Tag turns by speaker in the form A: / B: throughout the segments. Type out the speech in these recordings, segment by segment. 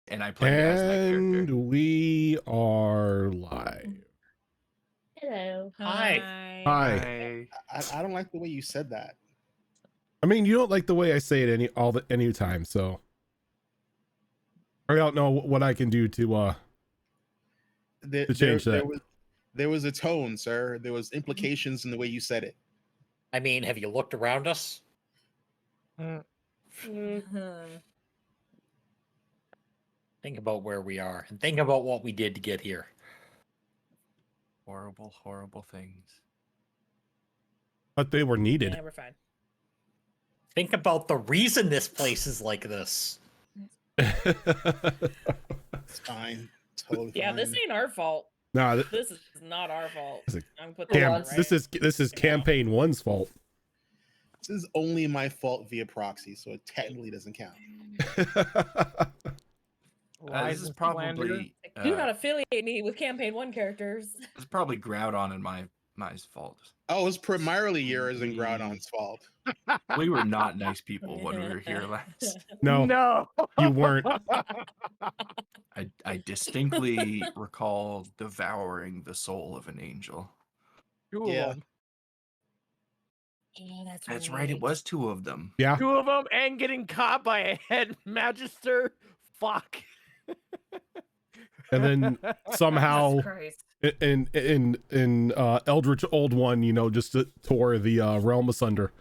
A: and I played it as that character.
B: And we are live.
C: Hello.
D: Hi.
B: Hi.
E: I don't like the way you said that.
B: I mean, you don't like the way I say it any time, so I don't know what I can do to change that.
E: There was a tone, sir. There was implications in the way you said it.
D: I mean, have you looked around us? Think about where we are and think about what we did to get here.
A: Horrible, horrible things.
B: But they were needed.
C: Yeah, we're fine.
D: Think about the reason this place is like this.
E: It's fine. Totally
C: Yeah,
E: fine.
C: this ain't our fault.
B: Nah,
C: This is not our fault.
B: This is
C: I'm putting that on, right?
B: this is campaign 1's fault.
E: This is only my fault via proxy, so it technically doesn't count.
A: This is probably
C: Do not affiliate me with campaign 1 characters.
A: it's probably Groudon and my fault.
E: Oh, it was primarily yours and Groudon's fault.
A: We were not nice people when we were here last.
B: No, you weren't.
A: I distinctly recall devouring the soul of an angel.
E: Yeah.
C: Yeah,
A: That's right. It was 2 of them.
B: Yeah.
F: 2 of them and getting caught by a head magister. Fuck.
B: And then somehow
C: Jesus Christ.
B: in Eldritch Old One, just tore the realm asunder.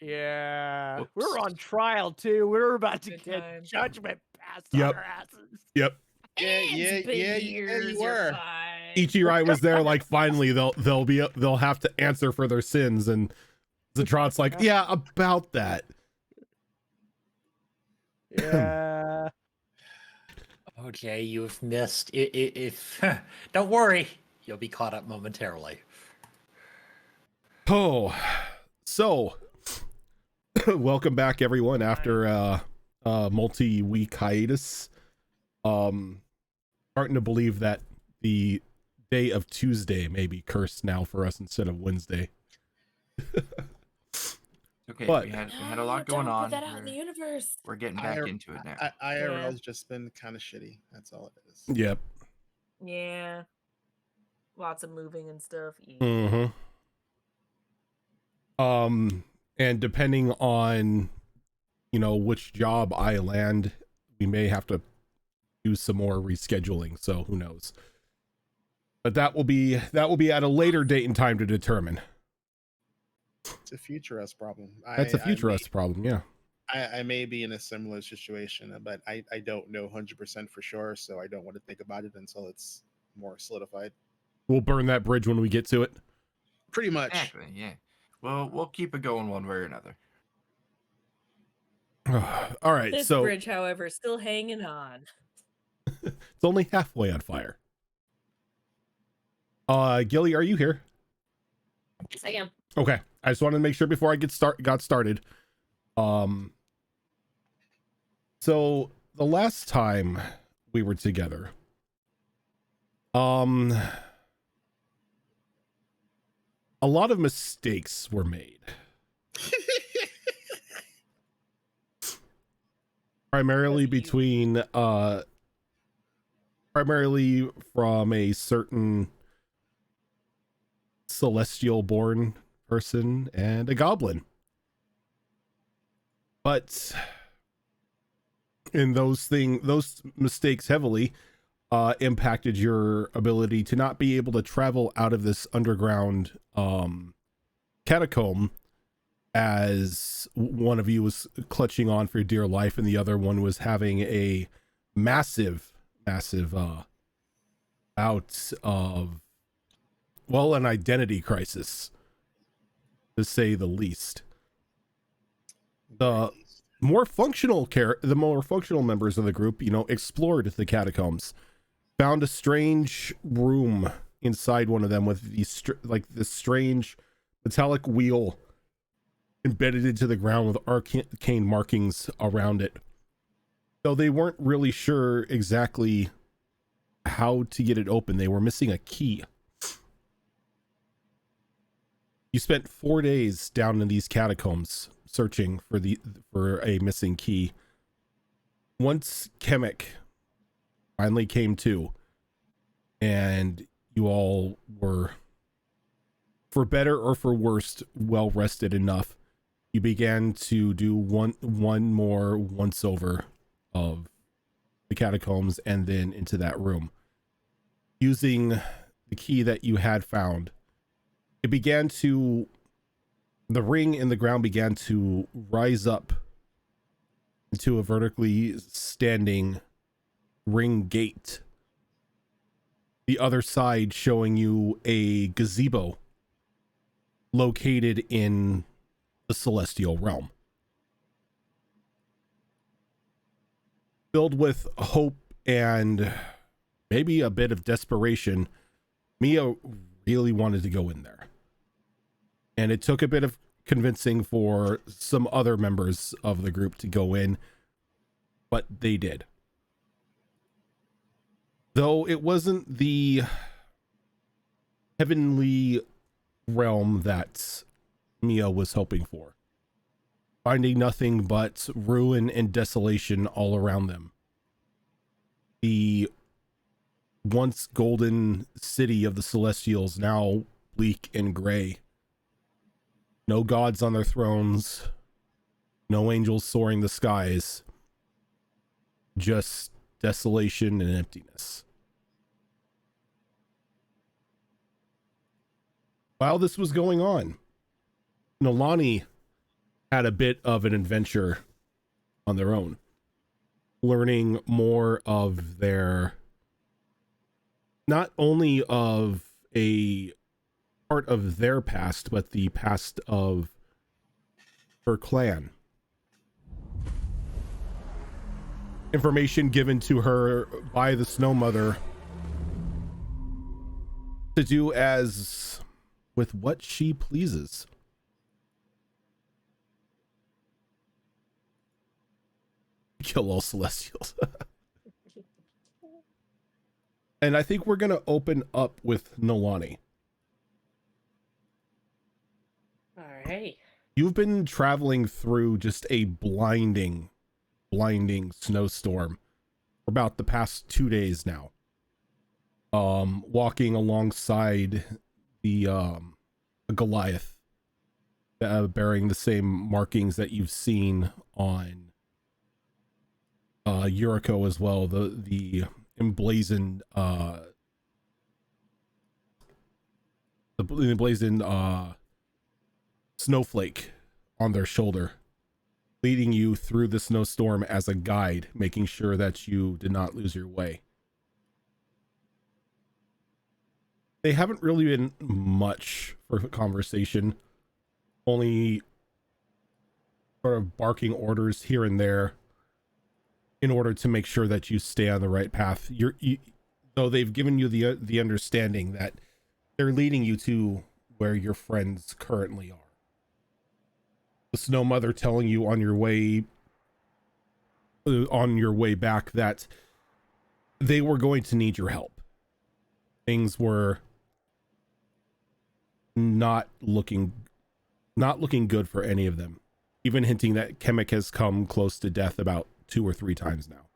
F: Yeah.
A: Whoops.
F: We were on trial too. We were about to
C: Good
F: get
C: times.
F: judgment passed
B: Yep.
F: on our asses.
B: Yep.
C: It's been years,
E: you
C: you're
E: were.
C: fine.
B: Ichirai was there, like, finally they'll have to answer for their sins, and Zatron's like, yeah, about that.
F: Yeah.
D: Okay, you've missed. If don't worry, you'll be caught up momentarily.
B: Oh, so welcome back, everyone, after a multi-week hiatus. Starting to believe that the day of Tuesday may be cursed now for us instead of Wednesday.
A: Okay,
B: But-
A: we had a lot going
C: Don't
A: on.
C: Put that out in the universe.
A: We're getting back into it now.
E: IRL's just been kind of shitty. That's all it is.
B: Yep.
C: Yeah. Lots of moving and stuff.
B: Mm-hmm. And depending on, which job I land, we may have to do some more rescheduling. So who knows? But that will be at a later date and time to determine.
E: It's a future us problem.
B: That's a future us problem. Yeah.
E: I may be in a similar situation, but I don't know 100% for sure, so I don't want to think about it until it's more solidified.
B: We'll burn that bridge when we get to it.
E: Pretty much.
A: Exactly, yeah. Well, we'll keep it going one way or another.
B: All right.
C: This
B: So
C: bridge, however, is still hanging on.
B: it's only halfway on fire. Gilly, are you here?
C: Yes, I am.
B: Okay. I just wanted to make sure before I got started. So the last time we were together, a lot of mistakes were made. Primarily from a certain celestial born person and a goblin. But in those mistakes heavily impacted your ability to not be able to travel out of this underground catacomb, as one of you was clutching on for dear life and the other one was having a massive bout of, well, an identity crisis, to say the least. The more functional members of the group, explored the catacombs, found a strange room inside one of them with this strange metallic wheel embedded into the ground with arcane markings around it. So they weren't really sure exactly how to get it open. They were missing a key. You spent 4 days down in these catacombs searching for a missing key. once Kemek finally came to, and you all were, for better or for worst, well rested enough, you began to do one more once over of the catacombs and then into that room. Using the key that you had found, the ring in the ground began to rise up into a vertically standing ring gate. The other side showing you a gazebo located in the celestial realm. Filled with hope and maybe a bit of desperation, Mia really wanted to go in there. And it took a bit of convincing for some other members of the group to go in, but they did. Though it wasn't the heavenly realm that Mia was hoping for, finding nothing but ruin and desolation all around them. The once golden city of the Celestials now bleak and gray. No gods on their thrones, no angels soaring the skies, just desolation and emptiness. While this was going on, Nolani had a bit of an adventure on their own, learning more of their, not only of a part of their past, but the past of her clan. Information given to her by the Snow Mother to do as with what she pleases. Kill all Celestials. And I think we're going to open up with Nolani.
G: All right.
B: You've been traveling through just a blinding snowstorm for about the past 2 days now. Walking alongside the Goliath, bearing the same markings that you've seen on Yuriko as well, the emblazoned snowflake on their shoulder, leading you through the snowstorm as a guide, making sure that you did not lose your way. They haven't really been much for conversation, only sort of barking orders here and there in order to make sure that you stay on the right path. Though they've given you the understanding that they're leading you to where your friends currently are. The Snow Mother telling you on your way back that they were going to need your help. Things were not looking good for any of them, even hinting that Kemek has come close to death about 2 or 3 times now.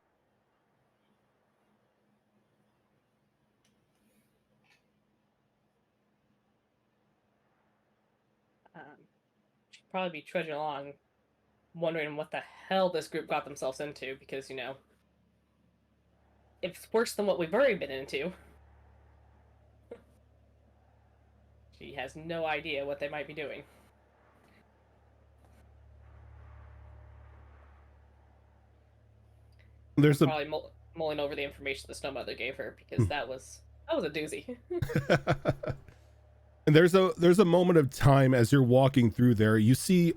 G: Should probably be trudging along, wondering what the hell this group got themselves into, because, you know, if it's worse than what we've already been into, she has no idea what they might be doing.
B: There's
G: probably mulling over the information the Snow Mother gave her, because that was a doozy.
B: And there's a moment of time as you're walking through there. You see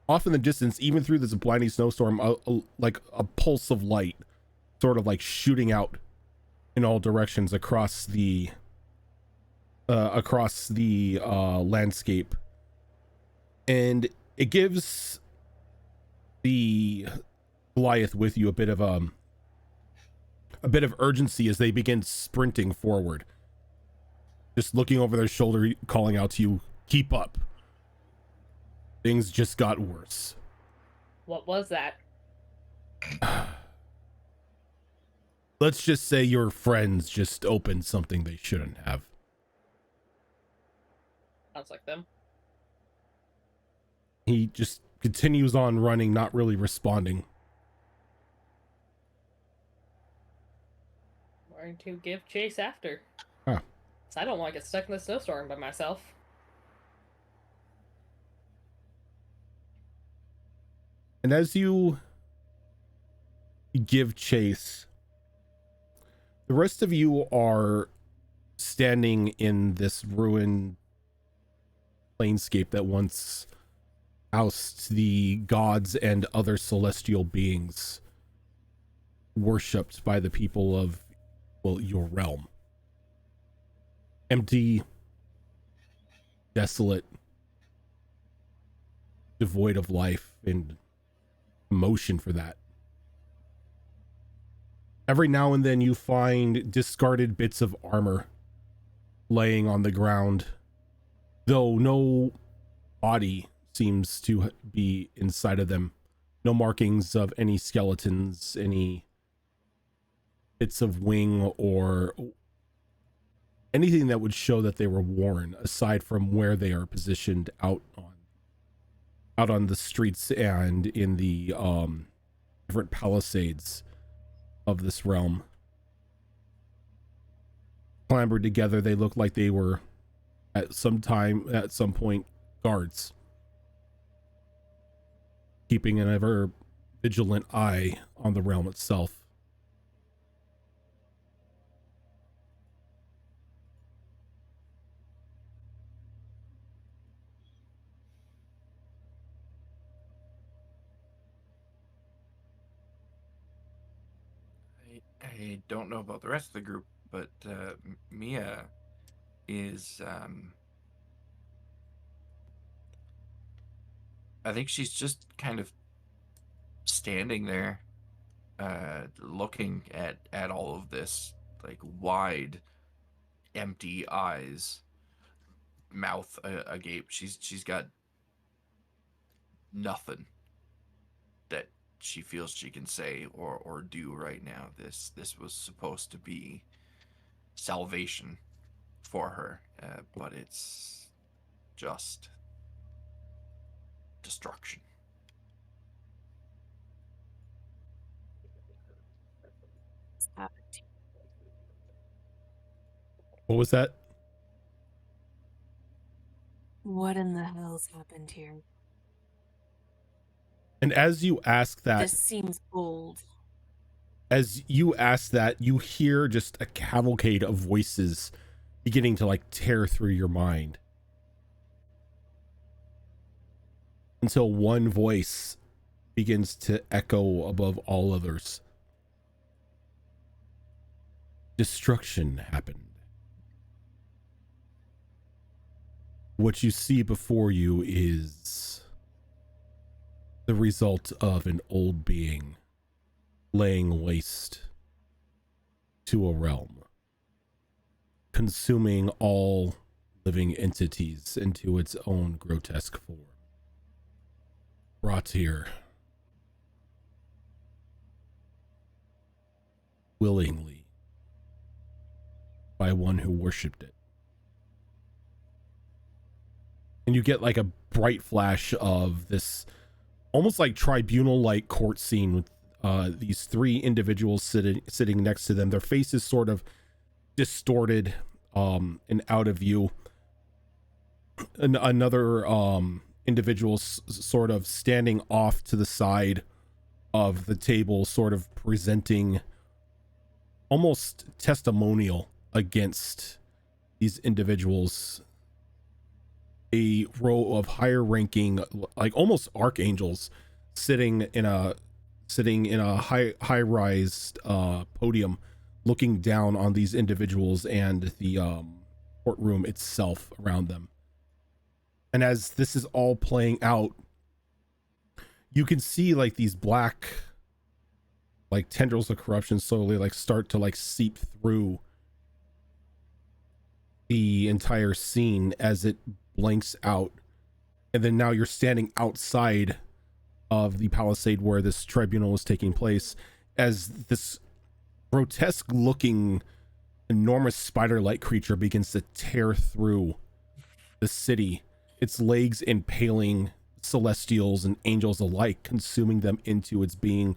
B: off in the distance, even through this blinding snowstorm, like a pulse of light sort of like shooting out in all directions across the landscape. And it gives the Goliath with you a bit of urgency as they begin sprinting forward, just looking over their shoulder, calling out to you, keep up. Things just got worse.
G: What was that?
B: let's just say your friends just opened something they shouldn't have.
G: Sounds like them.
B: He just continues on running, not really responding.
G: Going to give chase after.
B: Huh.
G: 'Cause I don't want to get stuck in the snowstorm by myself.
B: And as you give chase, the rest of you are standing in this ruined planescape that once housed the gods and other celestial beings worshipped by the people of, well, your realm. Empty, desolate, devoid of life and emotion for that. Every now and then you find discarded bits of armor laying on the ground, though no body seems to be inside of them. No markings of any skeletons, any bits of wing, or anything that would show that they were worn, aside from where they are positioned out on the streets and in the different palisades of this realm. Clambered together, they look like they were at some point guards, keeping an ever vigilant eye on the realm itself.
A: I don't know about the rest of the group, but Mia is I think she's just kind of standing there looking at all of this, like wide empty eyes, mouth agape. She's got nothing that she feels she can say or do right now. This was supposed to be salvation for her, but it's just destruction.
B: What was that?
H: What in the hell's happened here?
B: And as you ask that,
H: This seems old.
B: you hear just a cavalcade of voices beginning to like tear through your mind, until one voice begins to echo above all others. Destruction happened. What you see before you is the result of an old being laying waste to a realm, consuming all living entities into its own grotesque form. Brought here willingly by one who worshipped it. And you get like a bright flash of this almost like tribunal-like court scene with these three individuals sitting next to them. Their faces sort of distorted and out of view. Another individual sort of standing off to the side of the table, sort of presenting almost testimonial against these individuals. A row of higher ranking, like almost archangels, sitting in a high rise podium, looking down on these individuals and the courtroom itself around them. And as this is all playing out, you can see like these black like tendrils of corruption slowly like start to like seep through the entire scene as it blanks out. And then now you're standing outside of the palisade where this tribunal is taking place, as this grotesque looking enormous spider-like creature begins to tear through the city, its legs impaling celestials and angels alike, consuming them into its being,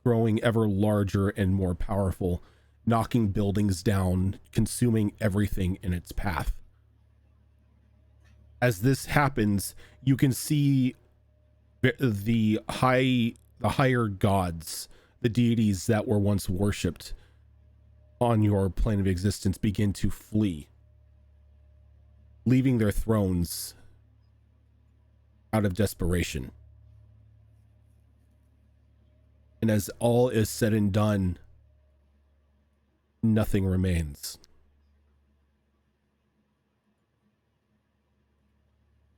B: growing ever larger and more powerful, knocking buildings down, consuming everything in its path. As this happens, you can see the higher gods, the deities that were once worshipped on your plane of existence, begin to flee, leaving their thrones out of desperation. And as all is said and done, nothing remains.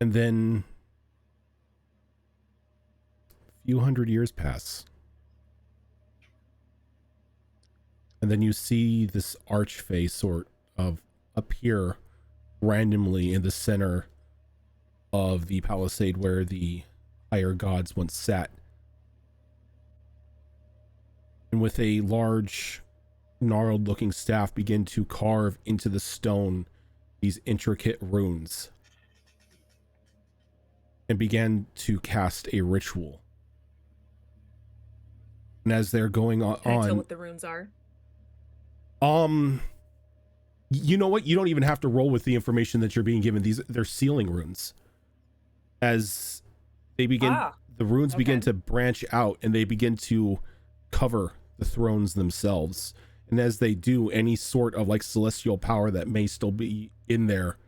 B: And then a few hundred years pass. And then you see this archfey sort of appear randomly in the center of the palisade where the higher gods once sat. And with a large, gnarled looking staff, begin to carve into the stone these intricate runes, and began to cast a ritual. And as they're going on,
C: Can I tell what the runes are?
B: You know what? You don't even have to roll with the information that you're being given. They're sealing runes. As they begin, the runes begin to branch out, and they begin to cover the thrones themselves. And as they do, any sort of like celestial power that may still be in there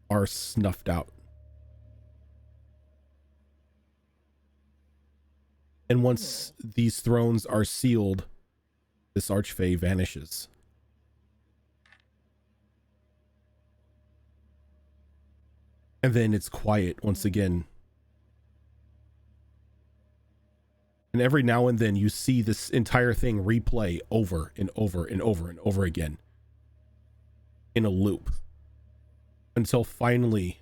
B: are snuffed out. And once these thrones are sealed, this archfey vanishes. And then it's quiet once again. And every now and then you see this entire thing replay over and over and over and over again in a loop, until finally,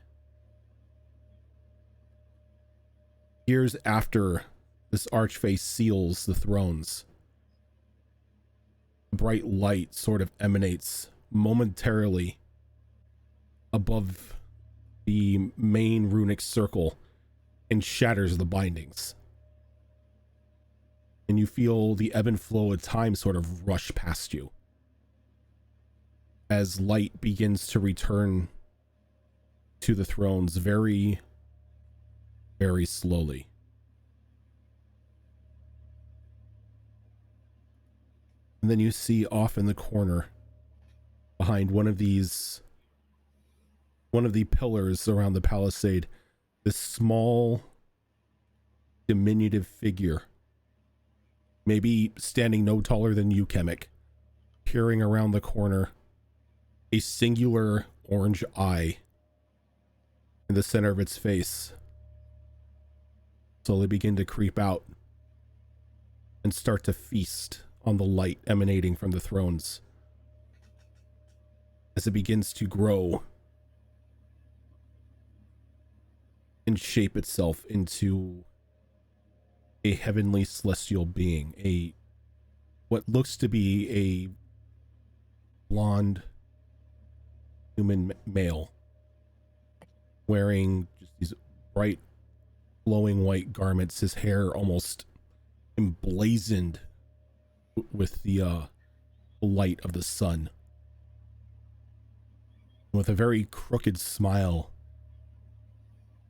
B: years after this archfey seals the thrones, a bright light sort of emanates momentarily above the main runic circle and shatters the bindings. And you feel the ebb and flow of time sort of rush past you as light begins to return to the thrones very, very slowly. And then you see off in the corner, behind one of the pillars around the palisade, this small, diminutive figure, maybe standing no taller than you, Kemek, peering around the corner, a singular orange eye in the center of its face, slowly begin to creep out and start to feast on the light emanating from the thrones. As it begins to grow and shape itself into a heavenly celestial being, what looks to be a blonde human male, wearing just these bright glowing white garments, his hair almost emblazoned with the light of the sun. With a very crooked smile,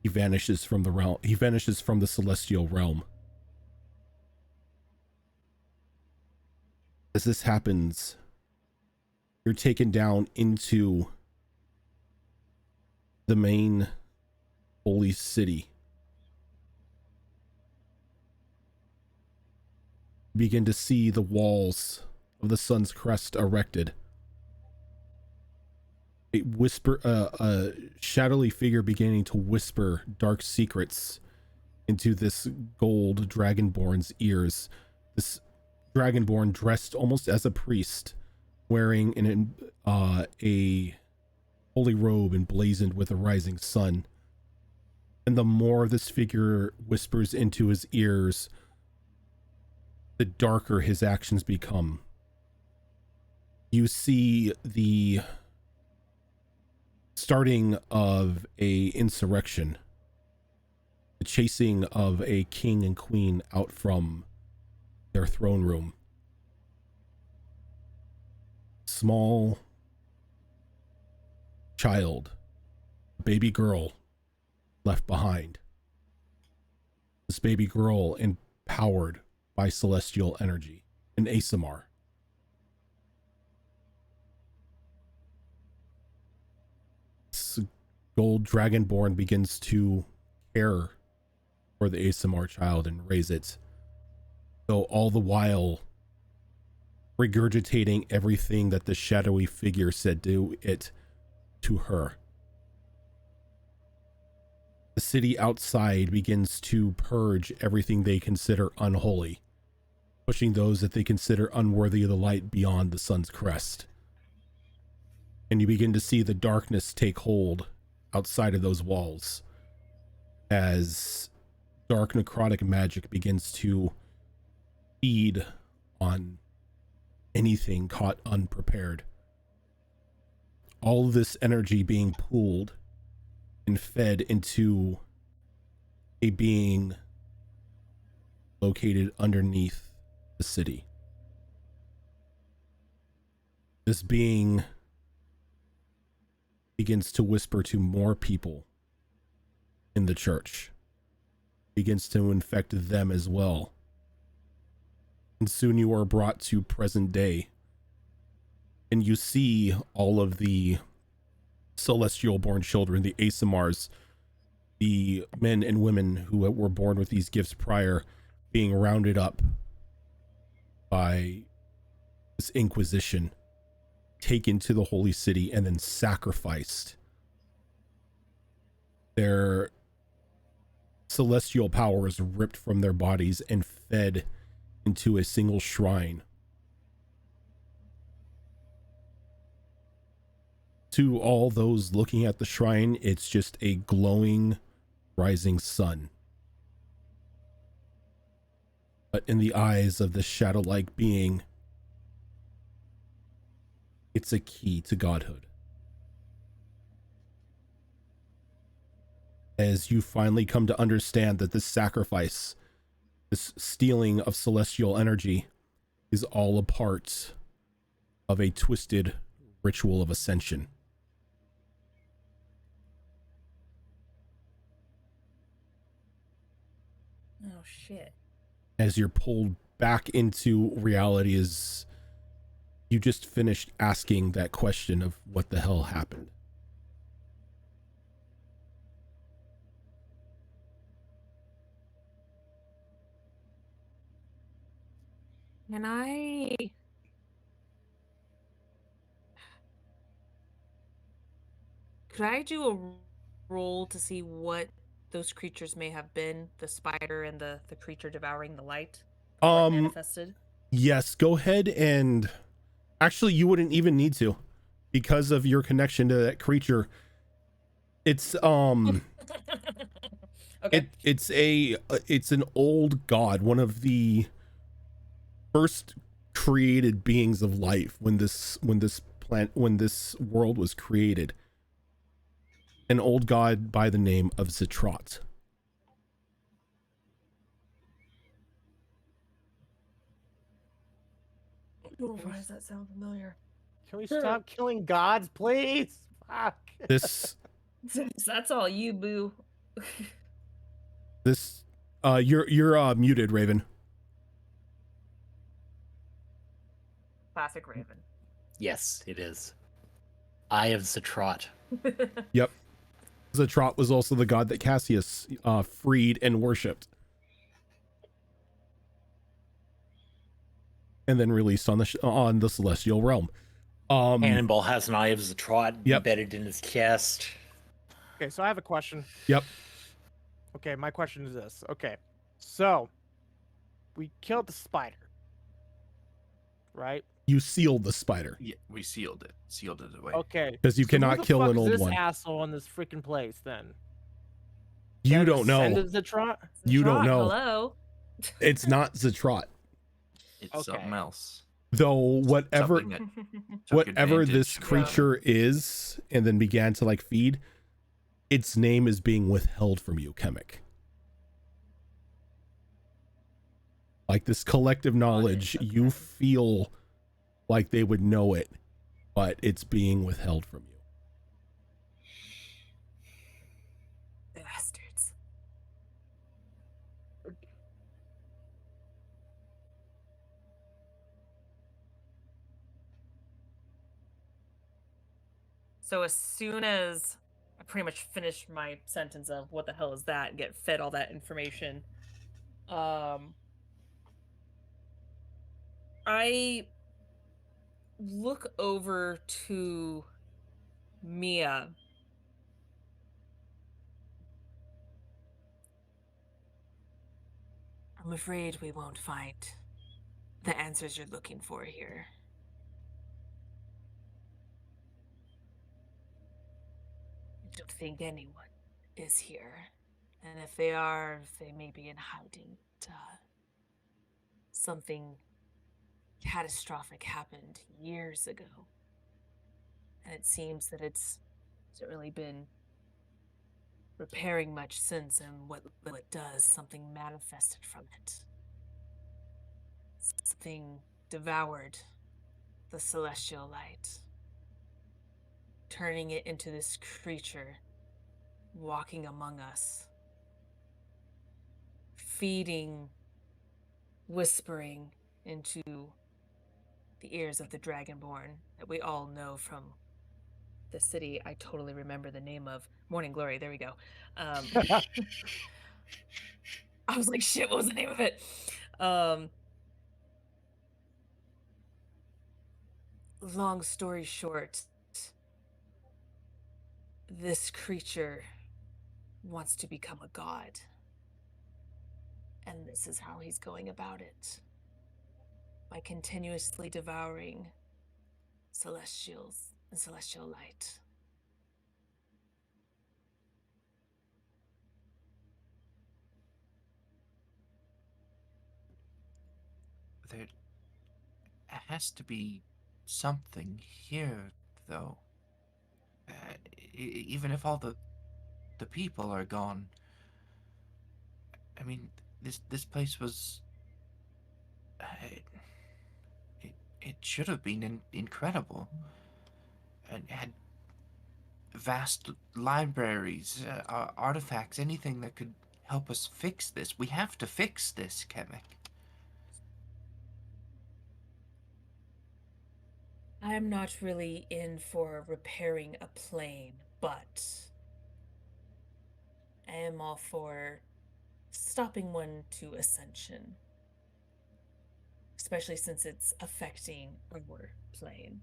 B: he vanishes from the realm. He vanishes from the celestial realm. As this happens, you're taken down into the main holy city. You begin to see the walls of the sun's crest erected. A shadowy figure beginning to whisper dark secrets into this gold dragonborn's ears. This dragonborn dressed almost as a priest, wearing a holy robe emblazoned with a rising sun. And the more this figure whispers into his ears, the darker his actions become, You see the starting of a insurrection, the chasing of a king and queen out from their throne room. Small child, baby girl left behind. This baby girl empowered by celestial energy, an ASMR. This gold dragonborn begins to care for the ASMR child and raise it, though all the while regurgitating everything that the shadowy figure said to it to her. The city outside begins to purge everything they consider unholy, pushing those that they consider unworthy of the light beyond the sun's crest. And you begin to see the darkness take hold outside of those walls as dark necrotic magic begins to feed on anything caught unprepared. All this energy being pooled and fed into a being located underneath the city. This being begins to whisper to more people in the church, begins to infect them as well. And soon you are brought to present day, and you see all of the celestial born children, the ASMRs, the men and women who were born with these gifts prior, being rounded up by this Inquisition, taken to the holy city, and then sacrificed. Their celestial power is ripped from their bodies and fed into a single shrine. To all those looking at the shrine, it's just a glowing, rising sun. But in the eyes of this shadow-like being, it's a key to godhood. As you finally come to understand that this sacrifice, this stealing of celestial energy, is all a part of a twisted ritual of ascension.
C: Oh shit.
B: As you're pulled back into reality, as you just finished asking that question of what the hell happened.
C: Can I could I do a roll to see what those creatures may have been? The spider and the creature devouring the light before it manifested?
B: Yes, go ahead, and actually you wouldn't even need to, because of your connection to that creature. It's
C: Okay.
B: it's an old god, one of the first created beings of life when this world was created. An old god by the name of Zitrat.
C: Why does that sound familiar?
F: Can we stop killing gods, please? Fuck.
B: This
C: That's all you, boo.
B: you're muted, Raven.
C: Classic Raven.
D: Yes, it is. Eye of Zitrat.
B: Yep. Zitrat was also the god that Cassius freed and worshipped, and then released on the celestial realm.
D: Cannonball has an Eye of Zitrat
B: Yep.
D: embedded in his chest.
F: Okay, so I have a question.
B: Yep.
F: Okay, my question is this. Okay, so we killed the spider, right?
B: You sealed the spider
A: Yeah, we sealed it away.
F: Okay.
B: because you
F: so
B: cannot
F: who the
B: kill
F: fuck
B: an
F: is
B: old
F: this
B: one.
F: asshole in this freaking place then?
B: You
F: Can I
B: don't
F: just send
B: know.
F: it to
B: You don't
C: Zitrat,
B: know.
C: Hello.
B: It's not Zitrat.
A: It's
F: Okay.
A: something else.
B: Though whatever
A: Something that took
B: this
A: advantage.
B: creature is, and then began to like feed, its name is being withheld from you, Kemek. Like this collective knowledge,
C: okay.
B: you feel like they would know it, but it's being withheld from you.
C: Bastards. So as soon as I pretty much finish my sentence of what the hell is that and get fed all that information, I look over to Mia. I'm afraid we won't find the answers you're looking for here. I don't think anyone is here. And if they are, they may be in hiding. Something catastrophic happened years ago. And it seems that it's hasn't really been repairing much since, and what it does, something manifested from it. Something devoured the celestial light, turning it into this creature walking among us, feeding, whispering into the ears of the Dragonborn that we all know from the city I totally remember the name of. Morning Glory, there we go. I was like, shit, what was the name of it? Long story short, this creature wants to become a god. And this is how he's going about it. By continuously devouring celestials and celestial light.
A: There has to be something here, though. Even if all the people are gone. I mean, this place was. It should have been incredible, and had vast libraries, artifacts, anything that could help us fix this. We have to fix this, Kemek.
C: I'm not really in for repairing a plane, but I am all for stopping one to ascension. Especially since it's affecting our plane.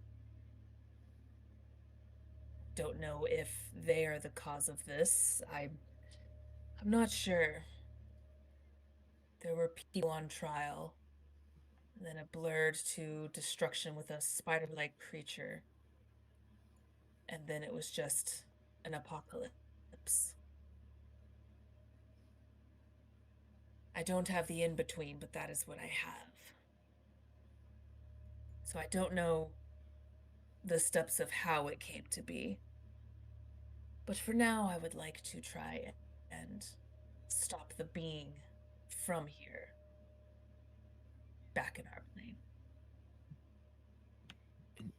C: Don't know if they are the cause of this. I'm not sure. There were people on trial, and then it blurred to destruction with a spider-like creature. And then it was just an apocalypse. I don't have the in-between, but that is what I have. So I don't know the steps of how it came to be. But for now, I would like to try and stop the being from here, back in our plane.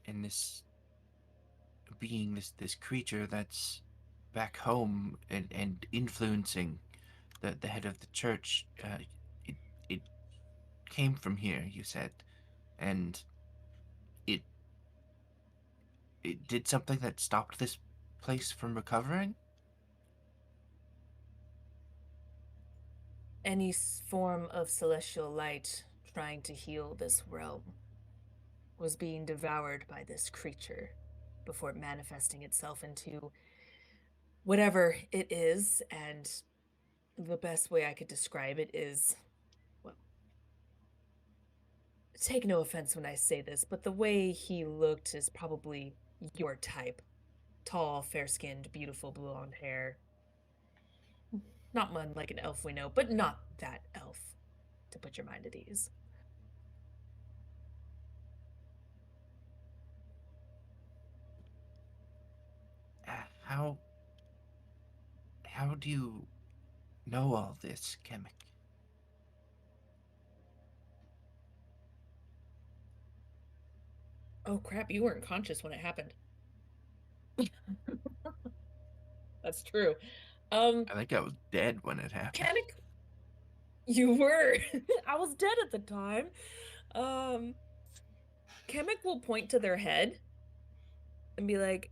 A: And this being, this creature that's back home and influencing the head of the church, it came from here, you said, and it did something that stopped this place from recovering?
C: Any form of celestial light trying to heal this realm was being devoured by this creature before manifesting itself into whatever it is. And the best way I could describe it is, well, take no offense when I say this, but the way he looked is probably your type. Tall, fair-skinned, beautiful blonde hair. Not one like an elf we know, but not that elf, to put your mind at ease.
A: how do you know all this, Kamek?
C: Oh crap, you weren't conscious when it happened. That's true.
A: I think I was dead when it happened.
C: Kamek, you were. I was dead at the time. Kamek will point to their head and be like,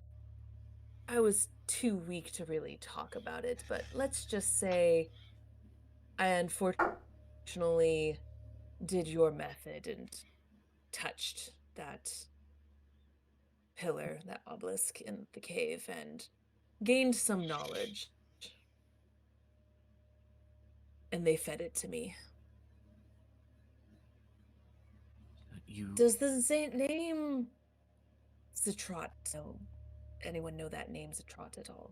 C: I was too weak to really talk about it, but let's just say I unfortunately did your method and touched that pillar, that obelisk in the cave, and gained some knowledge. And they fed it to me.
A: You
C: Does the name Zatrot anyone know that name Zatrot at all?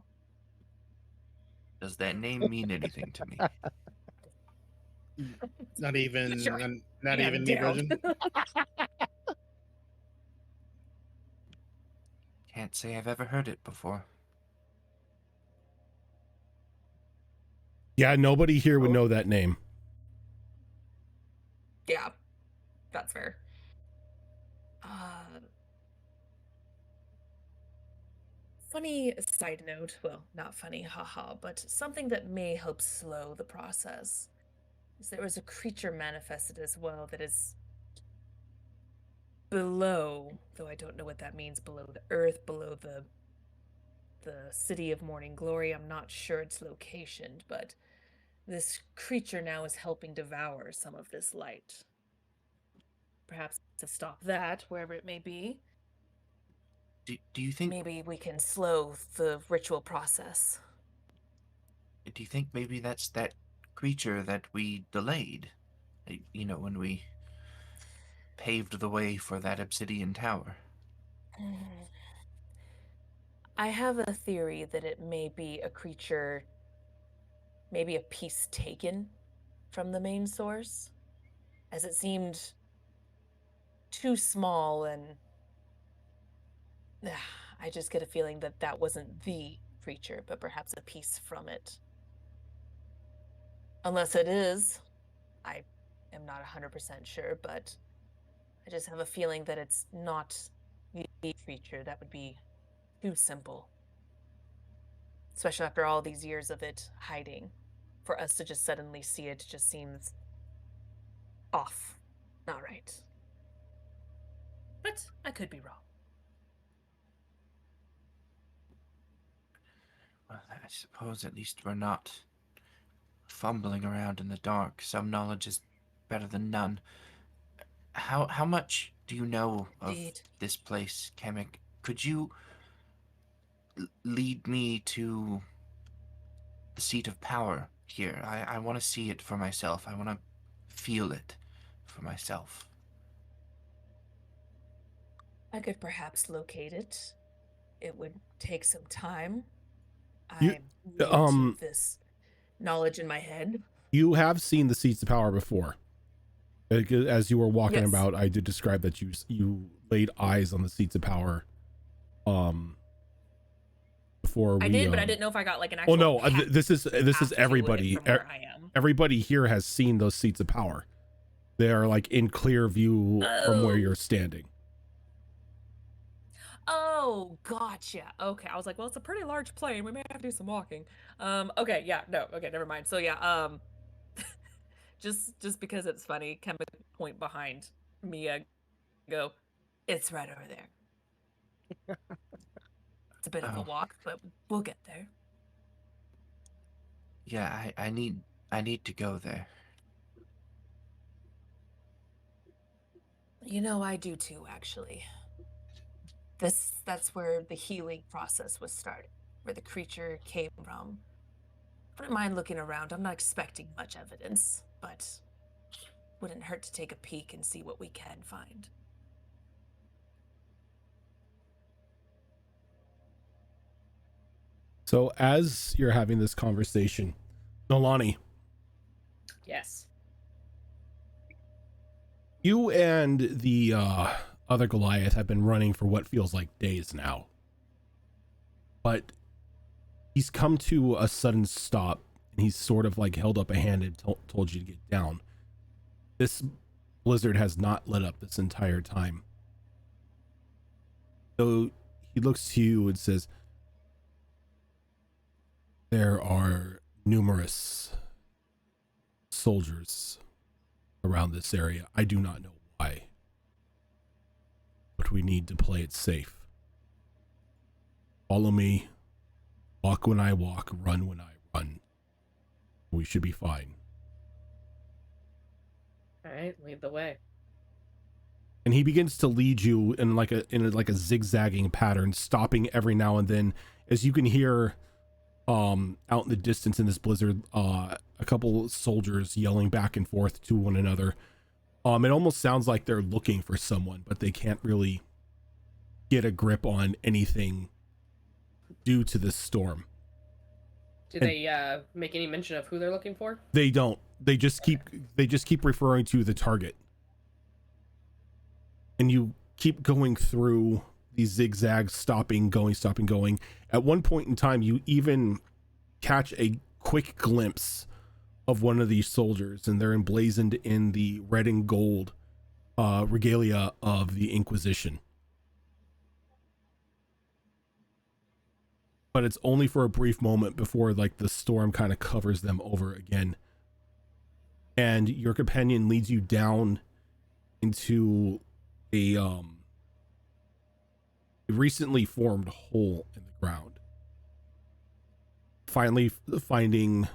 A: does that name mean anything to me?
E: Not even,
C: Sure.
E: not
C: You have
E: even
C: it
E: me,
C: down.
E: Virgin.
A: Can't say I've ever heard it before.
B: Yeah, nobody here would
C: Oh.
B: know that name.
C: Yeah, that's fair. Funny side note, well, not funny, haha, but something that may help slow the process is there was a creature manifested as well that is below, though I don't know what that means, below the earth, below the city of morning glory. I'm not sure its location, but this creature now is helping devour some of this light. Perhaps to stop that, wherever it may be,
A: Do you think
C: maybe we can slow the ritual process.
A: do you think maybe that's that creature that we delayed? You know, when we paved the way for that obsidian tower.
C: I have a theory that it may be a creature, maybe a piece taken from the main source, as it seemed too small, and I just get a feeling that that wasn't the creature, but perhaps a piece from it. Unless it is, I am not 100% sure, but I just have a feeling that it's not the creature. That would be too simple. Especially after all these years of it hiding. For us to just suddenly see it just seems off. Not right. But I could be wrong.
A: Well, I suppose at least we're not fumbling around in the dark. Some knowledge is better than none. How much do you know of
C: Indeed.
A: this place, Kamek? Could you lead me to the seat of power here? I want to see it for myself. I want to feel it for myself.
C: I could perhaps locate it. It would take some time.
B: You-
C: I'm new to this knowledge in my head.
B: You have seen the seats of power before. As you were walking
C: Yes.
B: about, I did describe that you laid eyes on the seats of power. Before we,
C: I did, but I didn't know if I got like an actual.
B: well, no,
C: path
B: this is
C: to it
B: everybody.
C: from where I am.
B: Everybody here has seen those seats of power. They are like in clear view from where you're standing.
C: Oh, gotcha. Okay, I was like, well, it's a pretty large plane. We may have to do some walking. Okay, yeah, no, okay, never mind. So yeah, just because it's funny, chemical point behind me, go, it's right over there. It's a bit of a walk, but we'll get there.
A: Yeah, I need to go there.
C: You know, I do too, actually. That's where the healing process was started, where the creature came from. Wouldn't mind looking around. I'm not expecting much evidence, but wouldn't hurt to take a peek and see what we can find.
B: So as you're having this conversation, Nolani,
G: Yes.
B: you and the other Goliath have been running for what feels like days now. But he's come to a sudden stop, and he's sort of like held up a hand and told you to get down. This blizzard has not let up this entire time. So he looks to you and says, there are numerous soldiers around this area. I do not know why, but we need to play it safe. Follow me. Walk when I walk, run when I run. We should be fine.
G: All right, lead the way.
B: And he begins to lead you in like a zigzagging pattern, stopping every now and then, as you can hear out in the distance in this blizzard, a couple soldiers yelling back and forth to one another. It almost sounds like they're looking for someone, but they can't really get a grip on anything due to this storm.
G: Do they make any mention of who they're looking for?
B: They don't. They just keep referring to the target. And you keep going through these zigzags, stopping, going. At one point in time, you even catch a quick glimpse of one of these soldiers, and they're emblazoned in the red and gold regalia of the Inquisition. But it's only for a brief moment before like the storm kind of covers them over again. And your companion leads you down into a recently formed hole in the ground. Finally finding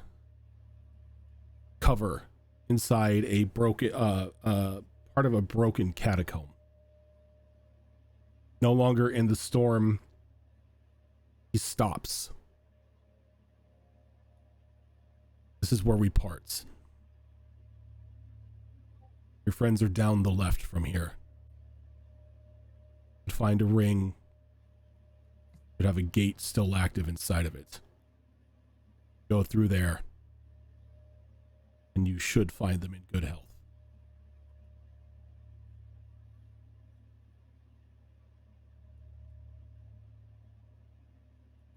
B: cover inside a broken part of a broken catacomb. No longer in the storm, he stops. This is where we part. Your friends are down the left from here. Find a ring. Should have a gate still active inside of it. Go through there, and you should find them in good health.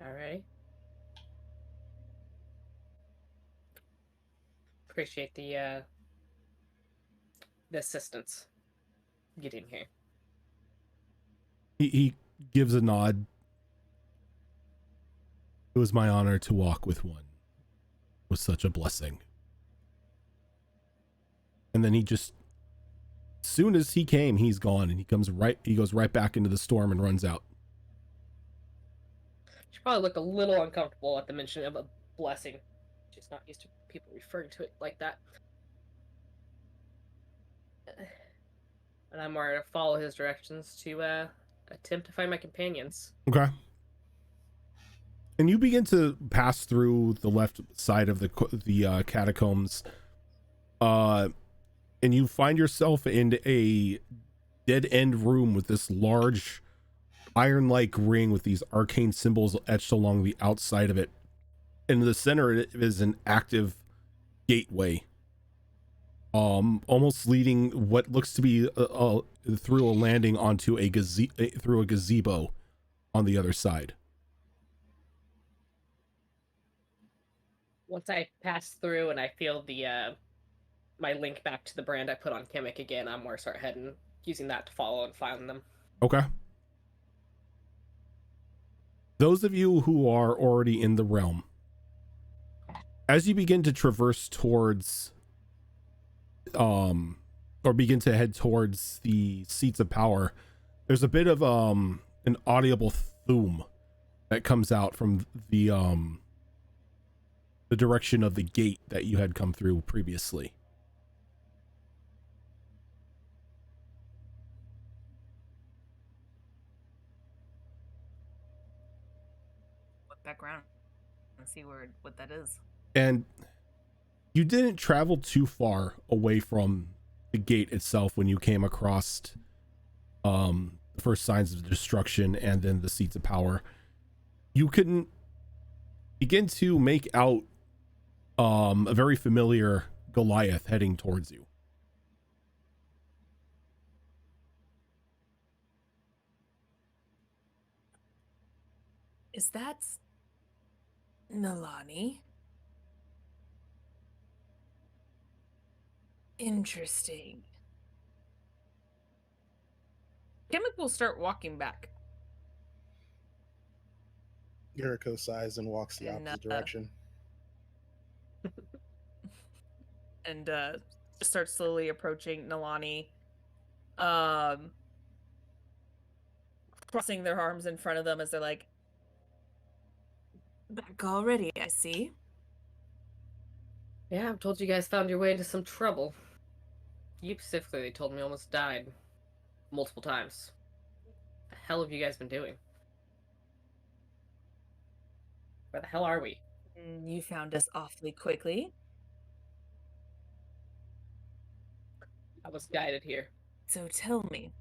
G: All right. Appreciate the assistance getting here.
B: He gives a nod. It was my honor to walk with one. It was such a blessing. And then as soon as he came, he's gone, and he goes right back into the storm and runs out.
G: She probably looked a little uncomfortable at the mention of a blessing. She's not used to people referring to it like that. And I'm more to follow his directions to attempt to find my companions.
B: Okay. And you begin to pass through the left side of the catacombs, and you find yourself in a dead-end room with this large iron-like ring with these arcane symbols etched along the outside of it. In the center is an active gateway, almost leading what looks to be through a landing onto through a gazebo on the other side.
G: Once I pass through and I feel the my link back to the brand I put on Chemic again, I'm more start heading, using that to follow and find them.
B: Okay. Those of you who are already in the realm, as you begin to traverse towards or begin to head towards the seats of power, there's a bit of an audible thum that comes out from the direction of the gate that you had come through previously.
C: Look back around and see what that is.
B: And you didn't travel too far away from the gate itself when you came across the first signs of destruction and then the seats of power. You couldn't begin to make out a very familiar Goliath heading towards you.
C: Is that Nalani. Interesting. Kemek will start walking back.
E: Yuriko sighs and walks the
C: And,
E: opposite direction.
C: And starts slowly approaching Nalani. Crossing their arms in front of them as they're like, back already, I see.
G: Yeah, I've told you guys found your way into some trouble. You specifically told me almost died. Multiple times. What the hell have you guys been doing? Where the hell are we?
C: You found us awfully quickly.
G: I was guided here.
C: So tell me.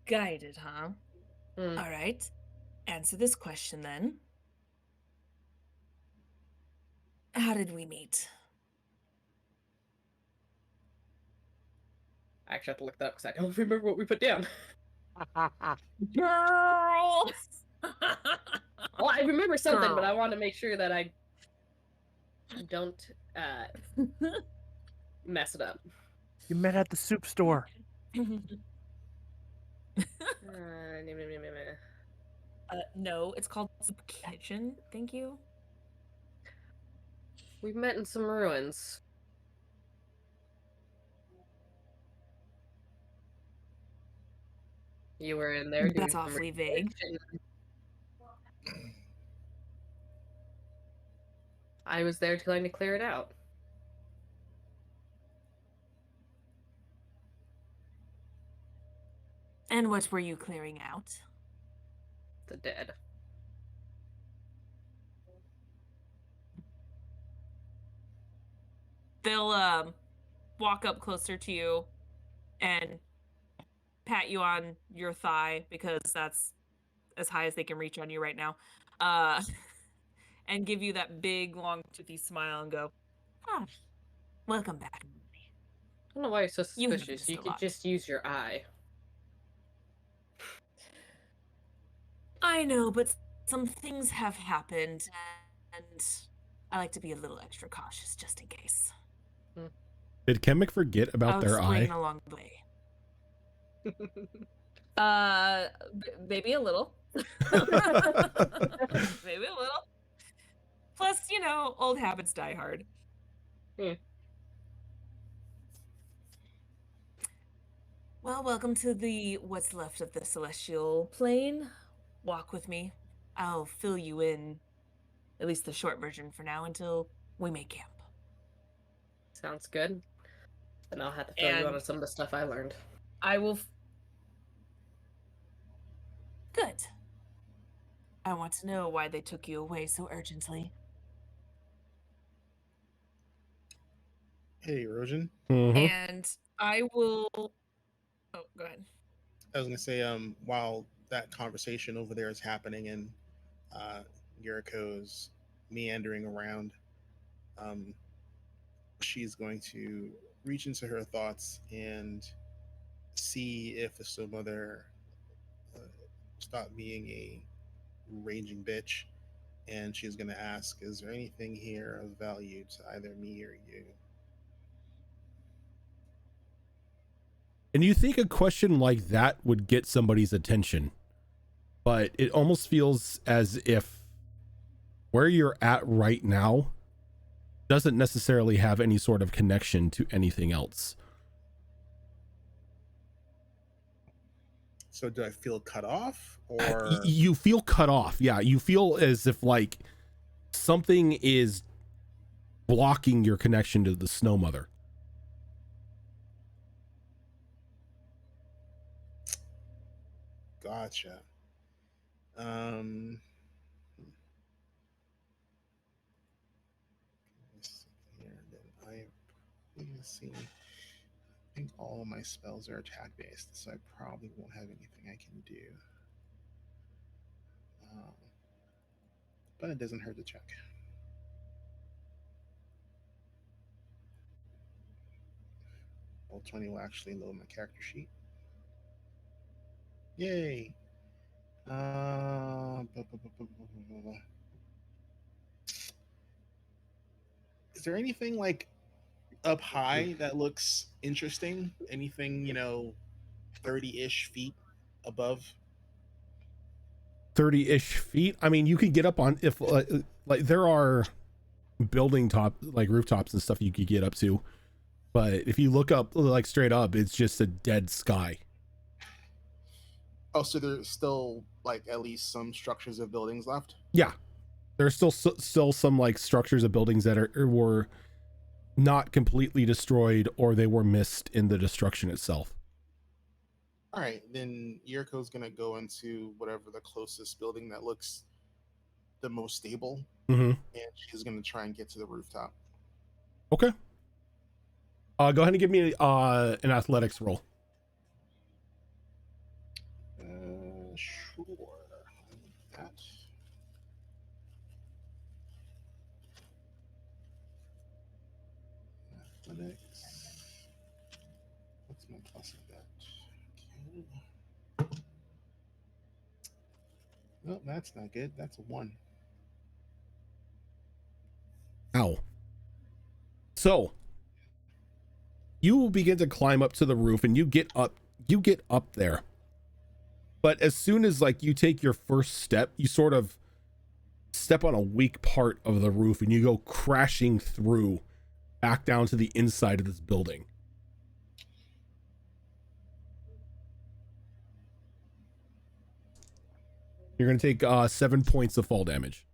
C: Guided, huh?
G: Hmm.
C: All right. Answer this question then. How did we meet?
G: I actually have to look that up because I don't remember what we put down.
C: Girl!
G: Well, I remember something, but
C: Girl.
G: I want to make sure that I don't mess it up.
F: You met at the soup store.
C: No, it's called Soup Kitchen. Thank you.
G: We met in some ruins. You were in there doing
C: That's
G: some
C: awfully vague.
G: research, and I was there trying to clear it out.
C: And what were you clearing out?
G: The dead.
C: They'll walk up closer to you and pat you on your thigh because that's as high as they can reach on you right now. And give you that big, long, toothy smile and go, "Ah, welcome back."
G: I don't know why you're so
C: You have
G: suspicious.
C: missed
G: You
C: a
G: could
C: lot.
G: just use your eye.
C: I know, but some things have happened, and I like to be a little extra cautious just in case.
B: Did Kemek forget about
C: I'll
B: their
C: explain
B: eye?
C: along the way. Maybe a little. Maybe a little. Plus, old habits die hard.
G: Hmm.
C: Well, welcome to the what's left of the celestial plane. Walk with me. I'll fill you in, at least the short version for now, until we make camp.
G: Sounds good. Then I'll have to fill you in on some of the stuff I learned.
C: I will. Good. I want to know why they took you away so urgently.
E: Hey, Erosion.
C: And I will. Oh, go ahead.
E: I was gonna say, while that conversation over there is happening and Yuriko's meandering around, she's going to reach into her thoughts and see if the Still Mother stopped being a raging bitch, and she's going to ask, "Is there anything here of value to either me or you?"
B: And you think a question like that would get somebody's attention, but it almost feels as if where you're at right now doesn't necessarily have any sort of connection to anything else.
E: So do I feel cut off, or
B: You feel cut off? Yeah, you feel as if like something is blocking your connection to the Snow Mother.
E: Gotcha. Here, then I see. I think all of my spells are attack based, so I probably won't have anything I can do. But it doesn't hurt to check. Roll 20 will actually load my character sheet. Yay! is there anything like up high that looks interesting? Anything, 30-ish feet above?
B: 30-ish feet. I mean, you could get up on if like there are building top like rooftops and stuff you could get up to, but if you look up like straight up, it's just a dead sky.
E: Oh, so there's still like at least some structures of buildings left?
B: Yeah, there's still some like structures of buildings that were not completely destroyed, or they were missed in the destruction itself.
E: All right, then Yuriko's gonna go into whatever the closest building that looks the most stable,
B: Mm-hmm.
E: and she's gonna try and get to the rooftop.
B: Okay. Go ahead and give me an athletics roll.
E: Sure. That. Athletics. What's my plus of that? Okay. No, that's not good. That's a 1.
B: Ow. So you will begin to climb up to the roof, and you get up there. But as soon as like you take your first step, you sort of step on a weak part of the roof, and you go crashing through back down to the inside of this building. You're going to take 7 points of fall damage.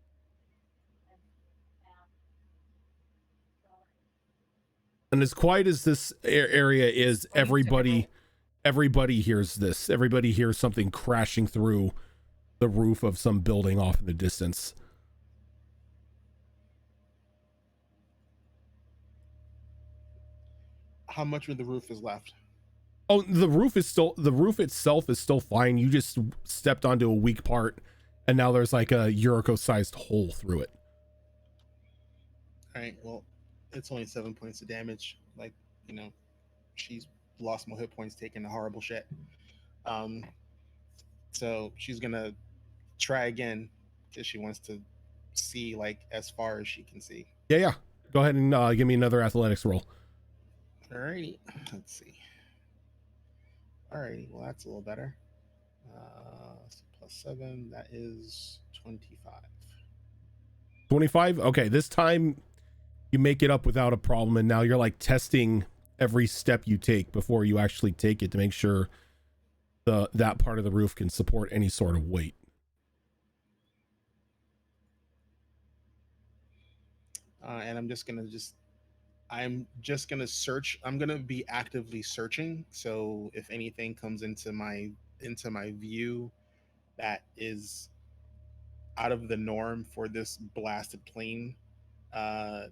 B: And as quiet as this area is, everybody hears this. Everybody hears something crashing through the roof of some building off in the distance.
E: How much of the roof is left?
B: Oh, the roof itself is still fine. You just stepped onto a weak part, and now there's like a Yuriko-sized hole through it.
E: All right, well, it's only 7 points of damage. Like, she's lost more hit points taking a horrible shit. So she's gonna try again because she wants to see like as far as she can see.
B: Yeah. Go ahead and give me another athletics roll.
E: Alrighty, let's see. Alrighty, well that's a little better. So +7, that is 25.
B: 25. Okay, this time you make it up without a problem, and now you're like testing every step you take before you actually take it to make sure that part of the roof can support any sort of weight.
E: And I'm just gonna search. I'm gonna be actively searching. So if anything comes into my view that is out of the norm for this blasted plane, I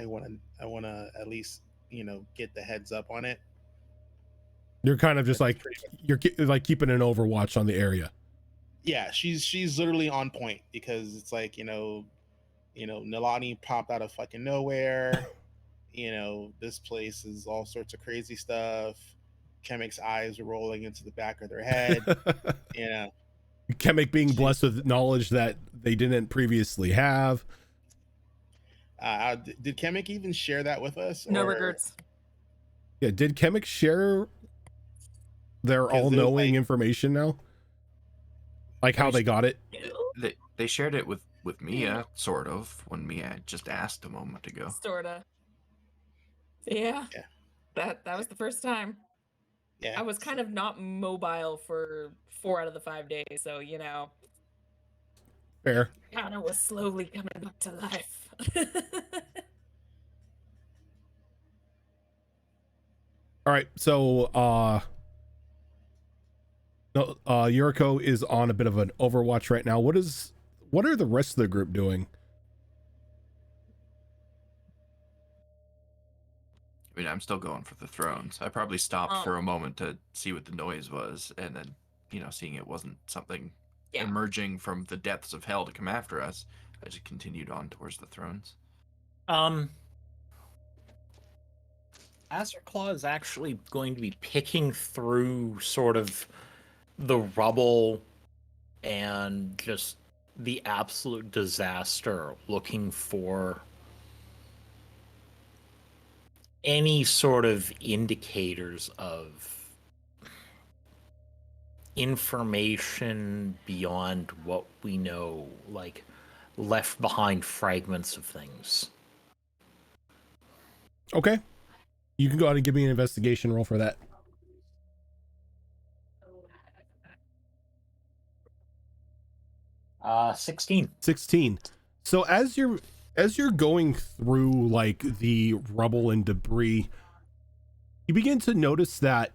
E: wanna at least get the heads up on it.
B: You're kind of just like you're like keeping an overwatch on the area.
E: Yeah, she's literally on point because it's like Nilani popped out of fucking nowhere. This place is all sorts of crazy stuff. Chemic's eyes are rolling into the back of their head.
B: Chemic being blessed with knowledge that they didn't previously have.
E: Did Chemic even share that with us?
C: No regrets.
B: Yeah, did Chemic share their all-knowing information now? Like how they got it?
A: They shared it with Mia, sort of, when Mia just asked a moment ago.
C: Sorta. Yeah. That was the first time.
E: Yeah.
C: I was kind of not mobile for 4 out of the 5 days, so
B: Fair.
C: Hannah was slowly coming back to life.
B: All right, so Yuriko is on a bit of an overwatch right now. What are the rest of the group doing?
A: I mean, I'm still going for the thrones. I probably stopped for a moment to see what the noise was, and then, seeing it wasn't something emerging from the depths of hell to come after us, I just continued on towards the thrones.
D: Azurclaw is actually going to be picking through sort of the rubble and just the absolute disaster, looking for any sort of indicators of information beyond what we know, like left behind fragments of things.
B: Okay. You can go ahead and give me an investigation roll for that.
D: 16.
B: 16. So as you're going through like the rubble and debris, you begin to notice that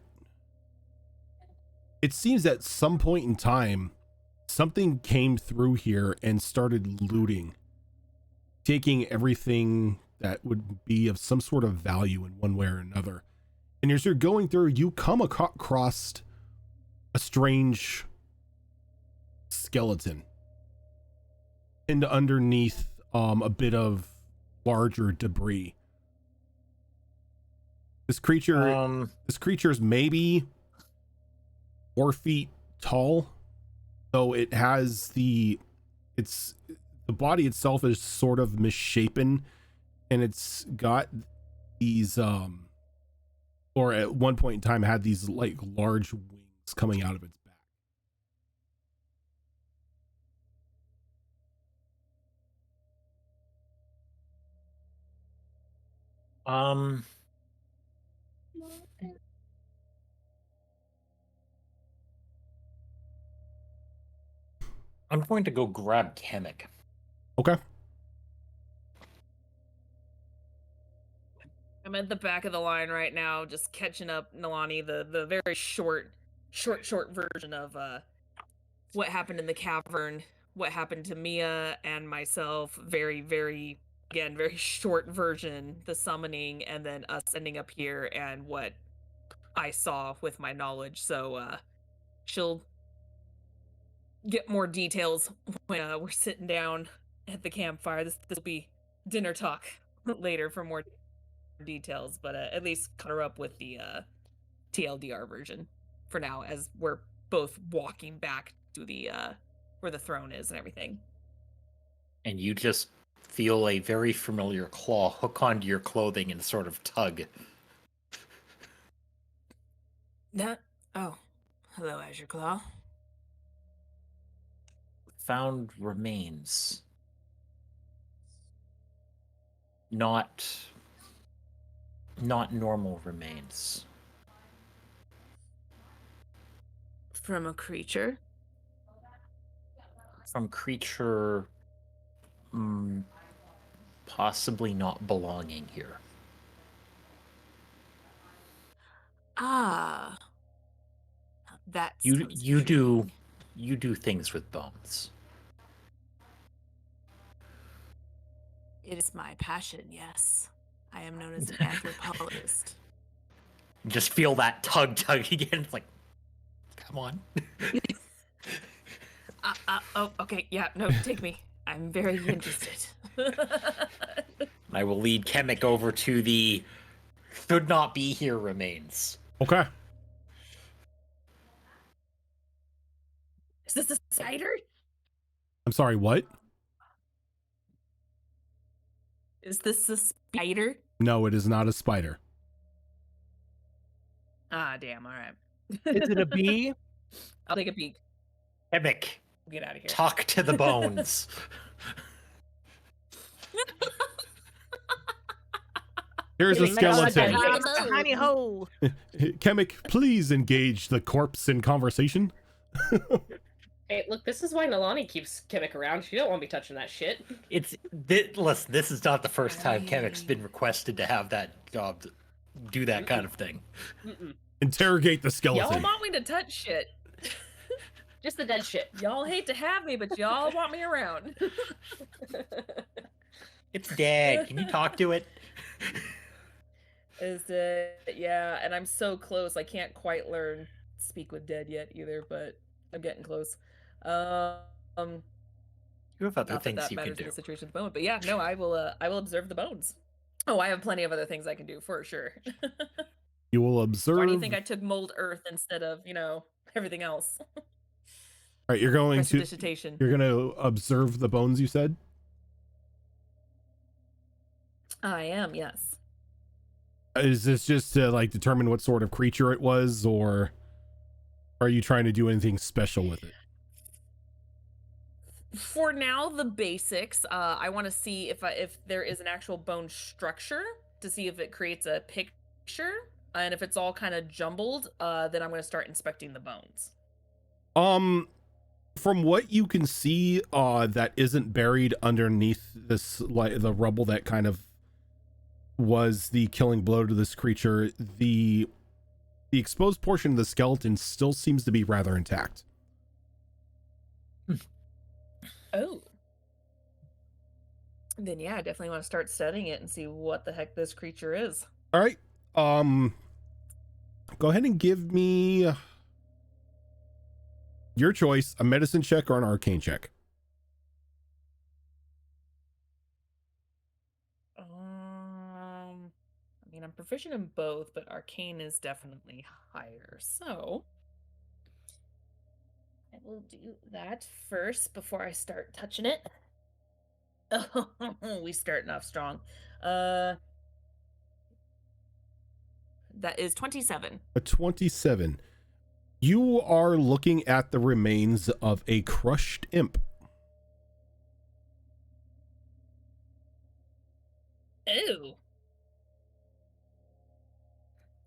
B: it seems at some point in time something came through here and started looting, taking everything that would be of some sort of value in one way or another. And as you're going through, you come across a strange skeleton and underneath a bit of larger debris. This creature's maybe 4 feet tall, though it has the body itself is sort of misshapen, and it's got these or at one point in time had these like large wings coming out of its back.
D: I'm going to go grab Kemek.
B: Okay.
C: I'm at the back of the line right now, just catching up, Nalani, the very short version of what happened in the cavern, what happened to Mia and myself. Very short version, the summoning, and then us ending up here and what I saw with my knowledge. So she'll get more details when we're sitting down at the campfire. This will be dinner talk later for more details, but at least cut her up with the TLDR version for now, as we're both walking back to the where the throne is and everything.
D: And you just feel a very familiar claw hook onto your clothing and sort of tug.
C: Oh, hello, Azure Claw.
D: Found remains. Not normal remains.
C: From a creature?
D: From creature possibly not belonging here.
C: Ah. That's
D: you do things with bones.
C: It is my passion, yes. I am known as an anthropologist.
D: Just feel that tug again. It's like, come on.
C: Oh, okay, yeah, no, take me. I'm very interested.
D: I will lead Kemek over to the should not be here remains.
B: Okay.
C: Is this a spider?
B: I'm sorry, what?
C: Is this a spider?
B: No, it is not a spider.
C: Ah, damn, all right.
F: Is it a bee?
C: I'll take a peek.
D: Kemek,
C: Get out of here.
D: talk to the bones.
B: Here's a skeleton.
F: Tiny hole.
B: Kemek, please engage the corpse in conversation.
G: Hey, look, this is why Nalani keeps Kemek around. She don't want me touching that shit.
D: Listen, this is not the first time Kemek's been requested to have that job, to do that kind of thing.
B: Interrogate the
C: Y'all
B: skeleton.
C: want me to touch shit.
G: Just the dead shit.
C: Y'all hate to have me, but y'all want me around.
D: It's dead. Can you talk to it?
C: Is it? Yeah, and I'm so close. I can't quite learn speak with dead yet either, but I'm getting close.
D: You have other
C: Not
D: things
C: that
D: you can
C: matters in
D: do.
C: the situation at the moment, but yeah, no, I will observe the bones. Oh, I have plenty of other things I can do for sure.
B: You will observe.
C: Why do you think I took mold earth instead of, everything else?
B: All right, you're going to
C: Prestidigitation.
B: you're going to observe the bones, you said?
C: I am, yes.
B: Is this just to like determine what sort of creature it was, or are you trying to do anything special with it?
C: For now, the basics. I want to see if there is an actual bone structure to see if it creates a picture, and if it's all kind of jumbled, then I'm going to start inspecting the bones.
B: From what you can see, that isn't buried underneath this, like the rubble that kind of was the killing blow to this creature, the exposed portion of the skeleton still seems to be rather intact.
C: Oh. Then yeah, I definitely want to start studying it and see what the heck this creature is.
B: All right. Go ahead and give me your choice, a medicine check or an arcane check.
C: I mean, I'm proficient in both, but arcane is definitely higher. So I will do that first before I start touching it. Oh, we starting off strong. That is 27.
B: A 27. You are looking at the remains of a crushed imp.
C: Ew.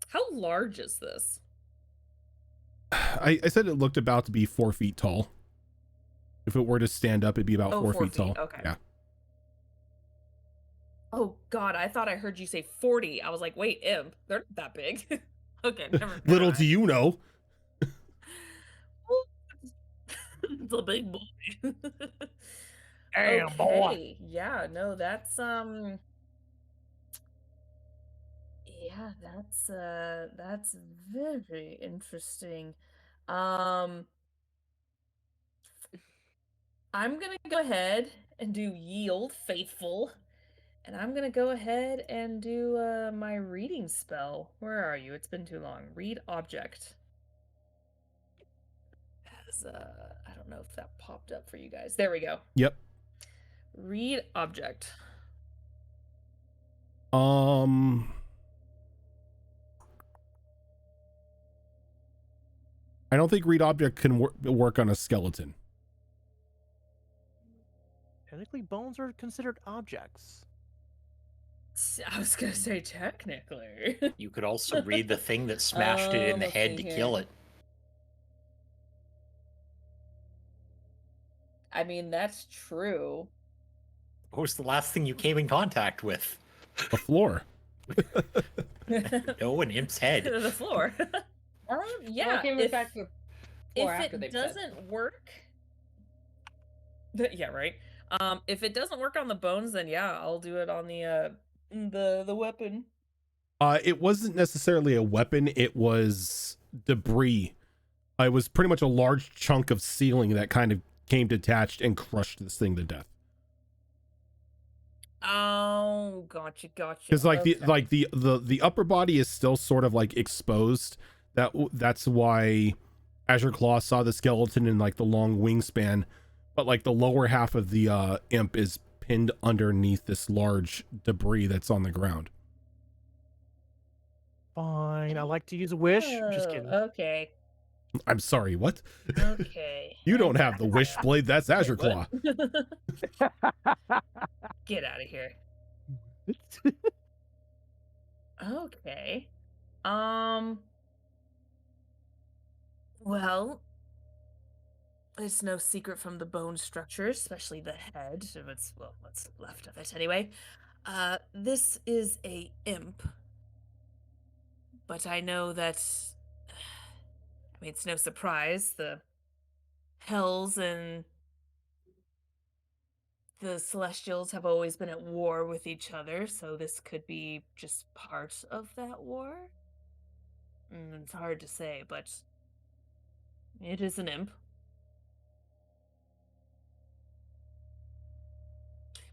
C: How large is this?
B: I said it looked about to be 4 feet tall. If it were to stand up, it'd be about 4 feet tall.
C: Okay.
B: Yeah.
C: Oh God, I thought I heard you say 40. I was like, wait, imp, they're not that big. Okay, never.
B: Little do you know.
C: It's a big boy.
F: Damn, boy.
C: Okay, yeah, no, that's yeah, that's very interesting. I'm gonna go ahead and do yield faithful, and I'm gonna go ahead and do my reading spell. Where are you? It's been too long. Read object. As I don't know if that popped up for you guys. There we go.
B: Yep.
C: Read object.
B: I don't think read object can work on a skeleton.
F: Technically, bones are considered objects.
C: I was gonna say technically.
D: You could also read the thing that smashed it in the
C: let's
D: head
C: see
D: to
C: here.
D: kill it.
C: I mean, that's true.
D: What was the last thing you came in contact with?
B: A floor.
D: No, an imp's head.
C: The floor. Yeah.
G: came back to the floor
C: If
G: after
C: it
G: they've said.
C: doesn't work, yeah, right. If it doesn't work on the bones, then yeah, I'll do it on the weapon.
B: It wasn't necessarily a weapon. It was debris. It was pretty much a large chunk of ceiling that kind of came detached and crushed this thing to death.
C: Oh, gotcha.
B: Because like
C: Okay.
B: the upper body is still sort of like exposed. That's why Azure Claw saw the skeleton in like the long wingspan, but like the lower half of the imp is pinned underneath this large debris that's on the ground.
F: Fine, I like to use a wish. Just kidding.
C: Okay.
B: I'm sorry, what?
C: Okay.
B: You don't have the wish blade, that's Azure
C: Wait,
B: Claw.
C: what? Get out of here. Okay. Well, it's no secret from the bone structure, especially the head. What's left of it anyway. This is a imp. But I know that I mean, it's no surprise the hells and the celestials have always been at war with each other, so this could be just part of that war. It's hard to say, but it is an imp.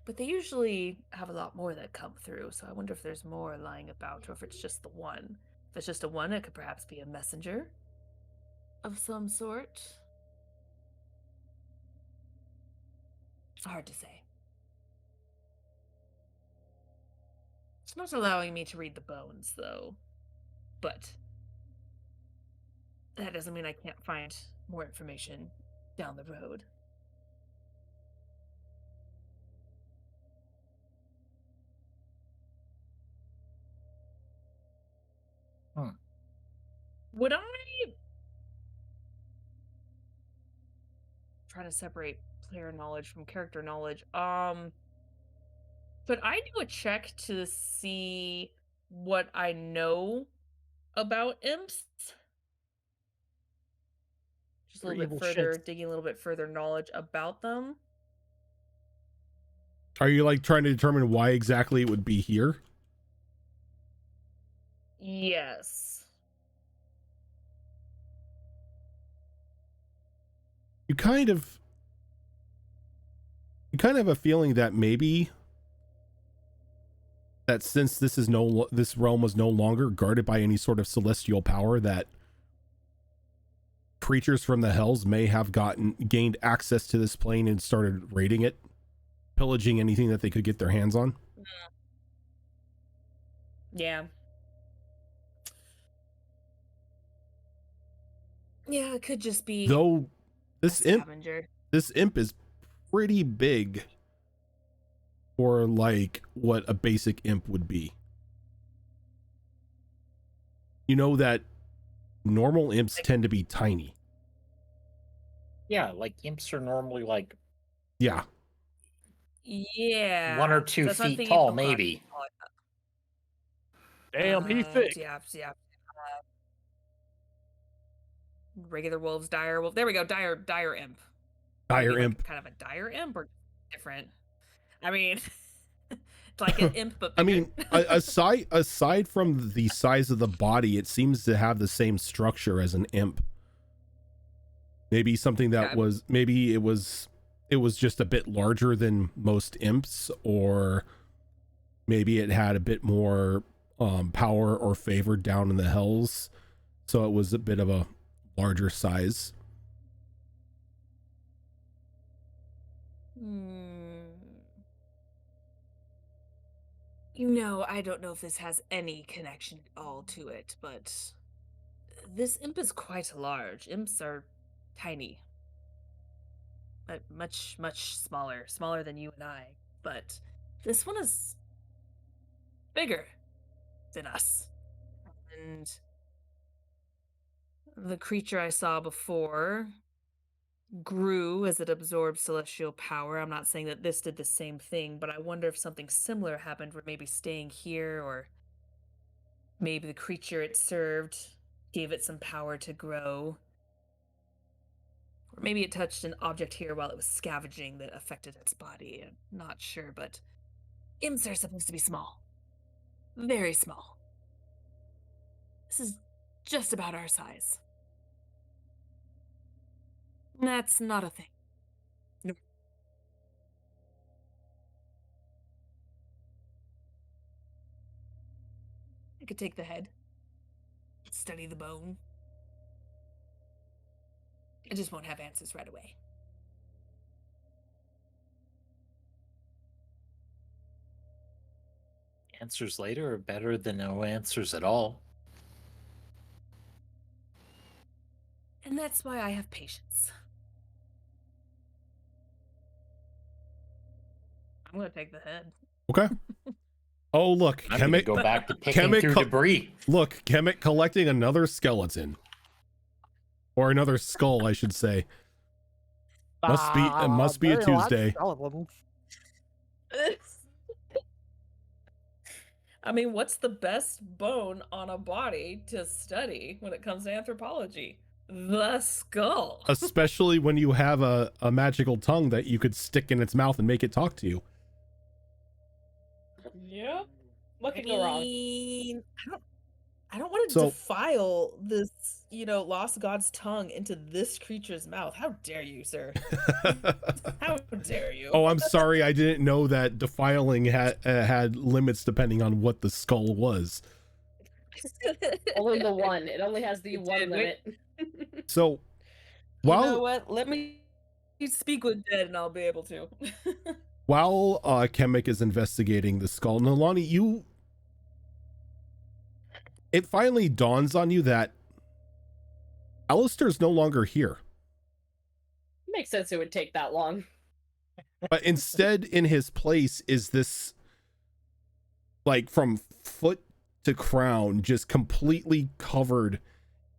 C: But they usually have a lot more that come through, so I wonder if there's more lying about, or if it's just the one. If it's just a one, it could perhaps be a messenger of some sort. It's hard to say. It's not allowing me to read the bones, though. But that doesn't mean I can't find more information down the road. Would I try to separate player knowledge from character knowledge? Could I do a check to see what I know about imps? Just a
F: They're
C: little bit
F: evil
C: further,
F: shits.
C: digging a little bit further knowledge about them.
B: Are you like trying to determine why exactly it would be here?
C: Yes.
B: You kind of have a feeling that maybe that since this realm was no longer guarded by any sort of celestial power, that creatures from the hells may have gained access to this plane and started raiding it, pillaging anything that they could get their hands on.
C: Yeah. Yeah, it could just be
B: Though
C: a
B: this imp
C: scavenger.
B: is pretty big for like what a basic imp would be. You know that normal imps tend to be tiny.
D: Yeah, like imps are normally like
B: Yeah.
C: Yeah.
D: 1 or 2
C: That's what I'm
D: feet
C: thinking.
D: tall,
C: Oh, God.
D: maybe.
F: Damn, he's thick.
C: Yeah. Regular wolves, dire wolf. There we go. Dire imp.
B: Dire
C: Maybe,
B: imp.
C: like, kind of a dire imp or different. I mean, it's like an imp, but
B: I
C: bigger.
B: mean, aside from the size of the body, it seems to have the same structure as an imp. Maybe something that
C: Okay.
B: was, maybe it was just a bit larger than most imps, or maybe it had a bit more power or favor down in the hells, so it was a bit of a larger size.
C: You know, I don't know if this has any connection at all to it, but this imp is quite large. Imps are tiny. But much, much smaller than you and I. But this one is bigger than us. And the creature I saw before grew as it absorbed celestial power. I'm not saying that this did the same thing, but I wonder if something similar happened where maybe staying here, or maybe the creature it served gave it some power to grow. Or maybe it touched an object here while it was scavenging that affected its body. I'm not sure, but imps are supposed to be small. Very small. This is just about our size. That's not a thing. No. I could take the head, study the bone. I just won't have answers right away.
D: Answers later are better than no answers at all.
C: And that's why I have patience. I'm gonna take the head.
B: Okay. Oh, look,
D: I'm gonna go back to picking through debris.
B: Look, Kemet collecting another skeleton. Or another skull, I should say. Must be a Tuesday.
C: I mean, what's the best bone on a body to study when it comes to anthropology? The skull.
B: Especially when you have a magical tongue that you could stick in its mouth and make it talk to you.
G: Yep. What could go wrong?
C: I don't want to
B: So-
C: defile this, lost god's tongue into this creature's mouth. How dare you, sir? How dare you?
B: Oh, I'm sorry. I didn't know that defiling had limits depending on what the skull was.
G: Only the one. It only has the
C: It
G: one
C: did.
G: limit.
B: So,
C: You know
B: while
C: what? Let me speak with Dead and I'll be able to.
B: while Kemek is investigating the skull, Nalani, it finally dawns on you that Alistair's no longer here.
G: Makes sense it would take that long.
B: But instead, in his place is this, like, from foot to crown, just completely covered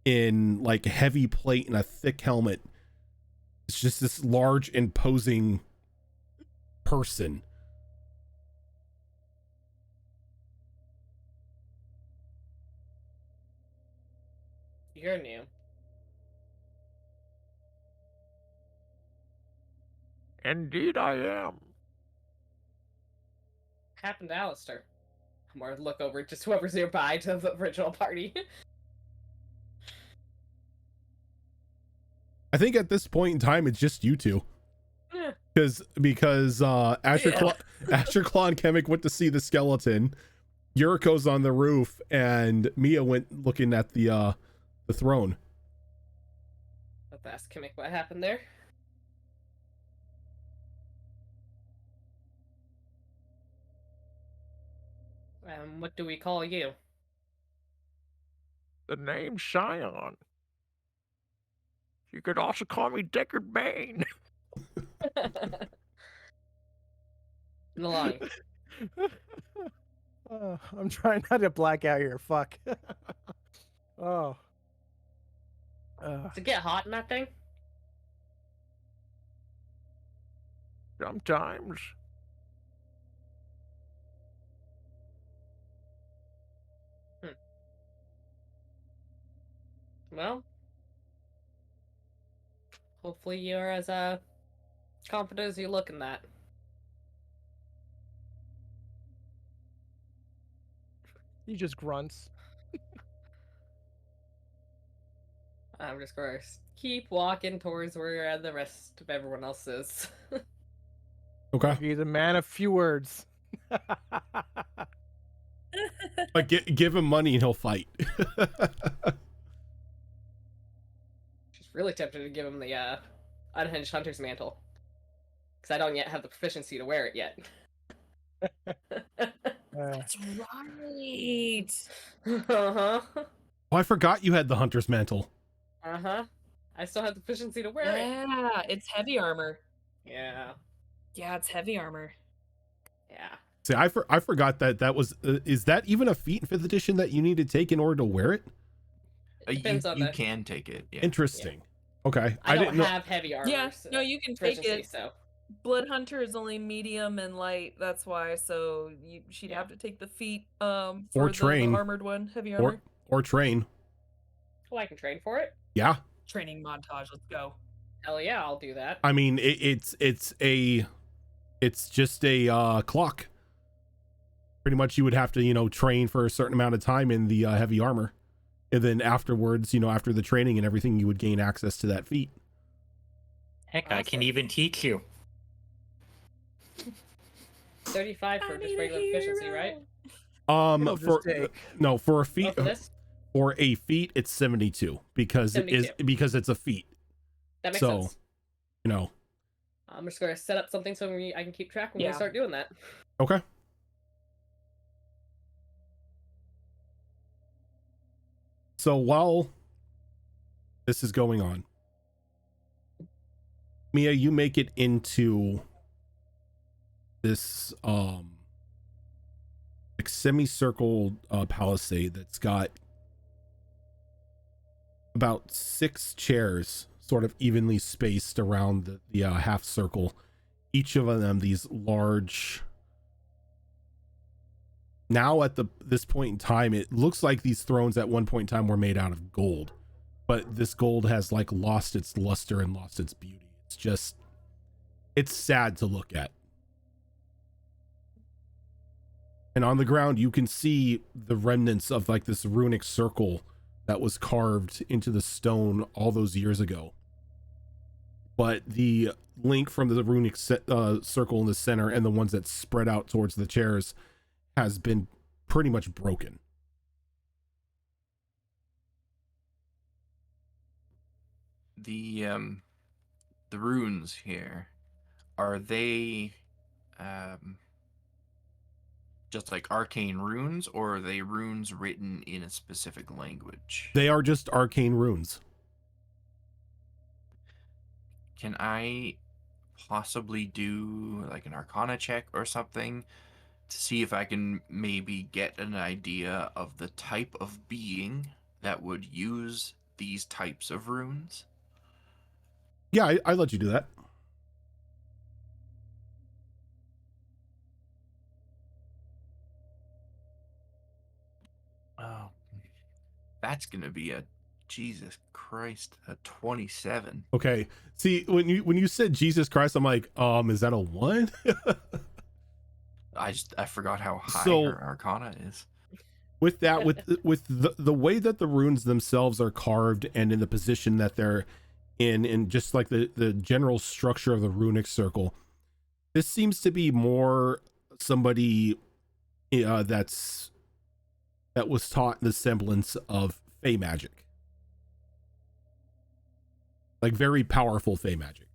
B: in like heavy plate and a thick helmet. It's just this large, imposing person.
G: You're new.
F: Indeed, I am.
G: Happened to Alistair. I'm gonna look over just whoever's nearby to the original party.
B: I think at this point in time, it's just you two.
G: Yeah.
B: Because Asher Claw and Kemek went to see the skeleton. Yuriko's on the roof, and Mia went looking at the throne.
G: Let's ask Kimmick what happened there. What do we call you?
F: The name's Scion. You could also call me Deckard Bane.
G: Along.
F: I'm trying not to black out here. Fuck. Oh.
G: Does it get hot in that thing?
F: Sometimes.
G: Well, hopefully you're as confident as you look in that.
F: He just grunts.
G: I'm just gonna keep walking towards where the rest of everyone else is.
B: Okay.
F: He's a man of few words.
B: Like, give him money and he'll fight.
G: She's really tempted to give him the unhinged hunter's mantle, because I don't yet have the proficiency to wear it yet.
C: That's right.
G: Uh-huh.
B: Oh, I forgot you had the hunter's mantle.
G: Uh-huh. I still have the proficiency to wear it.
C: Yeah, it's heavy armor.
G: Yeah.
C: Yeah, it's heavy armor.
G: Yeah.
B: See, I forgot that was is that even a feat in 5th edition that you need to take in order to wear it?
G: Depends on
A: you
G: the...
A: can take it. Yeah.
B: Interesting. Okay.
G: I
B: didn't
G: don't
B: know.
G: have heavy armor.
C: Yeah,
G: so
C: no, you can take
G: proficiency,
C: it.
G: So.
C: Blood Hunter is only medium and light. That's why. So she'd have to take the feat for
B: Or
C: the
B: train.
C: armored one, heavy armor.
B: Or train.
G: Oh, I can train for it?
B: Yeah.
C: Training montage. Let's go.
G: Hell yeah, I'll do that.
B: I mean, it's just a clock. Pretty much, you would have to train for a certain amount of time in the heavy armor, and then afterwards, after the training and everything, you would gain access to that feat.
D: Heck, I can even teach you.
G: 35 for just regular proficiency, right?
F: It'll just take-
B: for a feat,
G: Oh, for this?
B: for a feat, it's 72 because it is
G: 72.
B: because it's a feat.
G: That makes
B: So,
G: sense. I'm just going to set up something so I can keep track when we
C: Yeah.
G: start doing that.
B: Okay. So while this is going on, Mia, you make it into this like semicircle palisade that's got about 6 chairs sort of evenly spaced around the half circle. Each of them these large. Now at this point in time, it looks like these thrones at one point in time were made out of gold, but this gold has like lost its luster and lost its beauty. It's sad to look at. And on the ground, you can see the remnants of like this runic circle that was carved into the stone all those years ago. But the link from the runic circle in the center and the ones that spread out towards the chairs has been pretty much broken.
A: The runes here, are they just like arcane runes, or are they runes written in a specific language?
B: They are just arcane runes.
A: Can I possibly do like an arcana check or something to see if I can maybe get an idea of the type of being that would use these types of runes?
B: Yeah, I let you do that.
A: Oh, that's gonna be a Jesus Christ, a 27.
B: Okay. See, when you said Jesus Christ, I'm like, is that a 1?
A: I forgot how high
B: So-
A: her arcana is.
B: With that, with the way that the runes themselves are carved and in the position that they're in, and just like the general structure of the runic circle, this seems to be more somebody that was taught the semblance of fey magic, like very powerful fey magic.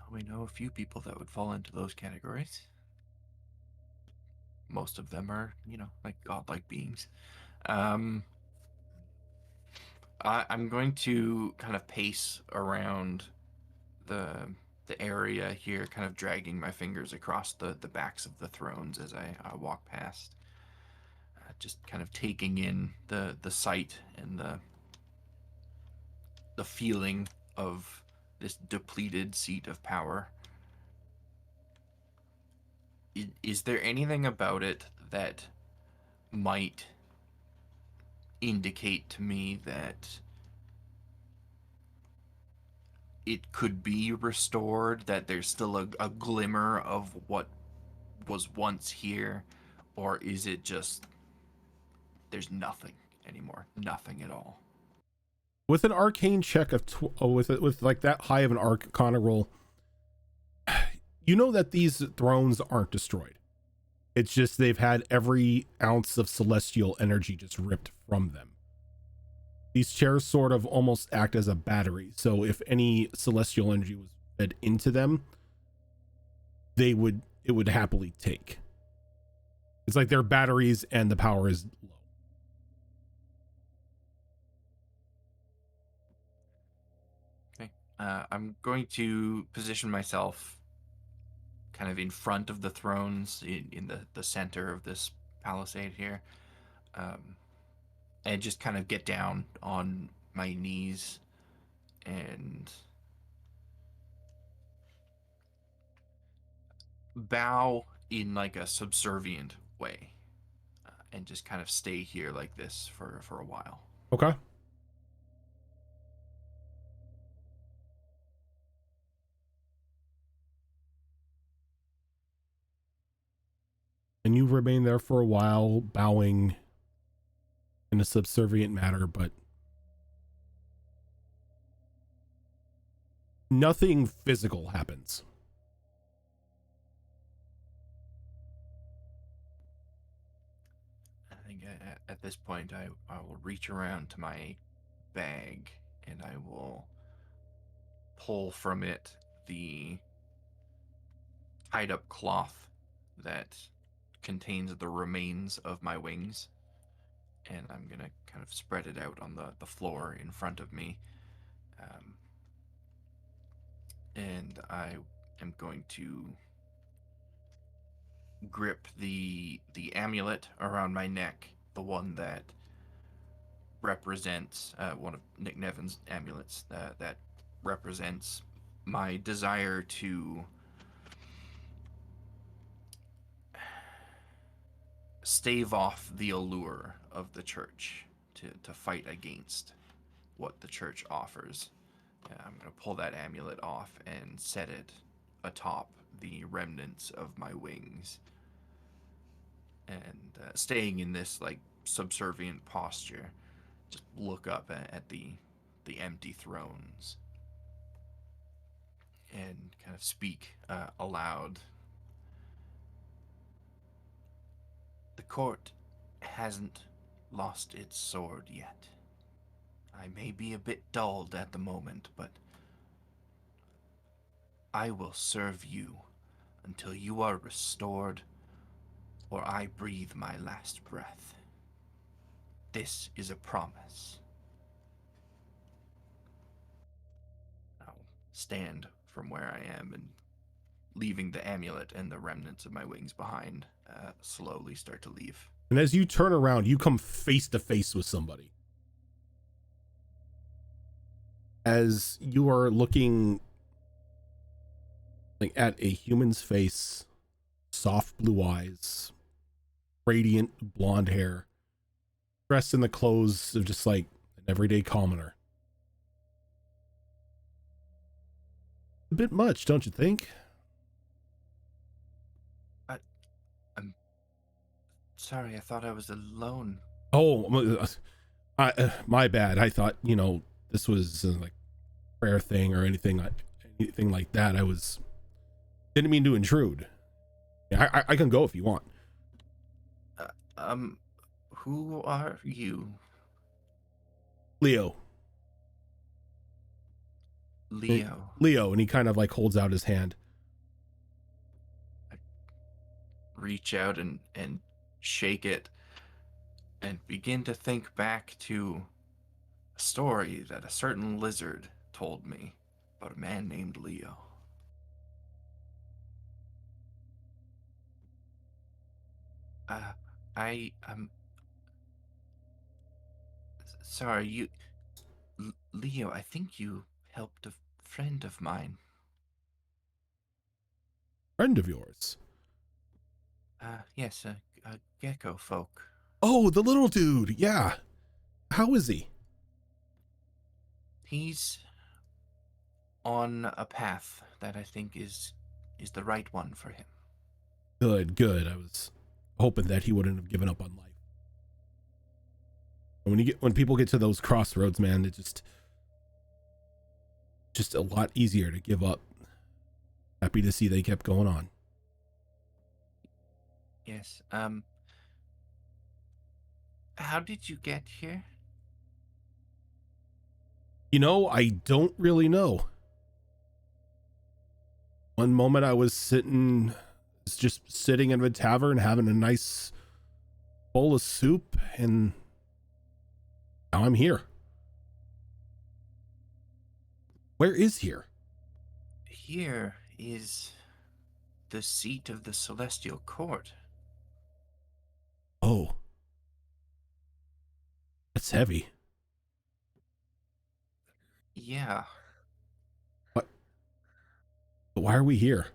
A: We know a few people that would fall into those categories. Most of them are, like godlike beings. I'm going to kind of pace around the area here, kind of dragging my fingers across the backs of the thrones as I walk past. Just kind of taking in the sight and the feeling of this depleted seat of power. Is there anything about it that might indicate to me that it could be restored, that there's still a glimmer of what was once here, or is it just there's nothing anymore, nothing at all?
B: With an arcane check of with like that high of an arcana roll, you know that these thrones aren't destroyed. It's just they've had every ounce of celestial energy just ripped from them. These chairs sort of almost act as a battery. So if any celestial energy was fed into them, it would happily take. It's like they're batteries and the power is low.
A: Okay. I'm going to position myself kind of in front of the thrones, in the center of this palisade here, and just kind of get down on my knees and bow in like a subservient way, and just kind of stay here like this for a while.
B: Okay. And you remain there for a while, bowing in a subservient manner, but nothing physical happens.
A: I think at this point I will reach around to my bag and I will pull from it the tied up cloth that contains the remains of my wings, and I'm gonna kind of spread it out on the floor in front of me, and I am going to grip the amulet around my neck, the one that represents one of Nick Nevin's amulets that represents my desire to stave off the allure of the church, to fight against what the church offers. I'm going to pull that amulet off and set it atop the remnants of my wings, and staying in this like subservient posture, just look up at the empty thrones and kind of speak aloud. The court hasn't lost its sword yet. I may be a bit dulled at the moment, but I will serve you until you are restored or I breathe my last breath. This is a promise. I'll stand from where I am and, leaving the amulet and the remnants of my wings behind, slowly start to leave.
B: And as you turn around, you come face to face with somebody. As you are looking like at a human's face, soft blue eyes, radiant blonde hair, dressed in the clothes of just like an everyday commoner. A bit much, don't you think?
A: I'm sorry, I thought I was alone.
B: Oh, my bad. I thought, this was like a prayer thing or anything like that. Didn't mean to intrude. I can go if you want.
A: Who are you?
B: Leo, and he kind of like holds out his hand.
A: Reach out and shake it and begin to think back to a story that a certain lizard told me about a man named Leo. I'm sorry, Leo, I think you helped a friend of mine.
B: Friend of yours?
A: Yes, a gecko folk.
B: Oh, the little dude. Yeah. How is he?
A: He's on a path that I think is the right one for him.
B: Good. I was hoping that he wouldn't have given up on life. When people get to those crossroads, man, it's just a lot easier to give up. Happy to see they kept going on.
A: Yes. How did you get here?
B: I don't really know. One moment I was just sitting in a tavern having a nice bowl of soup, and now I'm here. Where is here?
A: Here is the seat of the Celestial Court.
B: Oh. That's heavy.
A: Yeah.
B: What? But why are we here?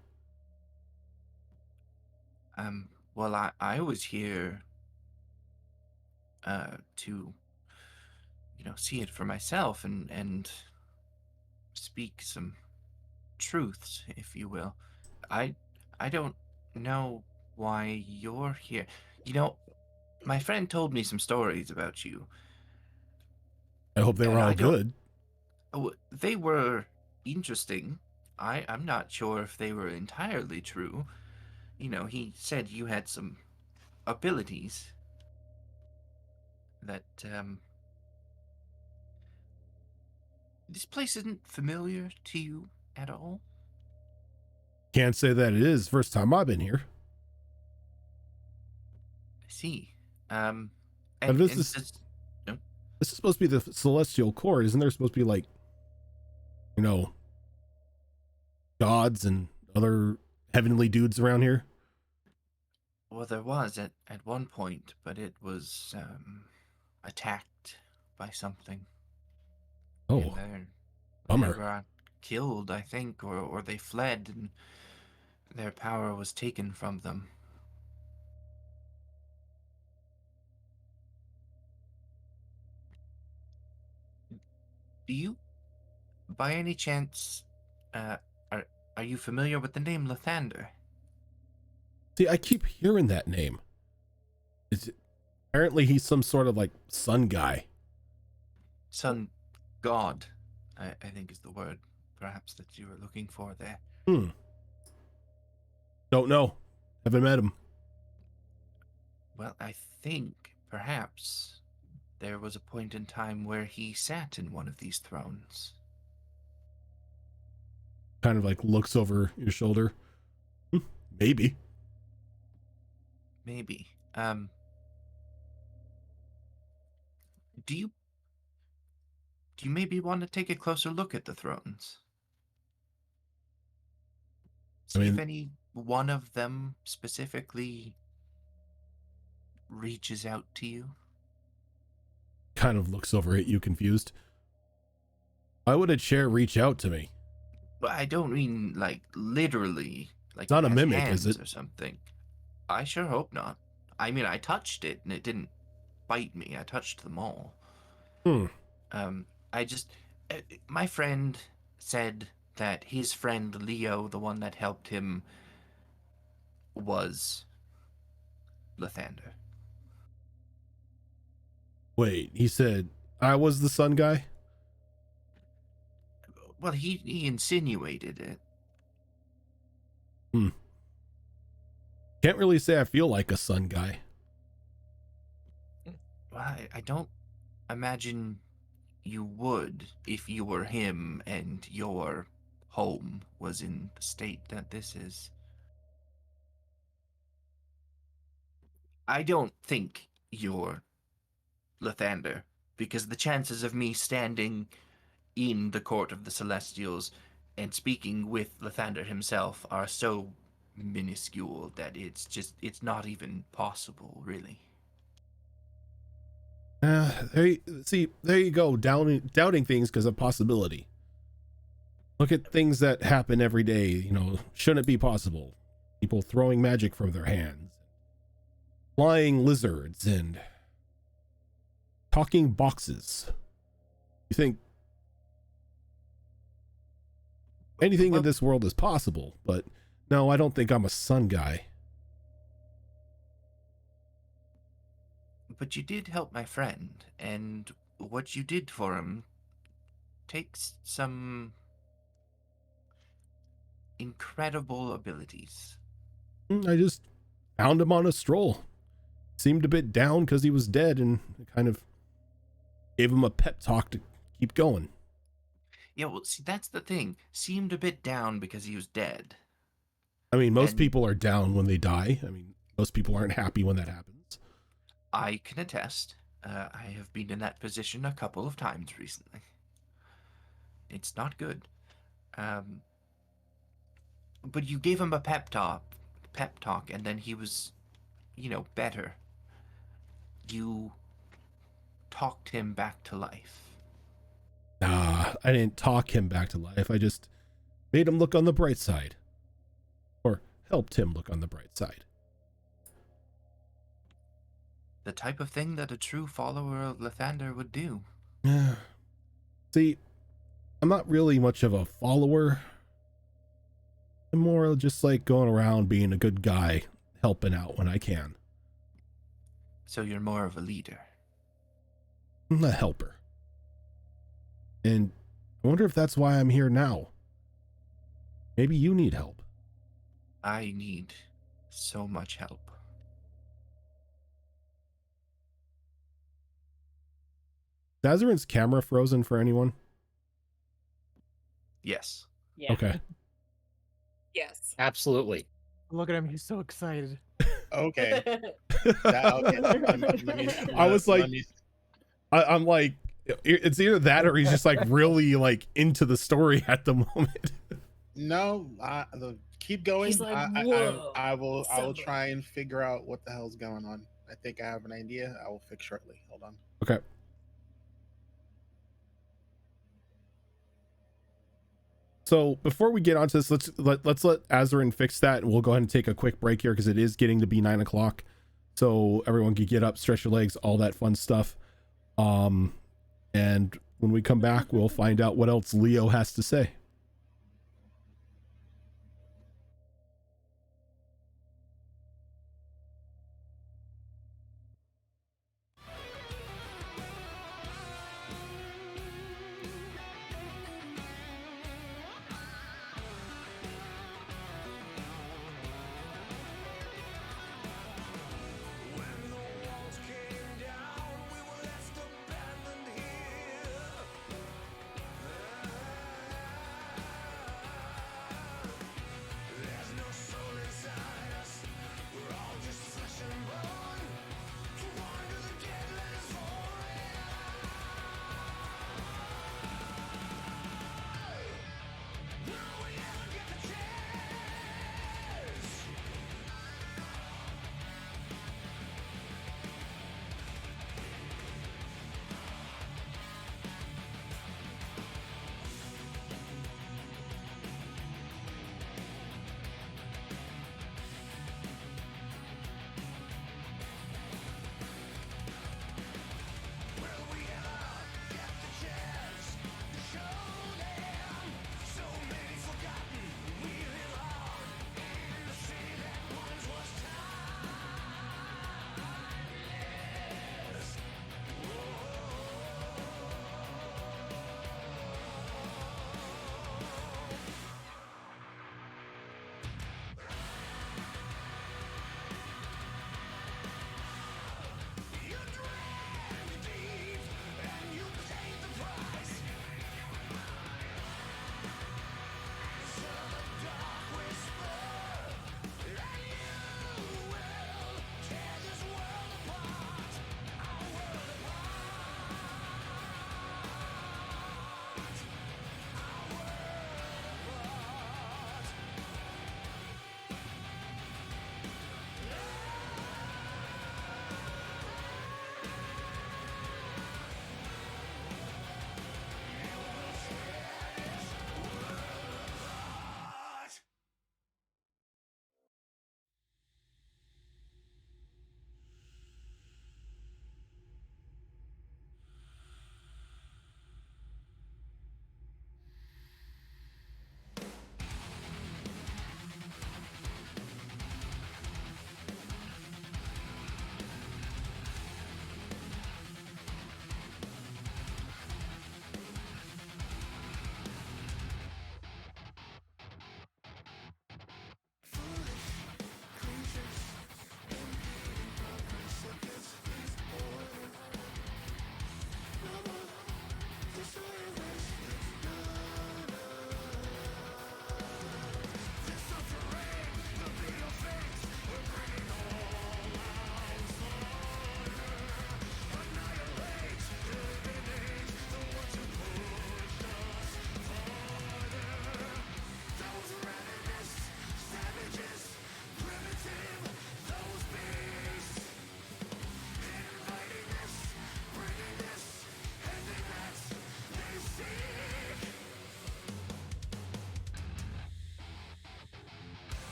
A: Well, I was here to see it for myself and speak some truths, if you will. I don't know why you're here. My friend told me some stories about you.
B: I hope they were all good.
A: Oh, they were interesting. I'm not sure if they were entirely true. He said you had some abilities that, this place isn't familiar to you at all?
B: Can't say that it is. First time I've been here.
A: I see.
B: This is supposed to be the Celestial Court. Isn't there supposed to be like, gods and other heavenly dudes around here?
A: Well, there was at one point, but it was attacked by something.
B: Oh,
A: they
B: bummer.
A: were killed, I think, or they fled, and their power was taken from them. Do you, by any chance, are you familiar with the name Lathander?
B: See, I keep hearing that name. Apparently he's some sort of like sun guy.
A: Sun god, I think is the word, perhaps, that you were looking for there.
B: Don't know. Haven't met him.
A: Well, I think, perhaps, there was a point in time where he sat in one of these thrones.
B: Kind of like looks over your shoulder. Maybe.
A: Maybe. Do you maybe want to take a closer look at the thrones?
B: I
A: See if
B: mean,
A: any one of them specifically reaches out to you.
B: kind of looks over at you confused. Why would a chair reach out to me?
A: But I don't mean like literally, like
B: It's not
A: it
B: a
A: has
B: mimic,
A: hands
B: is it?
A: or something. I sure hope not. I mean, I touched it and it didn't bite me. I touched them all.
B: Hmm.
A: I just, my friend said that his friend Leo, the one that helped him, was Lathander.
B: Wait, he said I was the sun guy?
A: Well, he insinuated it.
B: Can't really say I feel like a sun guy.
A: Well, I don't imagine you would if you were him and your home was in the state that this is. I don't think you're Lathander, because the chances of me standing in the court of the Celestials and speaking with Lathander himself are so minuscule that it's not even possible, really.
B: There you go, doubting things because of possibility. Look at things that happen every day, shouldn't it be possible? People throwing magic from their hands, flying lizards, and talking boxes. You think anything in this world is possible, but no, I don't think I'm a sun guy.
A: But you did help my friend, and what you did for him takes some incredible abilities.
B: I just found him on a stroll. Seemed a bit down because he was dead, and kind of gave him a pep talk to keep going.
A: Yeah, well, see, that's the thing. Seemed a bit down because he was dead.
B: I mean, most
A: And-
B: people are down when they die. I mean, most people aren't happy when that happens.
A: I can attest. I have been in that position a couple of times recently. It's not good. But you gave him a pep talk, and then he was, better. You talked him back to life.
B: Nah, I didn't talk him back to life. I just made him look on the bright side. Or helped him look on the bright side.
A: The type of thing that a true follower of Lathander would do.
B: See, I'm not really much of a follower. I'm more just like going around being a good guy, helping out when I can.
A: So you're more of a leader.
B: I'm a helper. And I wonder if that's why I'm here now. Maybe you need help.
A: I need so much help.
B: Dazarin's camera frozen for anyone?
A: Yes.
G: Yeah.
B: Okay.
H: Yes.
D: Absolutely.
F: Look at him. He's so excited.
E: Okay.
B: I was like, I'm like, it's either that or he's just like really like into the story at the moment.
E: no, keep going.
C: He's like,
E: I will
C: somebody.
E: try and figure out what the hell's going on. I think I have an idea. I will fix shortly. Hold on.
B: Okay. So before we get onto this, let's let Azarin fix that, and we'll go ahead and take a quick break here because it is getting to be 9 o'clock. So everyone can get up, stretch your legs, all that fun stuff. And when we come back, we'll find out what else Leo has to say.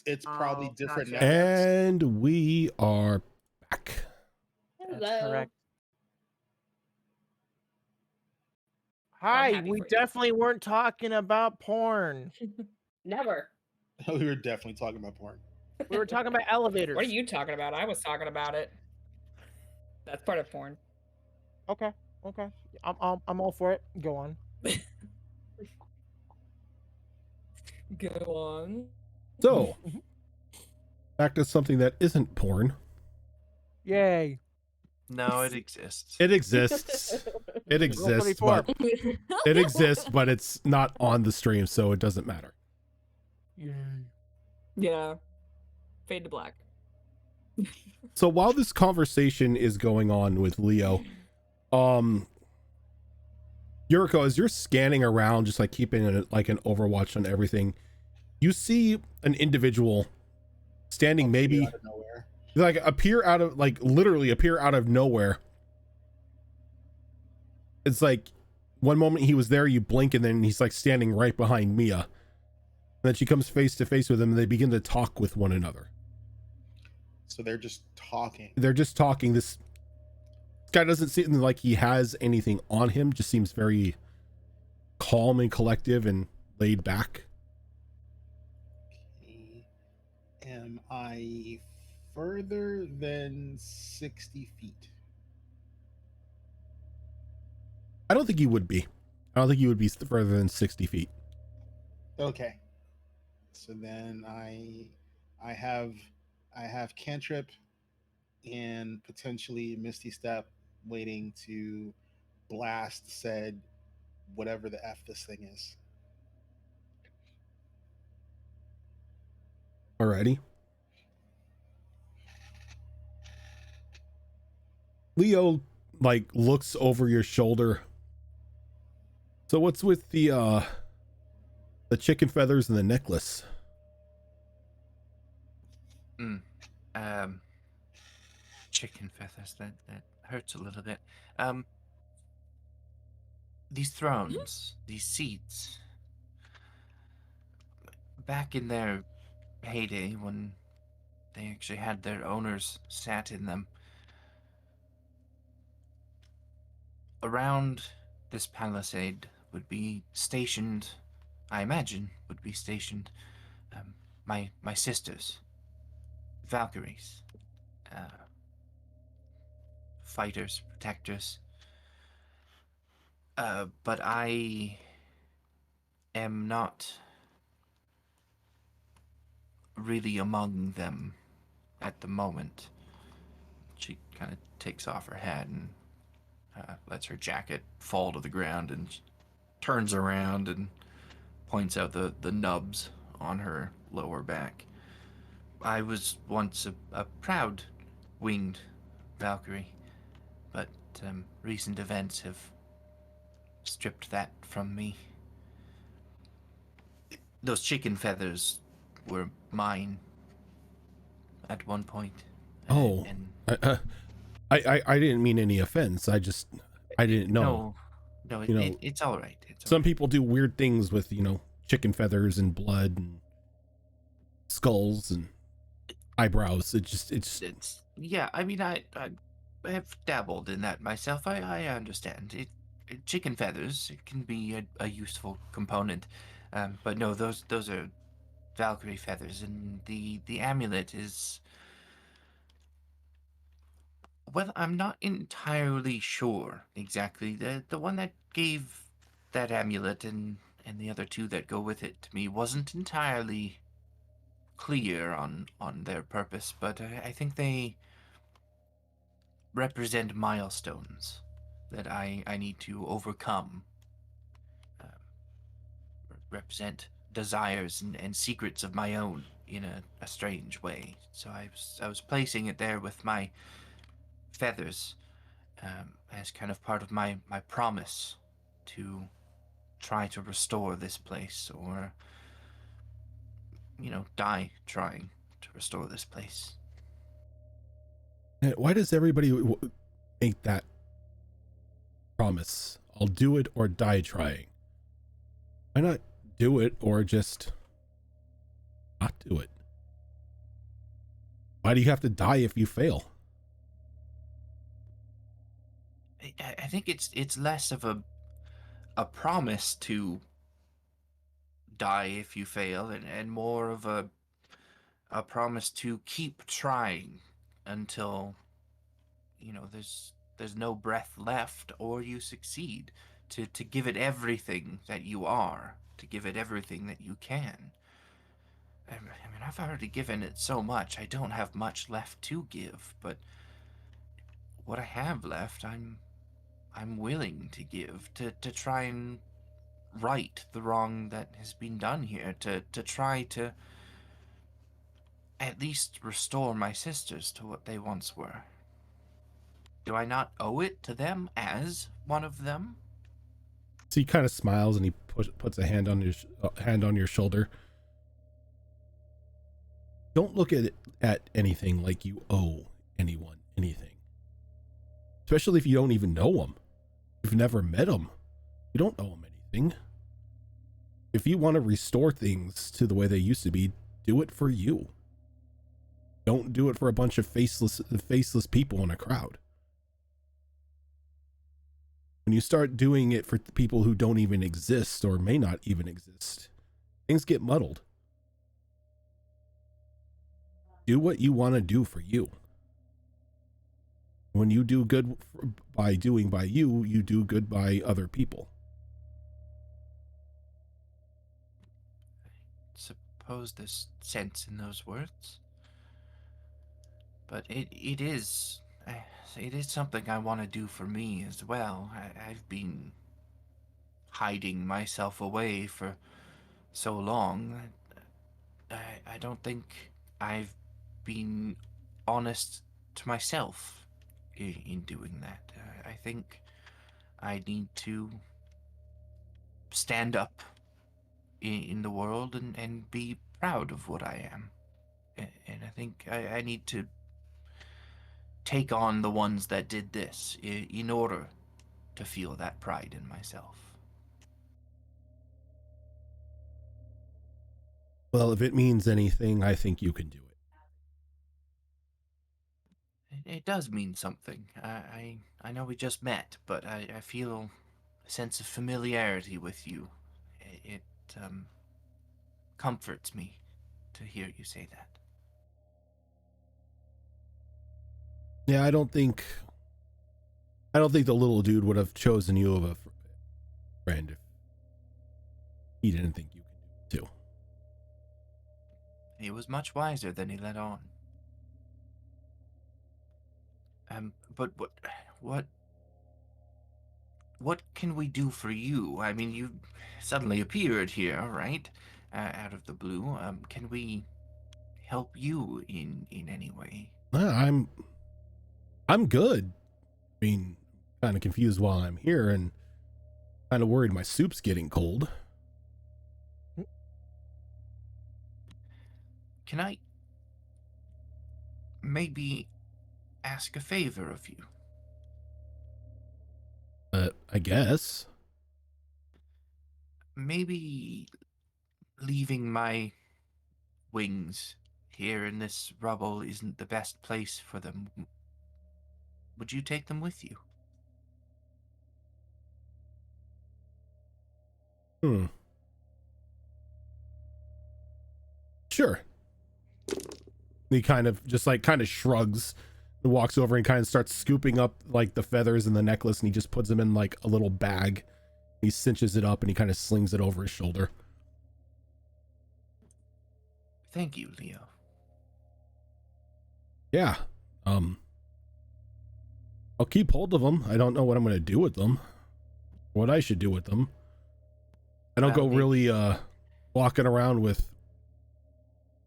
E: It's probably
F: Oh,
E: different
F: gotcha.
E: networks.
B: And we are back.
F: That's
G: Hello.
F: correct. Hi,
G: happy
F: we
G: for you.
F: definitely weren't talking about porn.
G: Never.
E: We were definitely talking about porn.
F: We were talking about elevators.
H: What are you talking about? I was talking about it. That's part of porn.
F: Okay, okay. I'm all for it. Go on.
H: Go on.
B: So, back to something that isn't porn.
F: Yay.
A: No, it exists.
B: It exists. It exists,
F: 34.
B: but it exists, but it's not on the stream, so it doesn't matter.
F: Yay.
H: Yeah. Fade to black.
B: So while this conversation is going on with Leo, Yuriko, as you're scanning around, just like keeping an overwatch on everything, you see an individual standing maybe
E: Out of nowhere.
B: literally appear out of nowhere. It's like one moment he was there, you blink, and then he's like standing right behind Mia. And then she comes face to face with him, and they begin to talk with one another.
E: So they're just talking.
B: They're just talking. This guy doesn't seem like he has anything on him, just seems very calm and collective and laid back.
E: Okay. Am I further than 60 feet?
B: I don't think he would be. I don't think he would be further than 60 feet.
E: Okay. So then I have cantrip and potentially Misty Step waiting to blast said whatever the F this thing is.
B: Alrighty. Leo looks over your shoulder. So what's with the chicken feathers and the necklace?
A: Chicken feathers, that hurts a little bit. These thrones, these seats, back in their heyday when they actually had their owners sat in them, around this palisade would be stationed, I imagine, my sisters, Valkyries, fighters, protectors. But I am not really among them at the moment. She kind of takes off her hat and lets her jacket fall to the ground and turns around and points out the nubs on her lower back. I was once a proud winged Valkyrie, but recent events have stripped that from me. Those chicken feathers were mine at one point.
B: Oh,
A: and
B: I didn't mean any offense. I didn't know.
A: No, it's all right.
B: Some people do weird things with, chicken feathers and blood and skulls and eyebrows. It's
A: yeah. I mean, I have dabbled in that myself. I understand. Chicken feathers, it can be a useful component, but no, those are Valkyrie feathers, and the amulet is. Well, I'm not entirely sure exactly. The one that gave that amulet and the other two that go with it to me wasn't entirely clear on their purpose, but I think they represent milestones that I need to overcome. Represent desires and secrets of my own in a strange way. So I was placing it there with my feathers as kind of part of my promise to try to restore this place, or die trying to restore this place.
B: Why does everybody make that promise? I'll do it or die trying. Why not do it or just not do it? Why do you have to die if you fail?
A: I think it's less of a promise to die if you fail, and more of a promise to keep trying until there's no breath left, or you succeed. To give it everything that you are, to give it everything that you can. I mean, I've already given it so much. I don't have much left to give, but what I have left, I'm willing to give to try and right the wrong that has been done here, to try to at least restore my sisters to what they once were. Do I not owe it to them as one of them?
B: So he kind of smiles and he puts a hand on your shoulder. Don't look at anything like you owe anyone anything, especially if you don't even know them. You've never met them. You don't owe them anything. If you want to restore things to the way they used to be, do it for you. Don't do it for a bunch of faceless people in a crowd. When you start doing it for people who don't even exist or may not even exist, things get muddled. Do what you want to do for you. When you do good by doing by you, you do good by other people.
A: Suppose there's sense in those words. But it is something I want to do for me as well. I've been hiding myself away for so long. I don't think I've been honest to myself in doing that. I think I need to stand up in the world and be proud of what I am. And I think I need to take on the ones that did this in order to feel that pride in myself.
B: Well, if it means anything, I think you can do it.
A: It does mean something. I know we just met, but I feel a sense of familiarity with you. It comforts me to hear you say that.
B: Yeah, I don't think the little dude would have chosen you of a friend if he didn't think you could do it too.
A: He was much wiser than he let on. But what can we do for you? I mean, you suddenly appeared here, right? Out of the blue. Can we help you in any way?
B: I'm good. I mean, kind of confused while I'm here and kind of worried my soup's getting cold.
A: Can I maybe ask a favor of you?
B: I guess.
A: Maybe leaving my wings here in this rubble isn't the best place for them. Would you take them with you?
B: Sure. He kind of shrugs and walks over and kind of starts scooping up like the feathers and the necklace, and he just puts them in like a little bag. He cinches it up and he kind of slings it over his shoulder.
A: Thank you, Leo.
B: Yeah. I'll keep hold of them. I don't know what I'm going to do with them. What I should do with them. I don't go really walking around with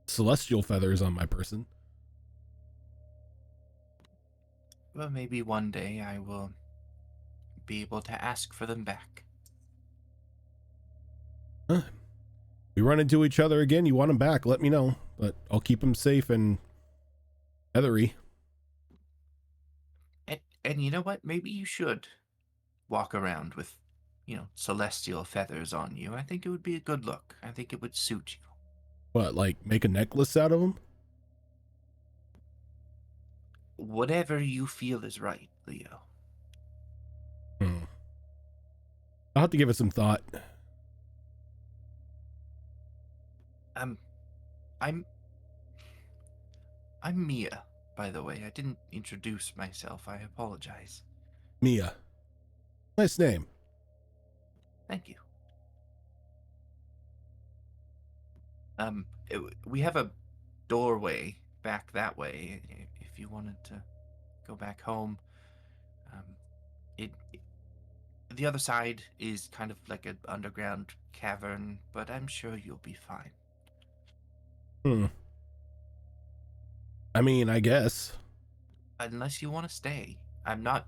B: celestial feathers on my person.
A: Well, maybe one day I will be able to ask for them back.
B: Huh. We run into each other again, you want them back, let me know. But I'll keep them safe and feathery.
A: And you know what? Maybe you should walk around with, celestial feathers on you. I think it would be a good look. I think it would suit you.
B: What, like make a necklace out of them?
A: Whatever you feel is right, Leo.
B: I'll have to give it some thought.
A: I'm Mia, by the way. I didn't introduce myself. I apologize.
B: Mia. Nice name.
A: Thank you. We have a doorway back that way if you wanted to go back home. It the other side is kind of like an underground cavern, but I'm sure you'll be fine.
B: I mean, I guess.
A: Unless you want to stay. I'm not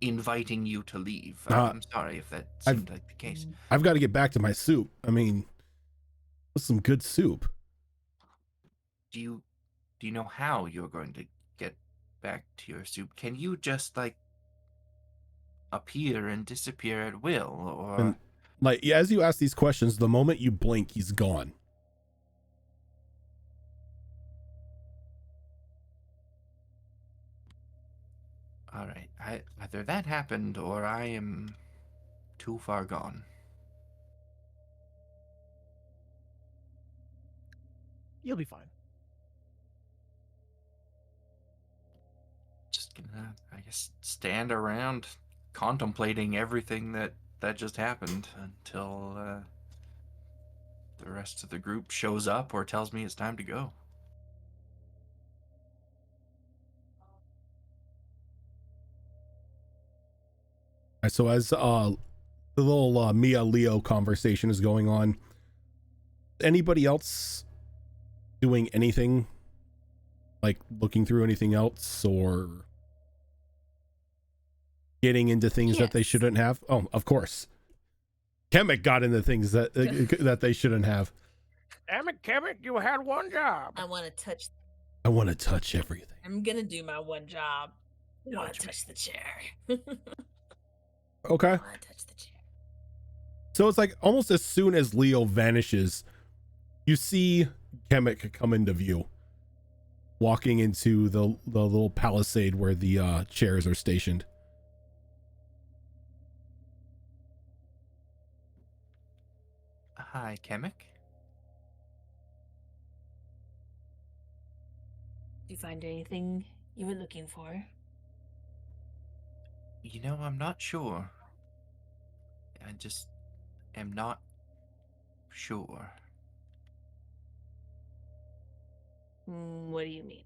A: inviting you to leave. I'm sorry if that seemed like the case.
B: I've got to get back to my soup. I mean, that's some good soup.
A: Do you know how you're going to get back to your soup? Can you just like appear and disappear at will, or
B: And like, as you ask these questions, the moment you blink, he's gone.
A: all right, either that happened or I am too far gone.
F: You'll be fine.
A: Just gonna, I guess, stand around contemplating everything that just happened until the rest of the group shows up or tells me it's time to go.
B: So as the little Mia Leo conversation is going on, anybody else doing anything, like looking through anything else or getting into things that they
C: Yes.
B: shouldn't have? Oh, of course. Kemet got into things that that they shouldn't have.
F: Damn it, Kemet, you had one job.
C: I want to touch.
B: I want to touch everything.
C: I'm gonna do my one job. I want to touch the chair.
B: Okay.
C: I want to touch the chair.
B: So it's like almost as soon as Leo vanishes, you see Kemet come into view, walking into the little palisade where the chairs are stationed.
A: Hi, Kemek.
C: Did you find anything you were looking for?
A: You know, I'm not sure. I just am not sure.
C: What do you mean?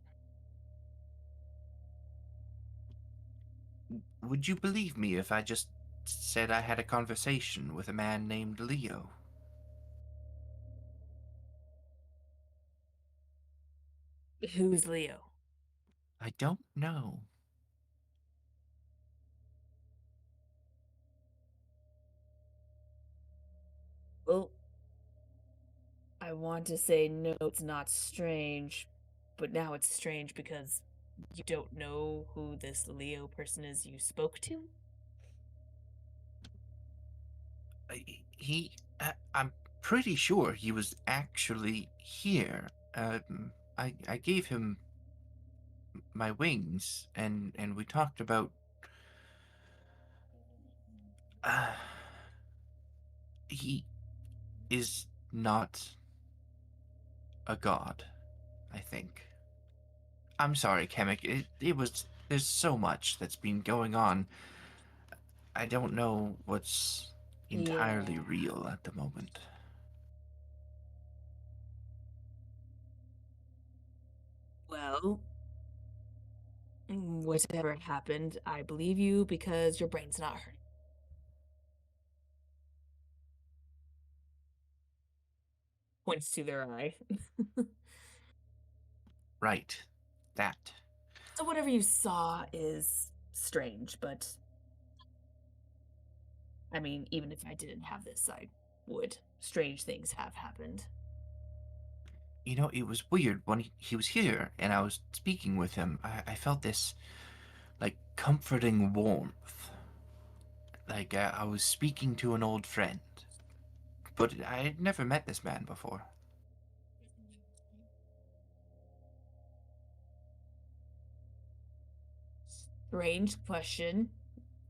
A: Would you believe me if I just said I had a conversation with a man named Leo?
C: Who's Leo?
A: I don't know.
C: Well, I want to say no, it's not strange, but now it's strange because you don't know who this Leo person is you spoke to?
A: I'm pretty sure he was actually here. I gave him my wings, and we talked about. He is not a god, I think. I'm sorry, Kemek. It was. There's so much that's been going on. I don't know what's entirely
C: Yeah.
A: real at the moment.
C: Well, whatever happened, I believe you because your brain's not hurting. Points to their eye.
A: Right. That.
C: So whatever you saw is strange, but I mean, even if I didn't have this, I would. Strange things have happened.
A: You know, it was weird when he was here and I was speaking with him. I felt this, like, comforting warmth. Like I was speaking to an old friend. But I had never met this man before.
C: Ranged question.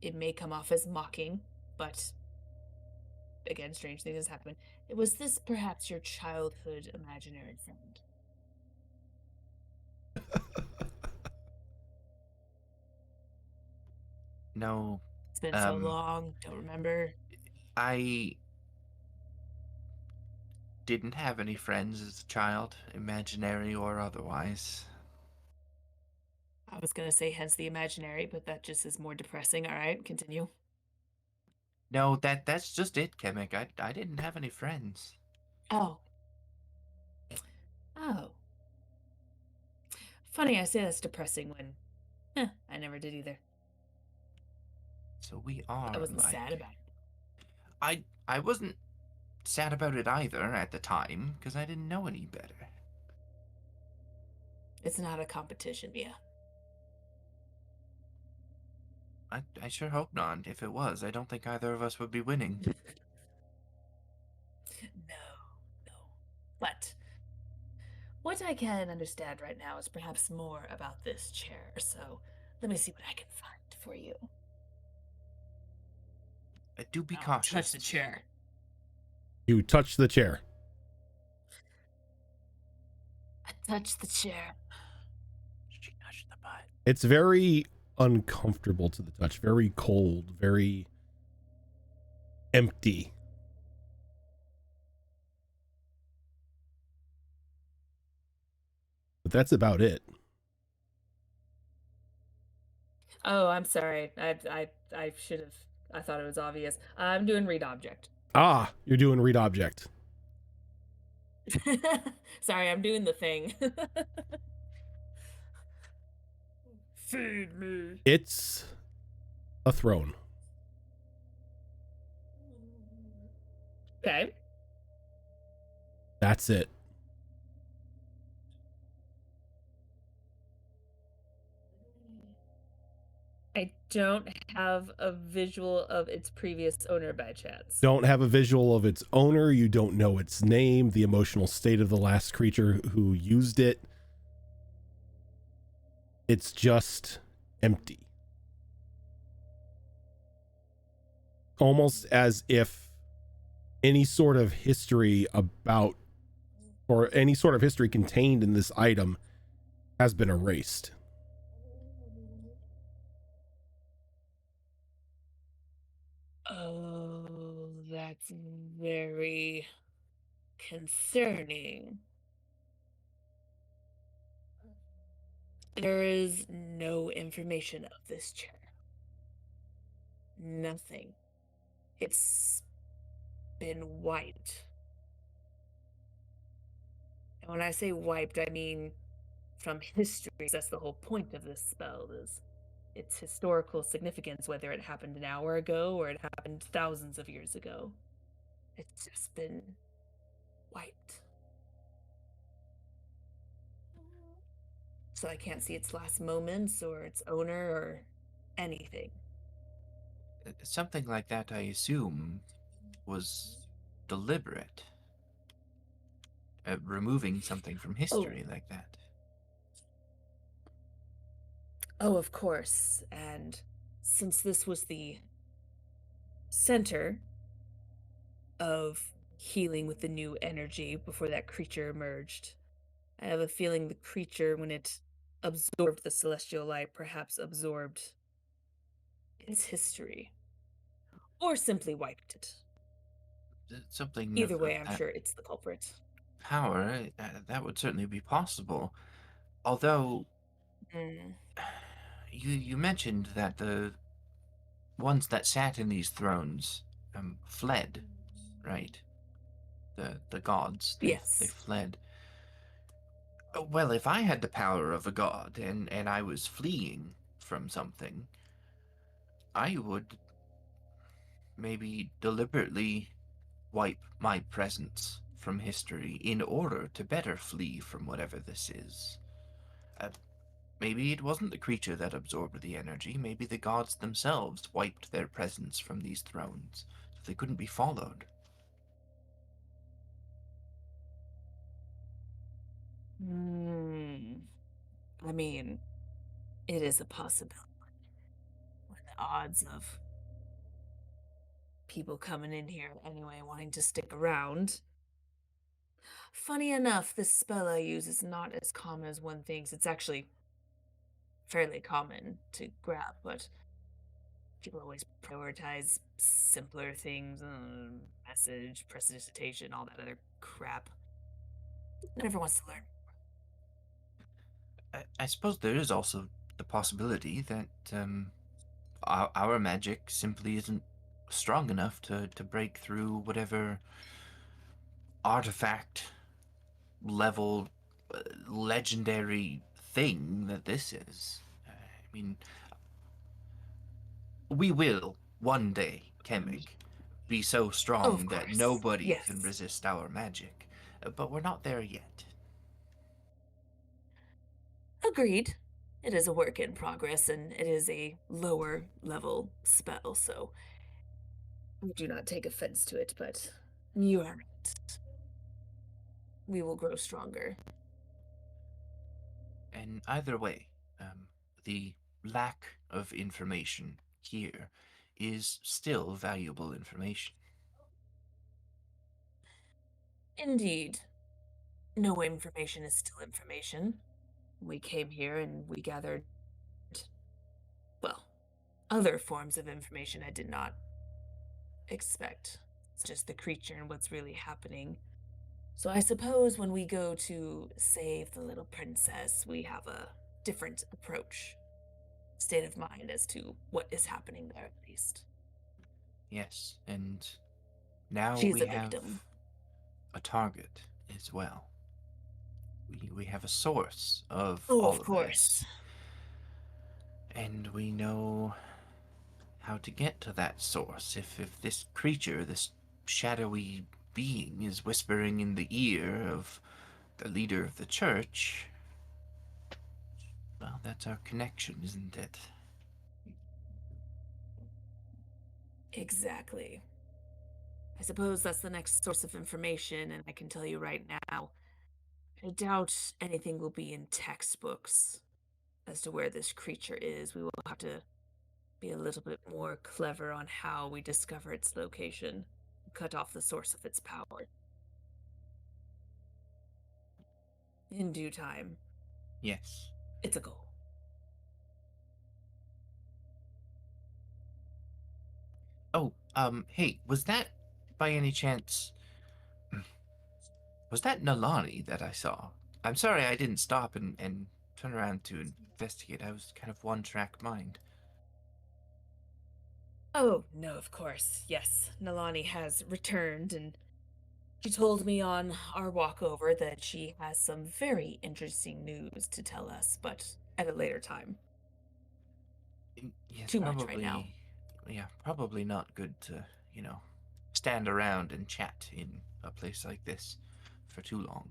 C: It may come off as mocking, but again, strange things happen. Was this perhaps your childhood imaginary friend?
A: No,
C: It's been so long, don't remember.
A: I didn't have any friends as a child, imaginary or otherwise.
C: I was gonna say hence the imaginary, but that just is more depressing. All right, continue.
A: No, that's just it, Kemek. I didn't have any friends.
C: Oh. Oh. Funny I say that's depressing when I never did either.
A: So we are
C: I wasn't
A: like
C: sad about it.
A: I wasn't sad about it either at the time, because I didn't know any better.
C: It's not a competition, Mia.
A: I sure hope not. If it was, I don't think either of us would be winning.
C: No. But what I can understand right now is perhaps more about this chair, so let me see what I can find for you.
A: Do be
C: I'll
A: cautious.
C: touch the chair.
B: You touch the chair.
C: I touch the chair.
D: She touched the butt.
B: It's very uncomfortable to the touch, very cold, very empty. But that's about it.
C: Oh, I'm sorry. I should have. I thought it was obvious. I'm doing read object.
B: Ah, you're doing read object.
C: Sorry, I'm doing the thing. Feed me.
B: It's a throne.
C: Okay.
B: That's it.
C: I don't have a visual of its previous owner by chance.
B: Don't have a visual of its owner. You don't know its name, the emotional state of the last creature who used it. It's just empty. Almost as if any sort of history about, or any sort of history contained in this item has been erased.
C: Oh, that's very concerning. There is no information of this chair. Nothing. It's been wiped. And when I say wiped, I mean from history. That's the whole point of this spell, is its historical significance, whether it happened an hour ago or it happened thousands of years ago. It's just been wiped. So I can't see its last moments or its owner or anything.
A: Something like that, I assume, was deliberate. Removing something from history like that.
C: Oh, of course. And since this was the center of healing with the new energy before that creature emerged, I have a feeling the creature, when it absorbed the celestial light, perhaps absorbed its history. Or simply wiped it.
A: Something
C: Either
A: of
C: way, I'm
A: that
C: sure it's the culprit.
A: power, that would certainly be possible. Although, you mentioned that the ones that sat in these thrones fled, right? The gods, they
C: Yes.
A: fled. Well, if I had the power of a god and I was fleeing from something, I would maybe deliberately wipe my presence from history in order to better flee from whatever this is. Maybe it wasn't the creature that absorbed the energy, maybe the gods themselves wiped their presence from these thrones, so they couldn't be followed.
C: I mean, it is a possibility. odds of people coming in here anyway, wanting to stick around. Funny enough, this spell I use is not as common as one thinks. It's actually fairly common to grab, but people always prioritize simpler things, message, prestidigitation, all that other crap. Never wants to learn.
A: I suppose there is also the possibility that our magic simply isn't strong enough to break through whatever artifact level legendary thing that this is. I mean, we will one day, Kemek, be so strong that
C: course,
A: nobody can
C: yes.
A: resist our magic. But we're not there yet.
C: Agreed. It is a work in progress, and it is a lower level spell, so I do not take offense to it, but you are right. We will grow stronger.
A: And either way, the lack of information here is still valuable information.
C: Indeed. No information is still information. We came here and we gathered, well, other forms of information I did not expect. It's just the creature and what's really happening. So I suppose when we go to save the little princess, we have a different approach, state of mind as to what is happening there, at least.
A: Yes, and now
C: She's
A: we
C: a
A: have
C: victim.
A: a target as well. We have a source of
C: Oh,
A: all
C: of
A: of
C: course.
A: this. And we know how to get to that source. If this creature, this shadowy being, is whispering in the ear of the leader of the church, well, that's our connection, isn't it?
C: Exactly. I suppose that's the next source of information, and I can tell you right now, I doubt anything will be in textbooks as to where this creature is. We will have to be a little bit more clever on how we discover its location, cut off the source of its power. In due time.
A: Yes.
C: It's a goal.
A: Oh, hey, was that by any chance... Was that Nalani that I saw? I'm sorry I didn't stop and turn around to investigate. I was kind of one-track mind.
C: Oh, no, of course. Yes, Nalani has returned, and she told me on our walk over that she has some very interesting news to tell us, but at a later time.
A: Yes,
C: Too much right now.
A: probably... Yeah, probably not good to, stand around and chat in a place like this for too long.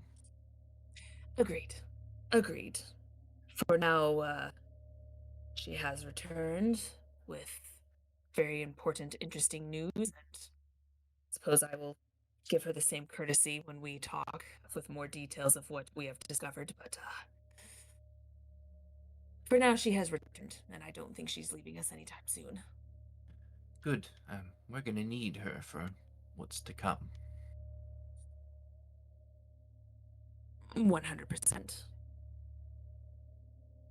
C: Agreed. Agreed. For now, she has returned with very important, interesting news, and suppose I will give her the same courtesy when we talk with more details of what we have discovered, but for now she has returned, and I don't think she's leaving us anytime soon.
A: Good. We're gonna need her for what's to come.
C: 100%. That's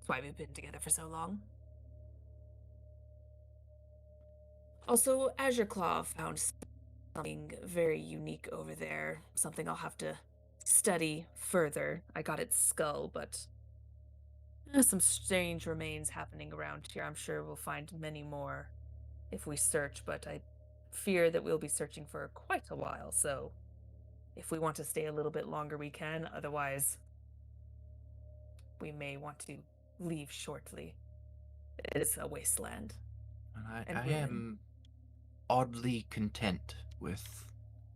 C: why we've been together for so long. Also, Azure Claw found something very unique over there. Something I'll have to study further. I got its skull, but some strange remains happening around here. I'm sure we'll find many more if we search, but I fear that we'll be searching for quite a while, so if we want to stay a little bit longer, we can. Otherwise, we may want to leave shortly. It is a wasteland.
A: And I am oddly content with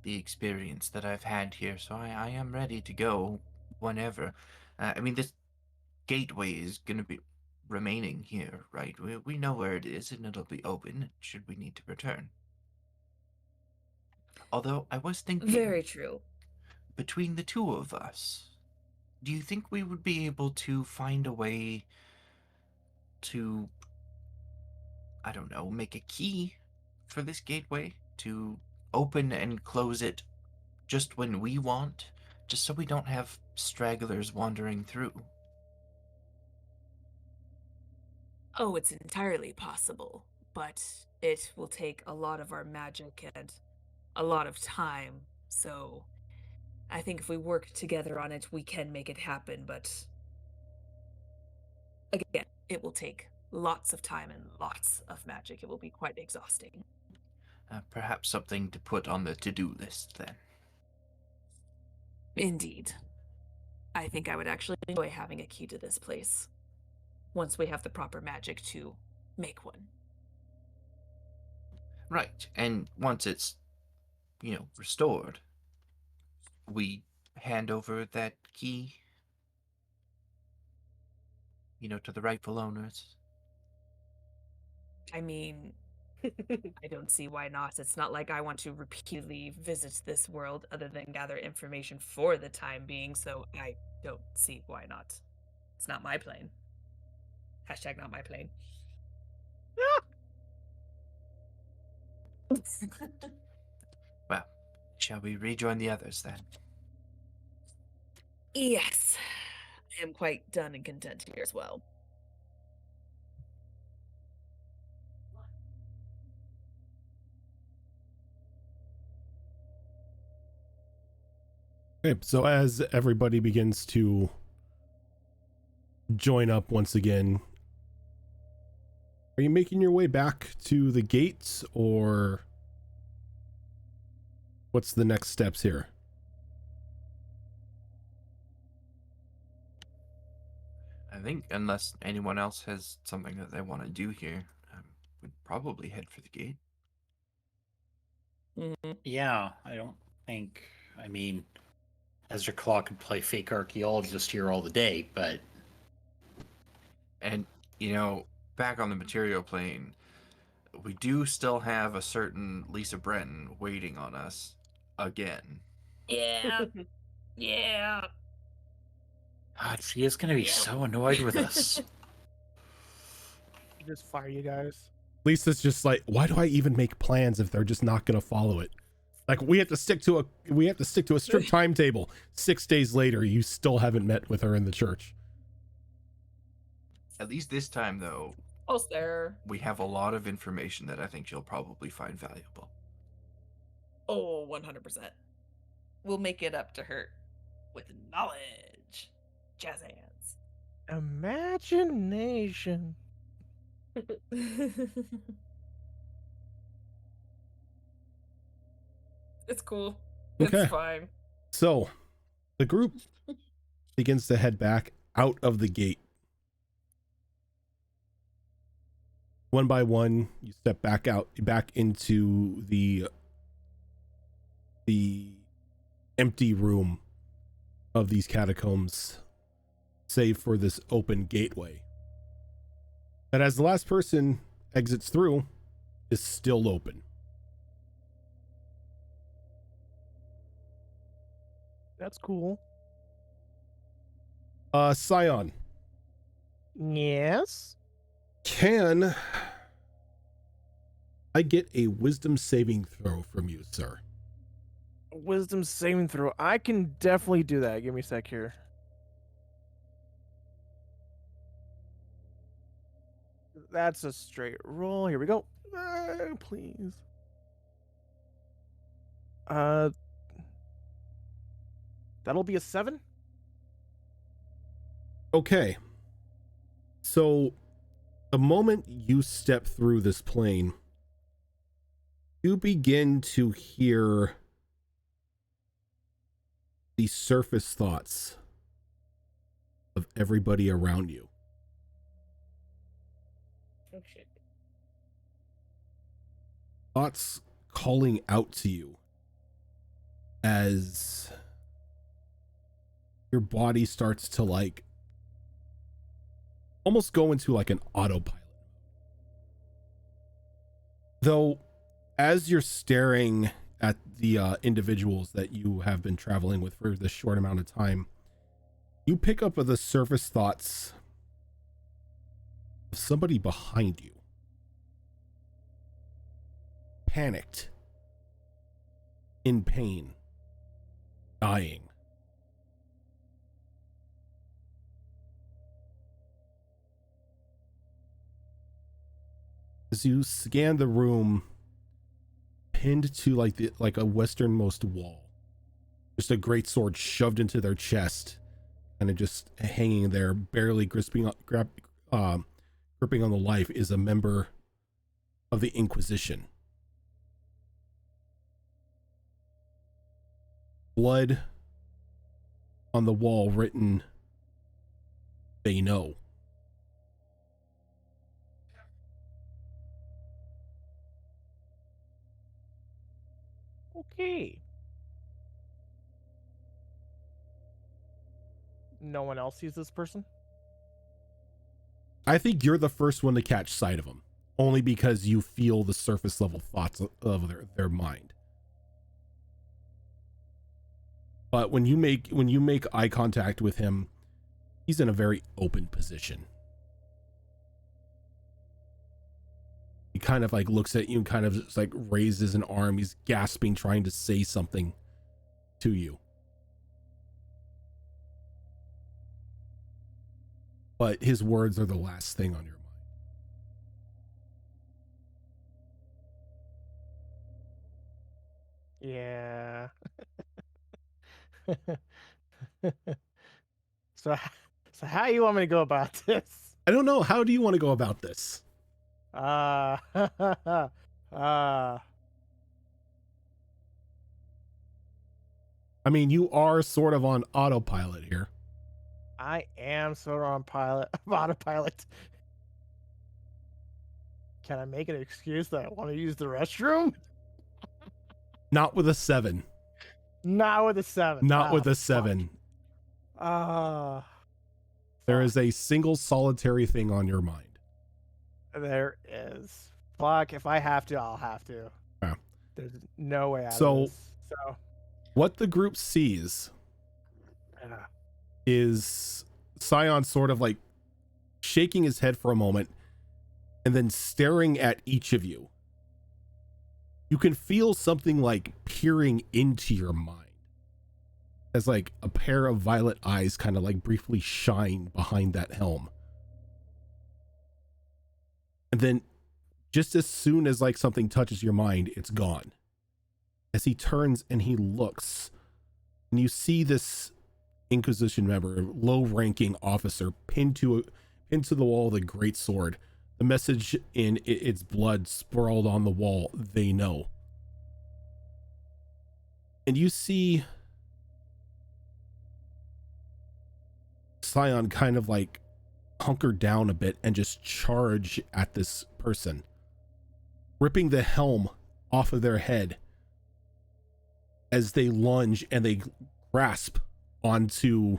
A: the experience that I've had here, so I am ready to go whenever. I mean, this gateway is going to be remaining here, right? We know where it is, and it'll be open should we need to return. Although I was thinking,
C: Very true.
A: between the two of us, do you think we would be able to find a way to I don't know, make a key for this gateway to open and close it just when we want, just so we don't have stragglers wandering through.
C: Oh, it's entirely possible, but it will take a lot of our magic and a lot of time, so I think if we work together on it, we can make it happen, but again, it will take lots of time and lots of magic. It will be quite exhausting.
A: Perhaps something to put on the to-do list, then.
C: Indeed. I think I would actually enjoy having a key to this place, once we have the proper magic to make one.
A: Right, and once it's, restored, we hand over that key, to the rightful owners.
C: I mean, I don't see why not. It's not like I want to repeatedly visit this world other than gather information for the time being, so I don't see why not. It's not my plane. Hashtag not my plane.
A: Well, shall we rejoin the others, then?
C: Yes. I am quite done and content here as well.
B: Okay, so as everybody begins to join up once again, are you making your way back to the gates, or what's the next steps here?
A: I think unless anyone else has something that they want to do here, we'd probably head for the gate.
D: Yeah, I don't think. I mean, Ezra Claw could play fake archaeologist here all the day, but.
A: And, back on the material plane, we do still have a certain Lisa Brenton waiting on us again.
C: Yeah. Yeah.
D: God, she is going to be so annoyed with us.
F: Just fire you guys.
B: Lisa's just like, why do I even make plans if they're just not going to follow it? Like, we have to stick to a strict timetable. 6 days later, you still haven't met with her in the church.
A: At least this time, though,
H: Almost there.
A: we have a lot of information that I think you'll probably find valuable.
H: Oh, 100%. We'll make it up to her with knowledge. Jazz hands.
F: Imagination.
H: It's cool.
B: Okay.
H: It's fine.
B: So the group begins to head back out of the gate. One by one, you step back into the empty room of these catacombs, save for this open gateway that, as the last person exits through, is still open.
F: That's cool.
B: Scion,
F: Yes.
B: can I get a wisdom saving throw from you, sir?
F: Wisdom saving throw. I can definitely do that. Give me a sec here. That's a straight roll. Here we go. Please. That'll be a 7.
B: Okay. So the moment you step through this plane, you begin to hear the surface thoughts of everybody around you.
G: Oh shit.
B: Thoughts calling out to you as your body starts to almost go into an autopilot. Though, as you're staring at the individuals that you have been traveling with for this short amount of time, you pick up the surface thoughts of somebody behind you. panicked, in pain, dying. As you scan the room, pinned to like a westernmost wall, just a great sword shoved into their chest, kind of just hanging there, barely gripping on the life, is a member of the Inquisition. Blood on the wall written, "They know."
F: Okay. No one else sees this person?
B: I think you're the first one to catch sight of them, only because you feel the surface level thoughts of their mind. But when you make eye contact with him, he's in a very open position. He kind of like looks at you and kind of just like raises an arm. He's gasping, trying to say something to you. But his words are the last thing on your mind.
F: Yeah. So how you want me to go about this?
B: I don't know. How do you want to go about this?
F: Uh,
B: I mean, you are sort of on autopilot here.
F: I am sort of on autopilot. Can I make an excuse that I want to use the restroom?
B: Not with a 7.
F: Not with a 7.
B: Not with a 7. There is a single solitary thing on your mind.
F: There is. Fuck, if I have to, I'll have to.
B: Yeah.
F: There's no way out
B: So,
F: of this. So,
B: what the group sees is Scion sort of like shaking his head for a moment and then staring at each of you. You can feel something like peering into your mind as like a pair of violet eyes kind of like briefly shine behind that helm. And then just as soon as like something touches your mind, it's gone. As he turns and he looks, and you see this Inquisition member, low-ranking officer, pinned to the wall with a great sword. The message in its blood sprawled on the wall, "They know." And you see Scion kind of like hunker down a bit and just charge at this person, ripping the helm off of their head as they lunge and they grasp onto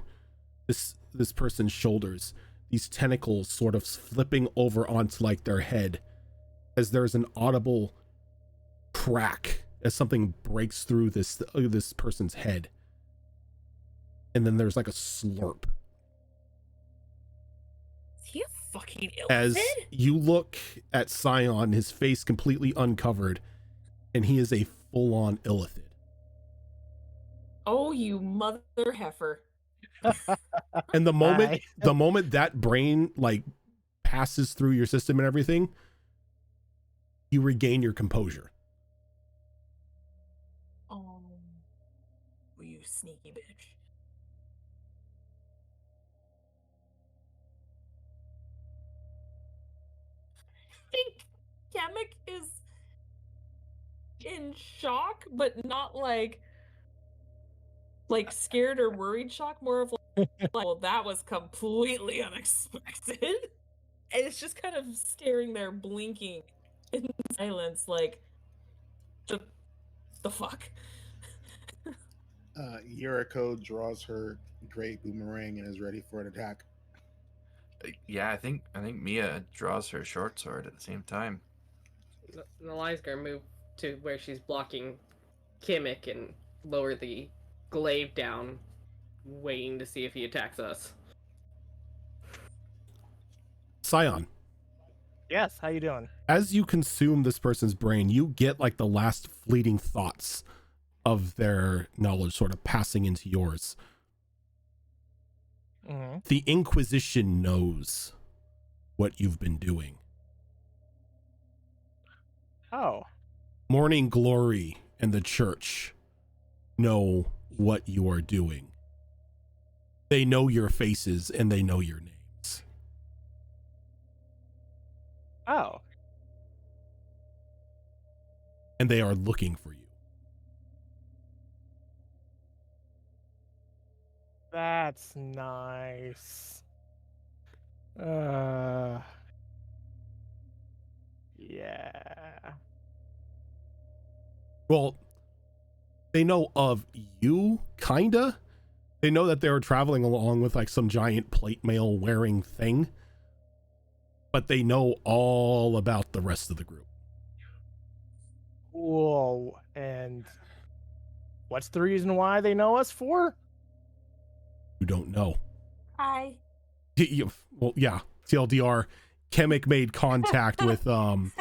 B: this person's shoulders, these tentacles sort of flipping over onto like their head as there's an audible crack as something breaks through this person's head, and then there's like a slurp.
H: Is he a fucking illithid?
B: As you look at Scion, his face completely uncovered, and he is a full-on illithid.
H: Oh, you mother heifer.
B: And the moment that brain like passes through your system and everything, you regain your composure.
H: Oh, you sneaky bitch. I think Kamek is in shock, but not like scared or worried shock, more of like, well, that was completely unexpected. And it's just kind of staring there, blinking in silence, like, the fuck?
E: Yuriko draws her great boomerang and is ready for an attack.
A: Yeah, I think Mia draws her short sword at the same time.
G: Nalai's gonna move to where she's blocking Kamek and lower the glaive down, waiting to see if he attacks us.
B: Scion,
F: Yes, how you doing?
B: as you consume this person's brain, you get like the last fleeting thoughts of their knowledge sort of passing into yours.
F: Mm-hmm.
B: The Inquisition knows what you've been doing.
F: Oh.
B: Morning Glory and the Church know what you are doing. They know your faces and they know your names.
F: Oh.
B: And they are looking for you.
F: That's nice. Yeah.
B: Well, they know of you, kinda. They know that they were traveling along with like some giant plate mail wearing thing. But they know all about the rest of the group.
F: Whoa. And what's the reason why they know us for?
B: You don't know.
H: Hi.
B: Well, yeah. TLDR, Kemek made contact with the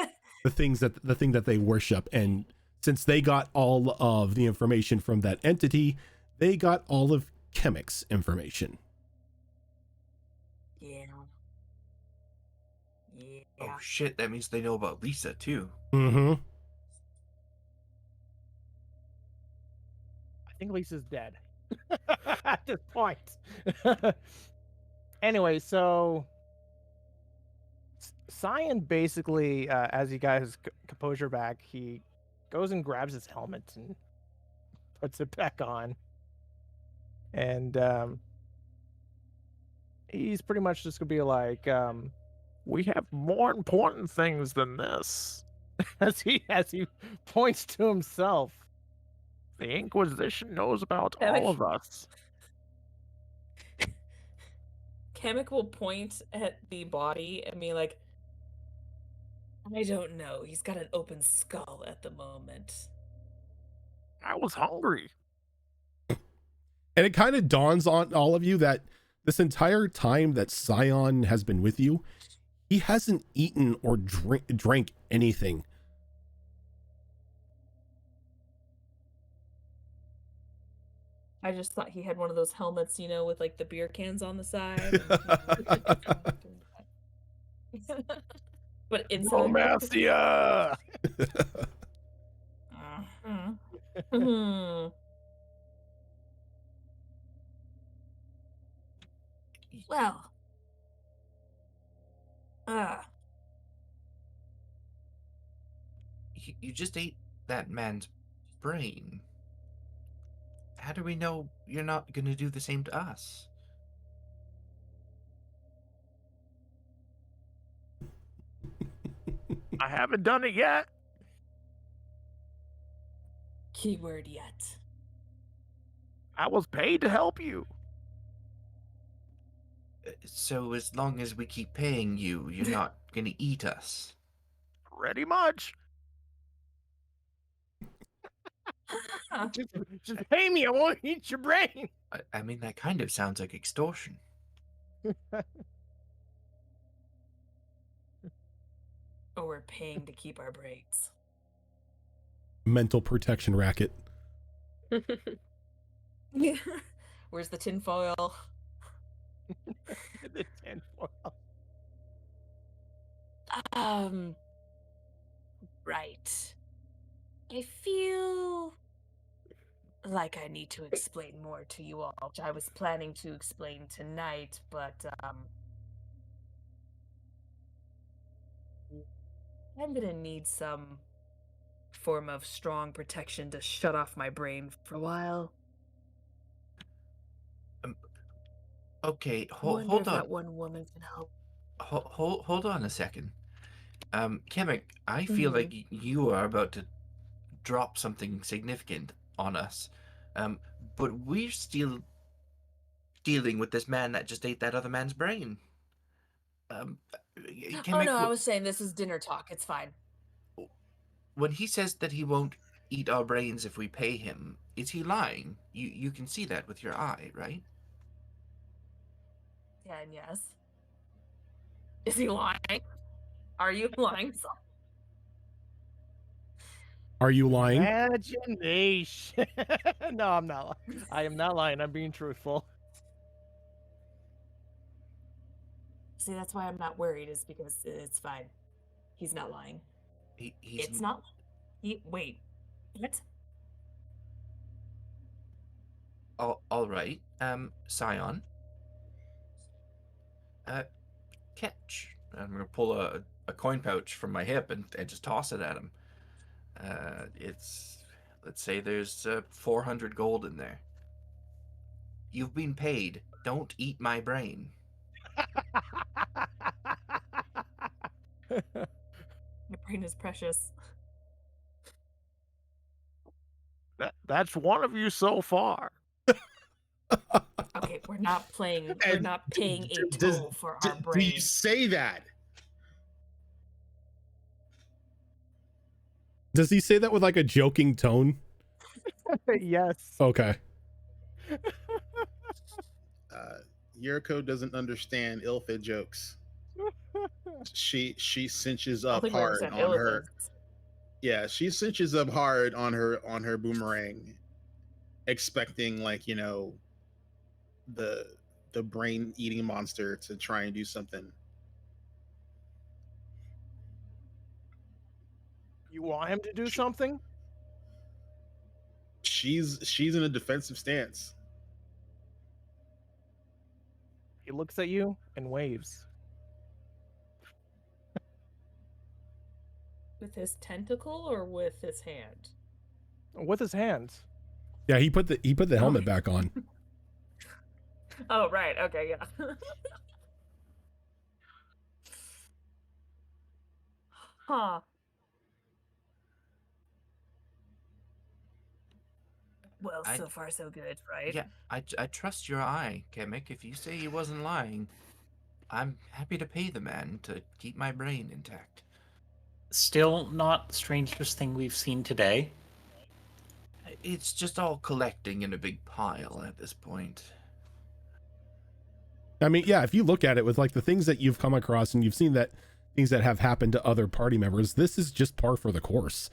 B: thing that they worship, and since they got all of the information from that entity, they got all of Kemek's information.
H: Yeah. Yeah.
A: Oh shit, that means they know about Lisa too.
B: Mm-hmm.
F: I think Lisa's dead at this point. Anyway, so Cyan basically, as he got his composure back, he goes and grabs his helmet and puts it back on. And he's pretty much just gonna be like, we have more important things than this. as he points to himself. The Inquisition knows about all of us.
H: Kamek will point at the body and be like, I don't know. He's got an open skull at the moment.
F: I was hungry.
B: And it kind of dawns on all of you that this entire time that Scion has been with you, he hasn't eaten or drank anything.
H: I just thought he had one of those helmets, you know, with like the beer cans on the side. But inside.
F: Diplomacia!
H: Well.
A: You just ate that man's brain. How do we know you're not going to do the same to us?
F: I haven't done it yet.
H: Keyword yet.
F: I was paid to help you.
A: So as long as we keep paying you, you're not going to eat us.
F: Pretty much. just pay me. I won't eat your brain.
A: I mean, that kind of sounds like extortion.
H: Or we're paying to keep our brains.
B: Mental protection racket.
H: Where's the tinfoil?
F: The tinfoil.
H: Right. I feel like I need to explain more to you all, which I was planning to explain tonight, but I'm gonna need some form of strong protection to shut off my brain for a while.
A: Okay,
H: Wonder
A: hold
H: if
A: on.
H: that one woman can help.
A: Hold on a second. Kemek, I feel like you are about to drop something significant on us. But we're still dealing with this man that just ate that other man's brain.
H: Oh no, I was saying this is dinner talk. It's fine.
A: When he says that he won't eat our brains if we pay him, is he lying? You can see that with your eye, right?
H: Yeah, and yes. Is he lying? Are you lying?
B: Are you lying?
F: Imagination. No, I'm not. I am not lying. I'm being truthful.
C: See, that's why I'm not worried, is because it's fine. He's not lying.
A: He's
C: It's not. Wait. What?
A: all right. Scion. Catch. I'm gonna pull a coin pouch from my hip and just toss it at him. It's, let's say there's 400 gold in there. You've been paid. Don't eat my brain.
C: My brain is precious.
F: That's one of you so far.
C: Okay, we're not playing. We're
E: And
C: not paying a
E: does-
C: toll for
E: do
C: our
E: you
C: brain.
E: say that?
B: Does he say that with like a joking tone?
F: Yes.
B: Okay.
E: Yuriko doesn't understand Ilfid jokes. She cinches
C: I don't
E: up
C: think we
E: hard
C: understand
E: on her.
C: Illithid's.
E: Yeah, she cinches up hard on her boomerang, expecting, like, you know, the brain eating monster to try and do something.
F: You want him to do something?
E: She's in a defensive stance.
F: He looks at you and waves.
C: With his tentacle or with his hand?
F: With his hands.
B: Yeah, he put the helmet back on.
C: Oh, right. Okay, yeah. Huh. Well,
A: I-
C: so far so good, right?
A: Yeah, I trust your eye, Kamek. If you say he wasn't lying, I'm happy to pay the man to keep my brain intact.
D: Still not the strangest thing we've seen today.
A: It's just all collecting in a big pile at this point.
B: I mean, yeah, if you look at it with like the things that you've come across and you've seen that things that have happened to other party members, this is just par for the course.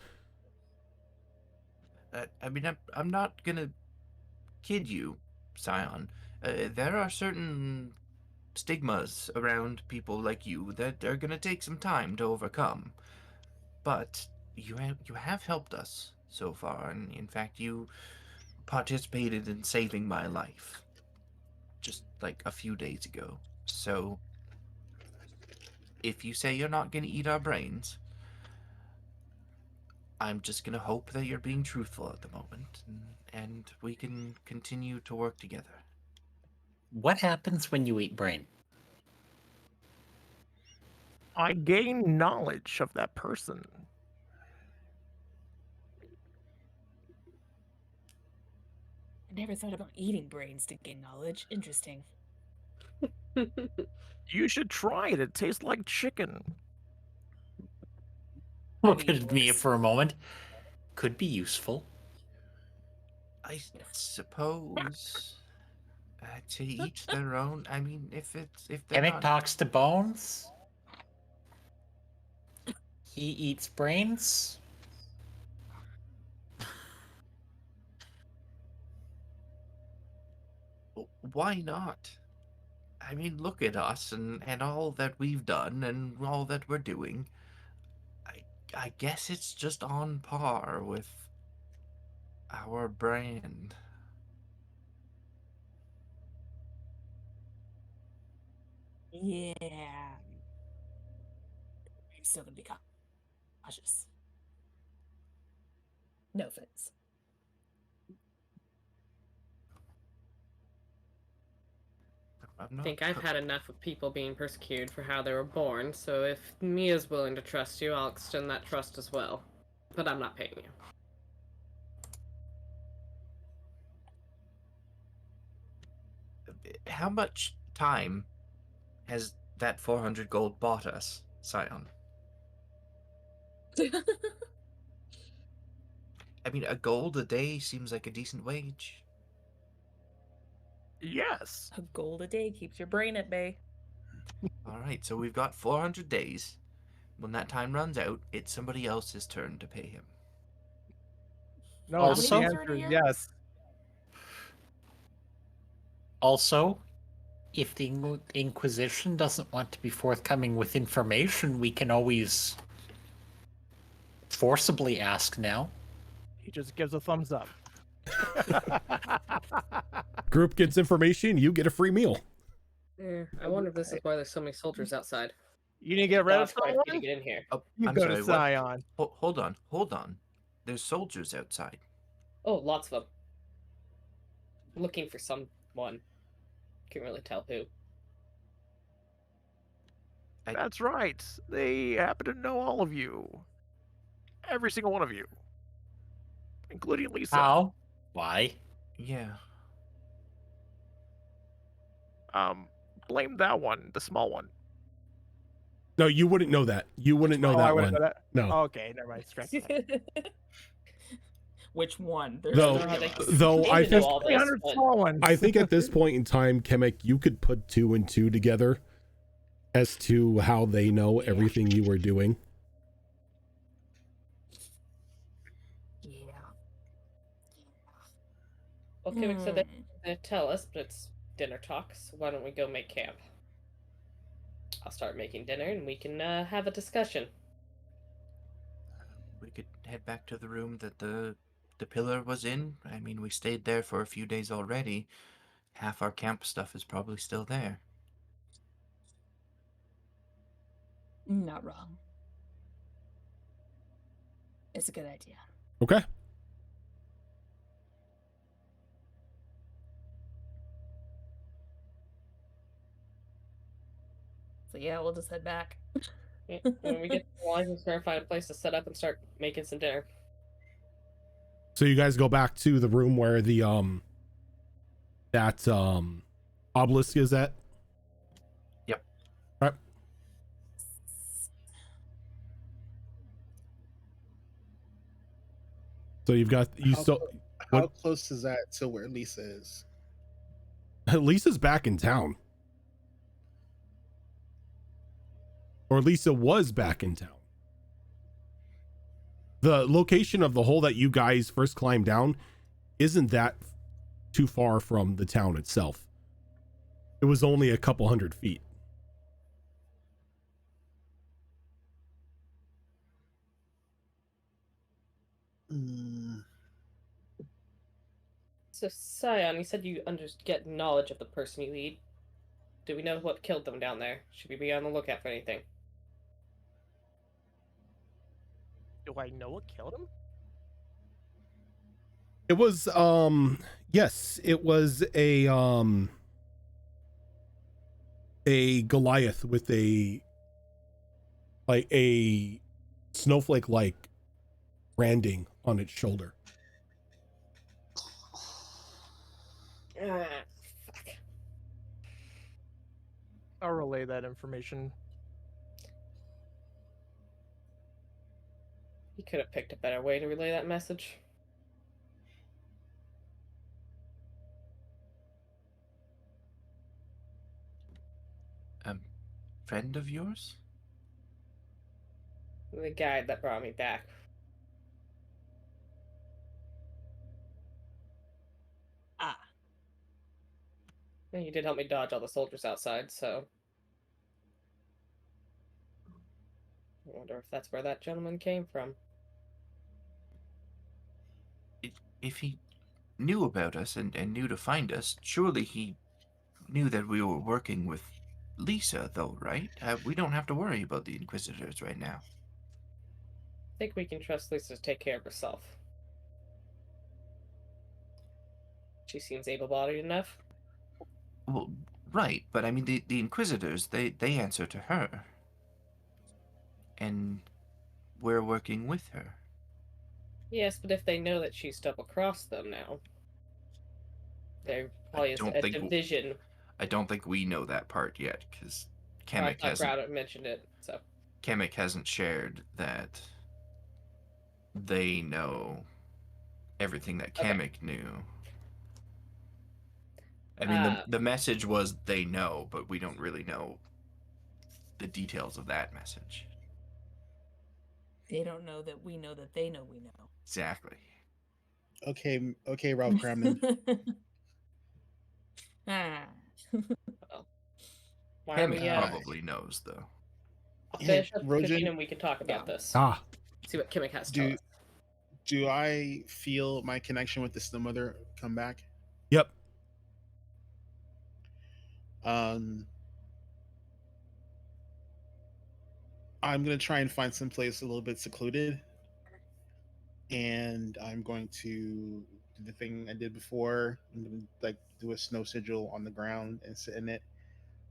A: I mean, I'm not gonna kid you, Scion. There are certain stigmas around people like you that are gonna take some time to overcome. But you have helped us so far, and in fact, you participated in saving my life just like a few days ago. So, if you say you're not gonna eat our brains, I'm just gonna hope that you're being truthful at the moment, and we can continue to work together.
D: What happens when you eat brain?
F: I gain knowledge of that person.
C: I never thought about eating brains to gain knowledge. Interesting.
F: You should try it. It tastes like chicken.
D: Look
C: be
D: at me
C: worse.
D: for a moment. Could be useful.
A: I suppose to each their own. I mean, if they're
D: Emmett
A: not,
D: talks to bones. He eats brains.
A: why not? I mean, look at us and all that we've done and all that we're doing. I guess it's just on par with our brand.
C: Yeah. I'm still gonna be cautious. No offense.
A: I'm
G: I
A: not
G: think I've had enough of people being persecuted for how they were born, so if Mia's willing to trust you, I'll extend that trust as well. But I'm not paying you.
A: How much time has that 400 gold bought us, Scion? I mean, a gold a day seems like a decent wage.
F: Yes.
C: A gold a day keeps your brain at bay.
A: All right, so we've got 400 days. When that time runs out, it's somebody else's turn to pay him.
F: No,
G: How
F: but
G: many
F: the
G: days
H: are in
F: answer
H: a
F: is
H: year?
F: yes.
D: Also, if the Inquisition doesn't want to be forthcoming with information, we can always forcibly ask now.
F: He just gives a thumbs up.
B: Group gets information, you get a free meal.
G: I wonder if this is why there's so many soldiers outside.
F: You didn't get rid of
G: Dodge quite a few to
F: someone?
G: get in here.
A: Oh,
F: You
A: I'm
F: go
A: sorry.
F: to
A: What?
F: Scion.
A: Hold on, hold on. There's soldiers outside.
G: Oh, lots of them. Looking for someone. Can't really tell who.
F: That's right. They happen to know all of you. Every single one of you. Including Lisa.
D: How? Why?
A: Yeah.
F: Blame that one, the small one.
B: No, you wouldn't know that. You wouldn't know
F: I
B: that
F: wouldn't
B: one.
F: know that.
B: No.
F: Okay, never mind. Scratch that.
H: Which one?
B: Though-
H: three of us.
B: though
G: They
B: I
G: didn't know
B: think
G: all this,
F: 300
G: but
F: small ones.
B: I think at this point in time, Kemek, you could put 2 and 2 together as to how they know everything you were doing.
H: Yeah.
G: okay, we said they tell us, but it's dinner talk, so why don't we go make camp? I'll start making dinner and we can have a discussion.
A: We could head back to the room that the pillar was in. I mean, we stayed there for a few days already. Half our camp stuff is probably still there.
C: Not wrong. It's a good idea.
B: Okay.
H: So yeah, we'll just head back.
G: Yeah, when we get to the line, we're going to find a place to set up and start making some dinner.
B: So you guys go back to the room where the that obelisk is at.
A: Yep.
B: Right. So you've got you
E: How
B: still
E: How
B: what-
E: close is that to where Lisa is?
B: Lisa's back in town. Or Lisa was back in town. The location of the hole that you guys first climbed down isn't that too far from the town itself. It was only a couple 100 feet.
E: Mm,
G: So, Scion, you said you get knowledge of the person you lead. Do we know what killed them down there? Should we be on the lookout for anything?
F: Do I know what killed him?
B: It was yes, it was a Goliath with a snowflake like branding on its shoulder.
G: Fuck.
F: I'll relay that information.
G: You could have picked a better way to relay that message.
A: Friend of yours?
G: The guy that brought me back. And you did help me dodge all the soldiers outside, so... I wonder if that's where that gentleman came from.
A: If he knew about us and knew to find us, surely he knew that we were working with Lisa, though, right? We don't have to worry about the Inquisitors right now.
G: I think we can trust Lisa to take care of herself. She seems able-bodied enough.
A: Well, right, but I mean, the Inquisitors, they answer to her. And we're working with her.
G: Yes, but if they know that she's double-crossed them now, there probably is
A: don't
G: a
A: think
G: division.
A: I don't think we know that part yet, because
G: I
A: Kemek
G: thought
A: hasn't.
G: Brad mentioned it, so...
A: Kemek hasn't shared that they know everything that
G: Okay.
A: Kemek knew. I mean, the message was they know, but we don't really know the details of that message.
H: They don't know that we know that they know we know.
A: Exactly.
E: Okay, Ralph Cramden.
H: Ah.
G: Why don't
A: Kamek
G: we
A: probably knows, though.
G: I'll
E: Hey,
G: finish up the cooking
E: Rojan,
G: and we can talk about
H: Yeah.
G: this.
B: Ah,
G: See what Kimmick has to tell
E: do
G: us.
E: do I feel my connection with the Snow Mother come back?
B: yep.
E: Um, I'm gonna try and find some place a little bit secluded, and I'm going to do the thing I did before. I'm gonna like do a snow sigil on the ground and sit in it,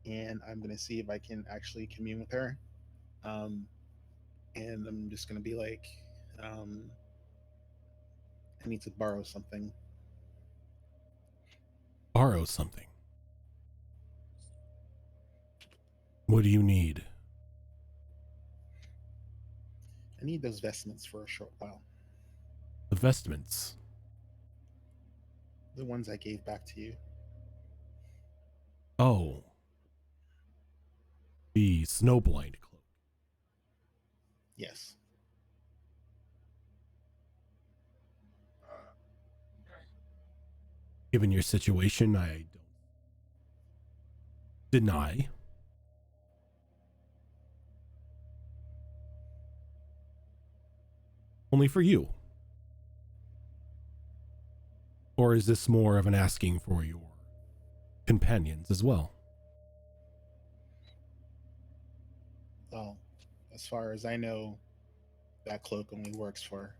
E: and I'm gonna see if I can actually commune with her. Um, and I'm just gonna be like, um, I need to borrow something.
B: Borrow something. What do you need?
E: I need those vestments for a short while.
B: The vestments.
E: The ones I gave back to you.
B: Oh. The snowblind cloak.
E: Yes.
B: Given your situation, I don't deny. Only for you. Or is this more of an asking for your companions as well?
E: Well, as far as I know, that cloak only works for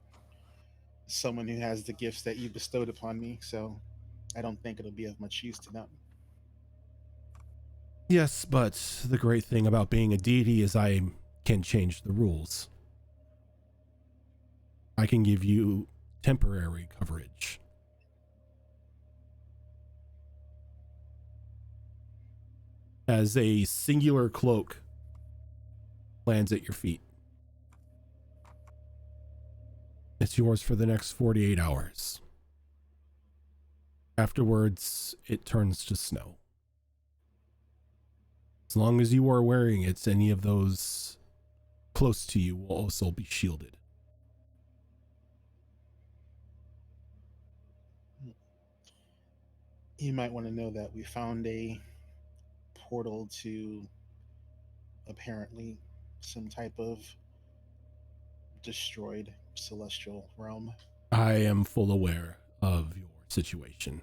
E: someone who has the gifts that you bestowed upon me, so I don't think it'll be of much use to them.
B: Yes, but the great thing about being a deity is I can change the rules. I can give you temporary coverage. As a singular cloak lands at your feet. It's yours for the next 48 hours. Afterwards, it turns to snow. As long as you are wearing it, any of those close to you will also be shielded.
E: You might want to know that we found a portal to apparently some type of destroyed celestial realm.
B: I am full aware of your situation.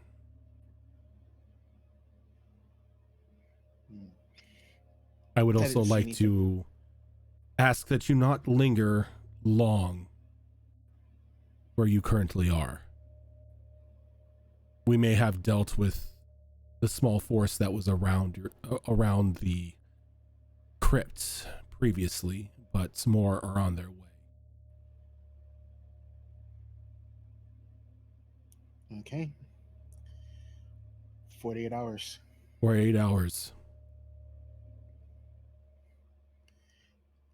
E: Hmm.
B: I would
E: I
B: also
E: didn't see
B: like
E: anything.
B: to ask that you not linger long where you currently are. We may have dealt with the small force that was around the crypt previously, but more are on their way.
E: Okay. 48 hours.
B: For 8 hours.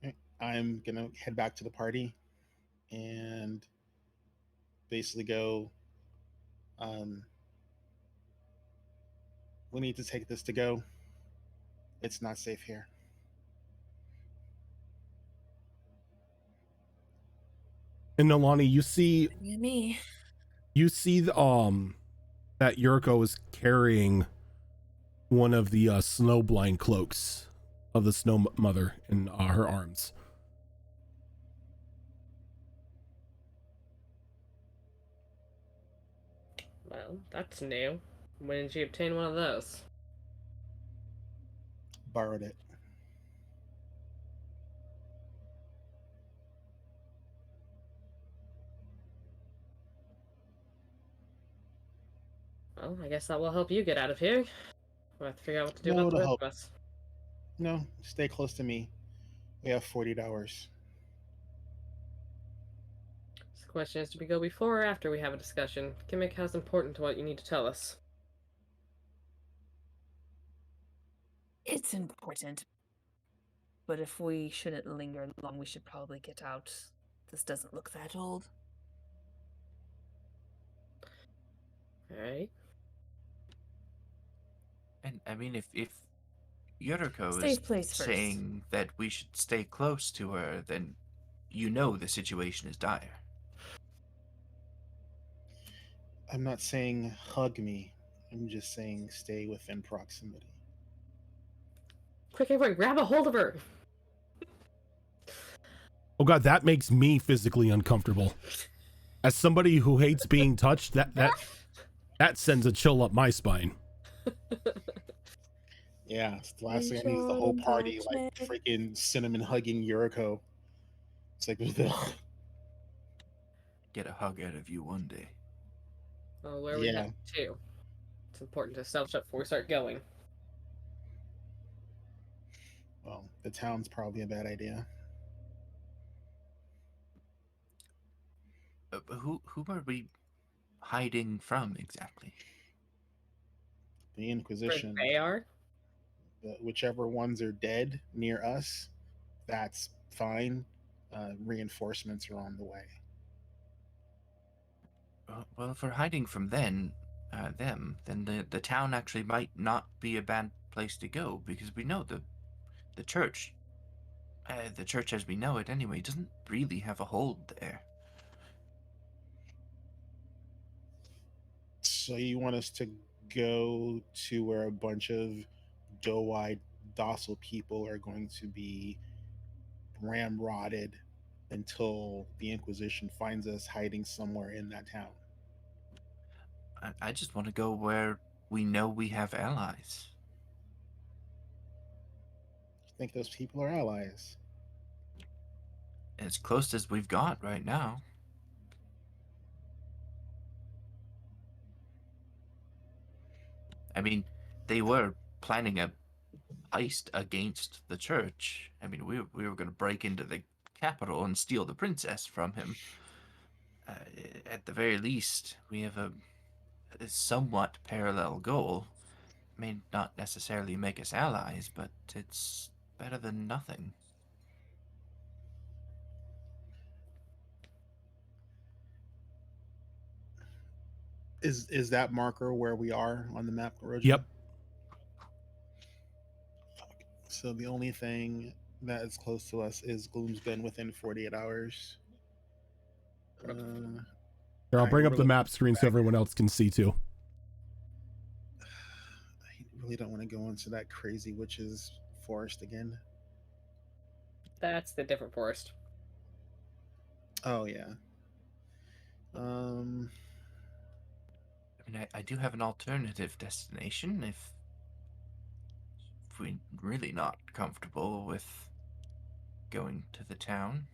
E: Okay. I'm going to head back to the party and basically go, we need to take this to go. It's not safe here.
B: And Nolani, you see
C: Me.
B: that Yurko is carrying one of the snowblind cloaks of the Snow Mother in her arms.
G: Well, that's new. When did you obtain one of those?
E: Borrowed it.
G: Well, I guess that will help you get out of here. We'll have to figure out what to do
E: No,
G: about the
E: it'll
G: rest
E: help.
G: of us.
E: No, stay close to me. We have 48 hours.
G: So the question is, do we go before or after we have a discussion? Gimmick, how's important to what you need to tell us?
C: It's important. But if we shouldn't linger long, we should probably get out. This doesn't look that old.
G: Alright.
A: And I mean, if Yuriko is
C: Safe place first.
A: saying that we should stay close to her, then you know the situation is dire.
E: I'm not saying hug me. I'm just saying stay within proximity.
G: Quick, everyone, grab a hold of her.
B: Oh god, that makes me physically uncomfortable. As somebody who hates being touched, that sends a chill up my spine.
E: Yeah, it's the last thing I need is the whole party like freaking cinnamon hugging Yuriko. It's like, ugh.
A: Get a hug out of you one day.
G: Well, where are we
E: Yeah.
G: heading to? It's important to establish that before we start going.
E: Well, the town's probably a bad idea.
A: Who are we hiding from exactly?
E: The
G: Where
E: Inquisition,
G: they are?
E: whichever ones are dead near us, that's fine. Reinforcements are on the way.
A: Well, if we're hiding from them, then the town actually might not be a bad place to go, because we know the church, the church as we know it anyway, doesn't really have a hold there.
E: So you want us to go to where a bunch of doe-eyed, docile people are going to be ramrodded until the Inquisition finds us hiding somewhere in that town?
A: I just want to go where we know we have allies.
E: I think those people are allies.
A: As close as we've got right now. I mean, they were planning a heist against the church. I mean, we were going to break into the capital and steal the princess from him. At the very least, we have a somewhat parallel goal. May not necessarily make us allies, but it's better than nothing.
E: Is that marker where we are on the map, Roger?
B: Yep.
E: So the only thing that is close to us is Gloom's Been within 48 hours.
B: Here, I'll bring up the map screen so everyone else can see too.
E: I really don't want to go into that crazy witch's forest again.
G: That's the different forest.
E: Oh yeah.
A: I mean, I do have an alternative destination if we're really not comfortable with going to the town.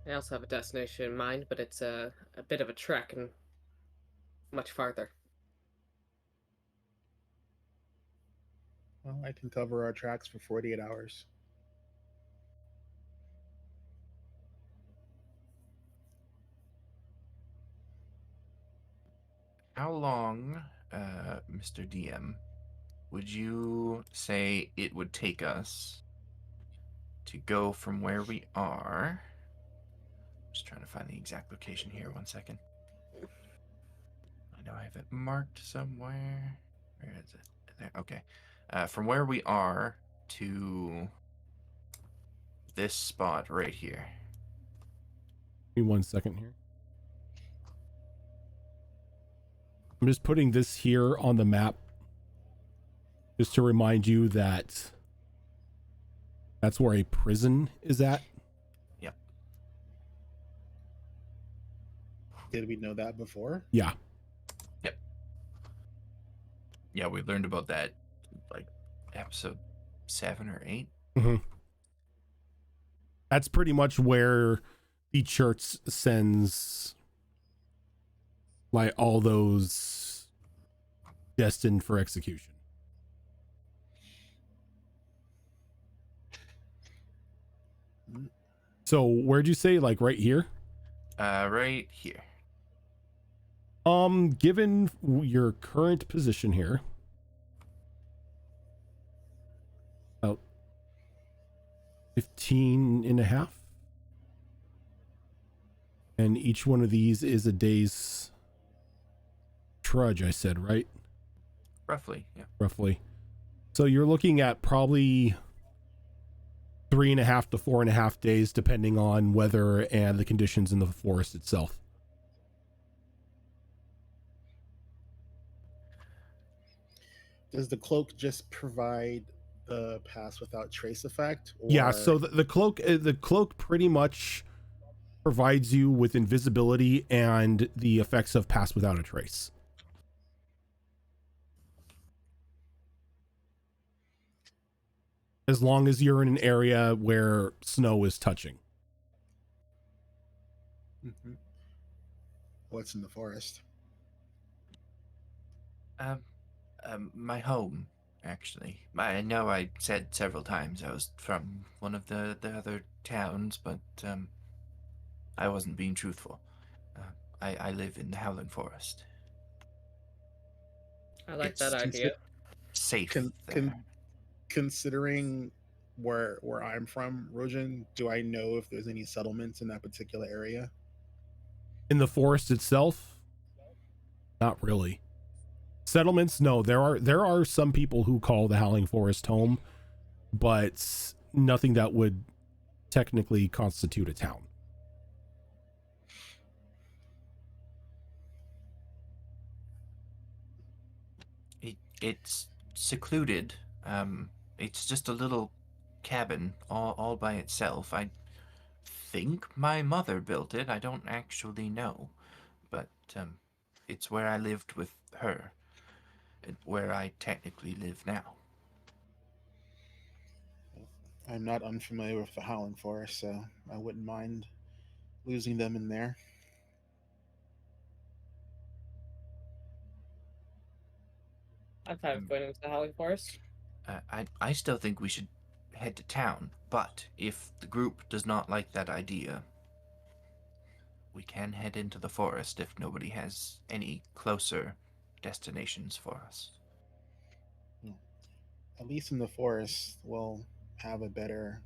G: I also have a destination in mind, but it's a bit of a trek and much farther.
E: Well, I can cover our tracks for 48 hours.
A: How long, Mr. DM, would you say it would take us to go from where we are? Just trying to find the exact location here. 1 second. I know I have it marked somewhere. Where is it? There. Okay. From where we are to this spot right here.
B: Give me 1 second here. I'm just putting this here on the map just to remind you that that's where a prison is at.
A: Yep.
E: Did we know that before?
B: Yeah.
A: Yep. Yeah, we learned about that like episode 7 or 8.
B: Mm-hmm. That's pretty much where the church sends like all those destined for execution. So where'd you say, like right here?
A: Right here.
B: Given your current position here, about 15 and a half. And each one of these is a day's trudge, I said, right?
A: Roughly, yeah.
B: Roughly. So you're looking at probably 3.5 to 4.5 days, depending on weather and the conditions in the forest itself.
E: Does the cloak just provide the pass without trace effect? Or...
B: Yeah, so the cloak pretty much provides you with invisibility and the effects of pass without a trace. As long as you're in an area where snow is touching.
E: What's in the forest?
A: My home, actually. I know I said several times I was from one of the other towns, but I wasn't being truthful. I live in the Howling Forest.
G: I like
A: It's
G: that idea.
A: Safe there.
E: Considering where I'm from, Rojan, do I know if there's any settlements in that particular area?
B: In the forest itself? Not really. Settlements, no. There are some people who call the Howling Forest home, but nothing that would technically constitute a town.
A: It's secluded. It's just a little cabin all by itself. I think my mother built it. I don't actually know, but it's where I lived with her, and where I technically live now.
E: I'm not unfamiliar with the Howling Forest, so I wouldn't mind losing them in there.
G: I've thought of going into the Howling Forest.
A: I still think we should head to town, but if the group does not like that idea, we can head into the forest if nobody has any closer destinations for us.
E: At least in the forest, we'll have a better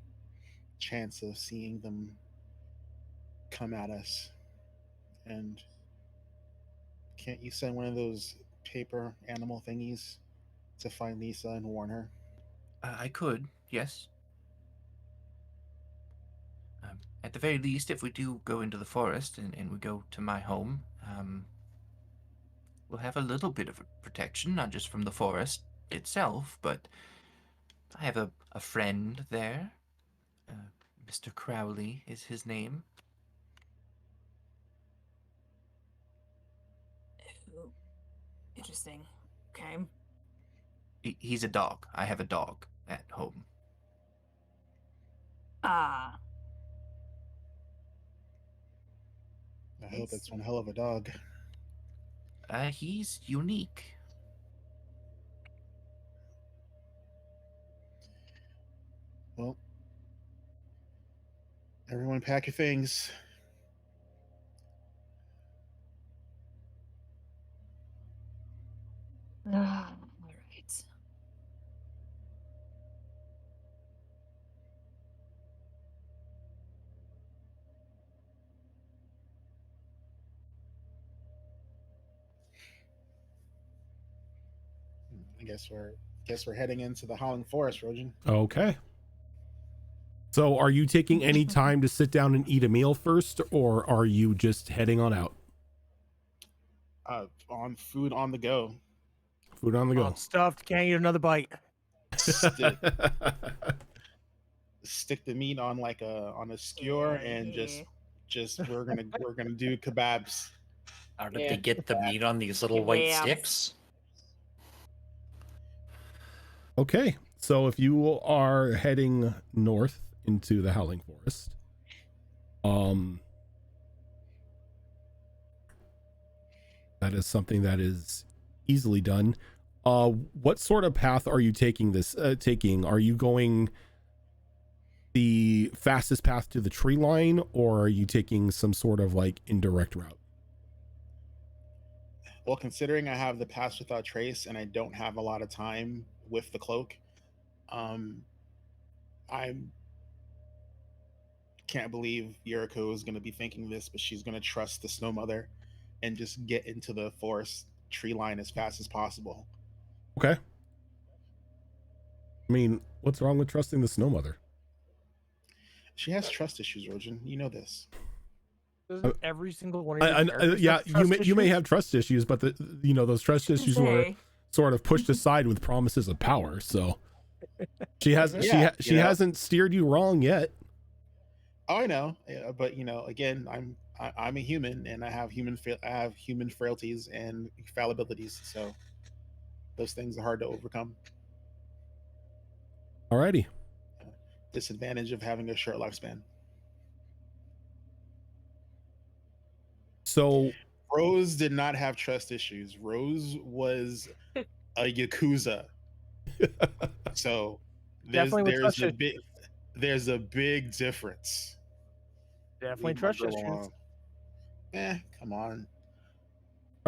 E: chance of seeing them come at us. And can't you send one of those paper animal thingies to find Lisa and warn her?
A: I could, yes. At the very least, if we do go into the forest and we go to my home, we'll have a little bit of a protection, not just from the forest itself, but I have a friend there. Mr. Crowley is his name.
C: Interesting. Okay.
A: He's a dog. I have a dog at home.
C: Ah.
E: I hope it's one hell of a dog.
A: He's unique.
E: Well, everyone pack your things.
C: All right.
E: I guess we're heading into the Howling Forest, Rojan.
B: Okay. So are you taking any time to sit down and eat a meal first, or are you just heading on out?
E: On food on the go.
B: Food on the go.
F: Stuffed, can't eat another bite.
E: Stick the meat on on a skewer and just we're gonna do kebabs.
D: How did they get the meat on these little white sticks?
B: Okay, so if you are heading north into the Howling Forest, that is something that is easily done. What sort of path are you taking taking? Are you going the fastest path to the tree line, or are you taking some sort of like indirect route?
E: Well, considering I have the pass without trace and I don't have a lot of time with the cloak, I can't believe Yuriko is going to be thinking this, but she's going to trust the Snow Mother and just get into the forest tree line as fast as possible.
B: Okay. I mean, what's wrong with trusting the Snow Mother?
E: She has trust issues, Rojan. You know this.
F: Doesn't every single one of you
B: yeah, you may have trust issues, but those trust issues were sort of pushed aside with promises of power. So she hasn't
E: Yeah,
B: she hasn't steered you wrong yet.
E: Oh, I know, but again, I'm a human, and I have human frailties and fallibilities. So those things are hard to overcome.
B: Alrighty.
E: Disadvantage of having a short lifespan.
B: So
E: Rose did not have trust issues. Rose was a yakuza. So
F: Definitely with trust
E: there's a big difference.
F: Definitely
E: Leave my
F: trust
E: girl
F: issues.
E: alone. Come on.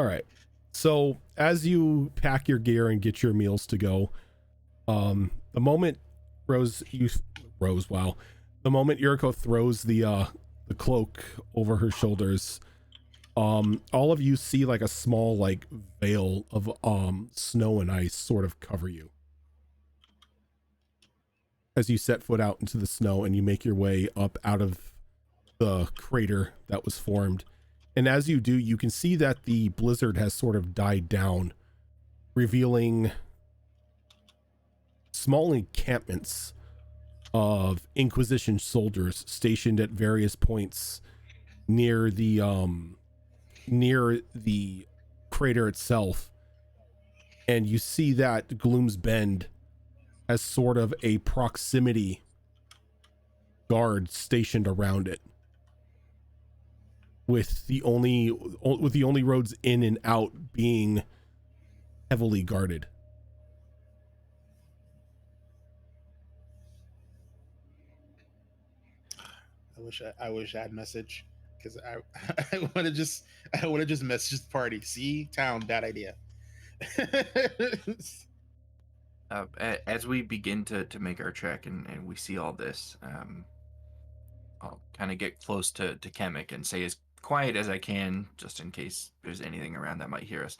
B: all right. So as you pack your gear and get your meals to go, the moment the moment Yuriko throws the cloak over her shoulders, all of you see like a small like veil of snow and ice sort of cover you as you set foot out into the snow and you make your way up out of the crater that was formed. And as you do, you can see that the blizzard has sort of died down, revealing small encampments of Inquisition soldiers stationed at various points near the crater itself. And you see that Gloom's Bend has sort of a proximity guard stationed around it, with the only roads in and out being heavily guarded.
E: I wish I had message, because I would have just messaged the party. See, town, bad idea.
A: As we begin to make our trek and we see all this, I'll kind of get close to Kemek and say as quiet as I can, just in case there's anything around that might hear us,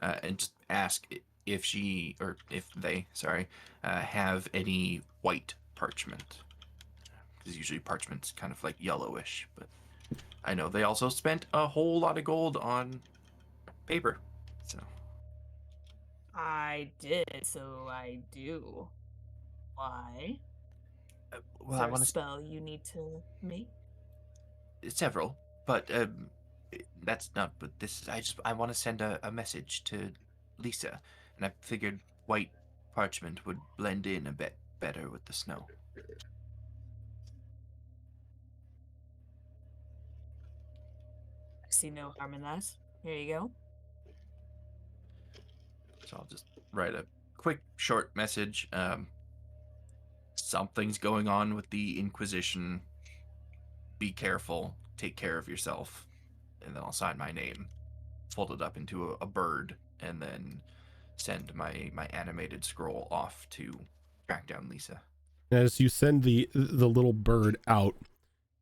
A: and just ask if they have any white parchment, because usually parchment's kind of like yellowish, but I know they also spent a whole lot of gold on paper, so.
H: I did, so I do. Why?
A: Well,
H: Is
A: I
H: there
A: want
H: a spell you need to make?
A: several, but that's not. But this, I want to send a message to Lisa, and I figured white parchment would blend in a bit better with the snow.
H: I see no harm in that. Here you go.
A: So I'll just write a quick, short message. Something's going on with the Inquisition. Be careful. Take care of yourself. And then I'll sign my name, fold it up into a bird, and then send my animated scroll off to track down Lisa.
B: As you send the little bird out,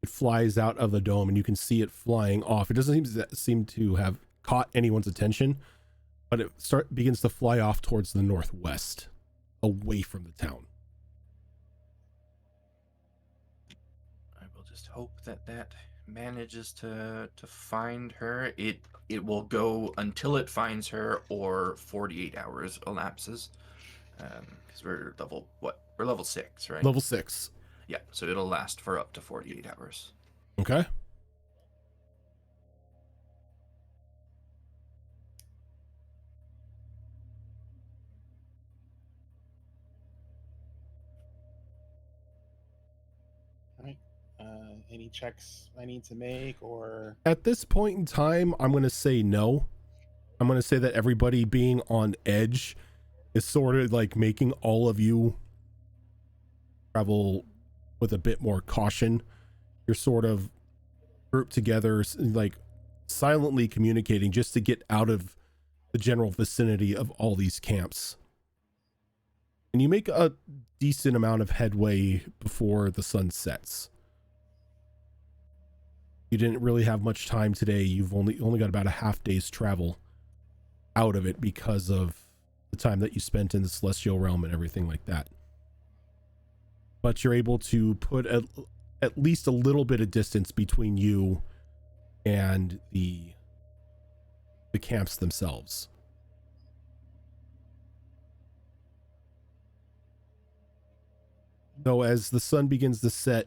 B: it flies out of the dome and you can see it flying off. It doesn't seem to have caught anyone's attention, but it begins to fly off towards the northwest, away from the town.
A: I will just hope that manages to find her. It will go until it finds her, or 48 hours elapses. Because we're level 6, right?
B: Level 6.
A: Yeah, so it'll last for up to 48 hours.
B: Okay.
E: All right. Any checks I need to make, or
B: At this point in time, I'm going to say no. I'm going to say that everybody being on edge is sort of like making all of you travel with a bit more caution. You're sort of grouped together, like silently communicating just to get out of the general vicinity of all these camps. And you make a decent amount of headway before the sun sets. You didn't really have much time today. You've only got about a half day's travel out of it because of the time that you spent in the celestial realm and everything like that. But you're able to put at least a little bit of distance between you and the camps themselves. So as the sun begins to set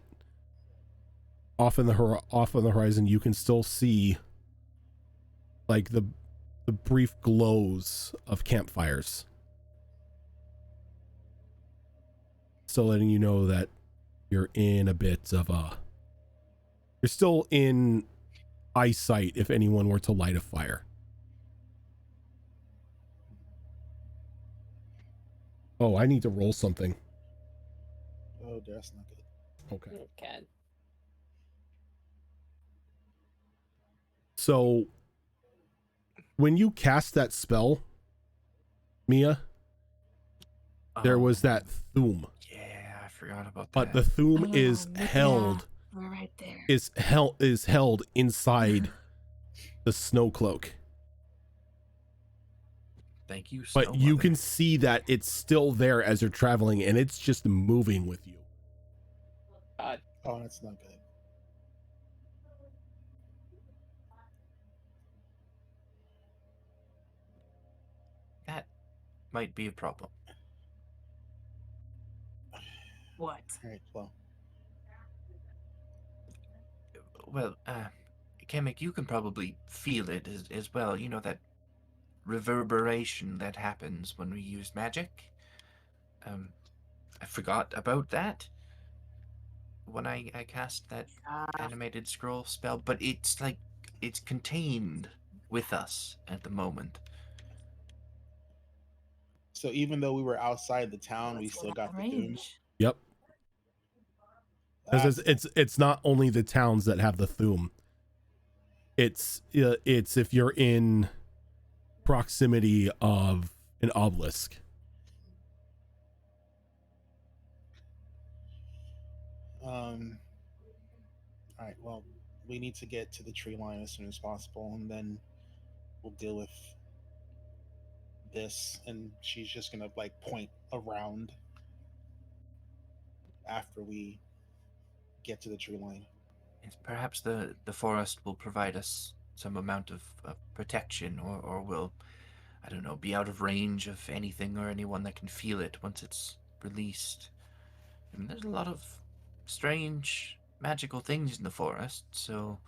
B: off on the horizon, you can still see like the brief glows of campfires. Still letting you know that you're in a bit of you're still in eyesight if anyone were to light a fire. Oh, I need to roll something.
E: Oh, that's not good.
B: Okay.
G: Okay.
B: So when you cast that spell, Mia, there was that Thume.
A: Yeah, I forgot about that.
B: But the Thume is held
C: We're right there.
B: is held inside the snow cloak.
A: Thank you,
B: But you can see that it's still there as you're traveling, and it's just moving with you.
E: Oh, that's not good.
A: That might be a problem.
C: What?
E: All right, well,
A: Well, Kamek, you can probably feel it as well. You know, that reverberation that happens when we use magic. I forgot about that when I cast that animated scroll spell, but it's like it's contained with us at the moment.
E: so even though we were outside the town, we
C: Let's
E: still
C: go
E: got the Thume.
C: range.
B: Yep. Because
E: That's-
B: it's not only the towns that have the Thume. It's if you're in proximity of an obelisk.
E: All right, well, we need to get to the tree line as soon as possible, and then we'll deal with this. And she's just gonna like point around after we get to the tree line.
A: Yes, perhaps the forest will provide us some amount of protection, or will, I don't know, be out of range of anything or anyone that can feel it once it's released. I mean, there's a lot of strange magical things in the forest, so,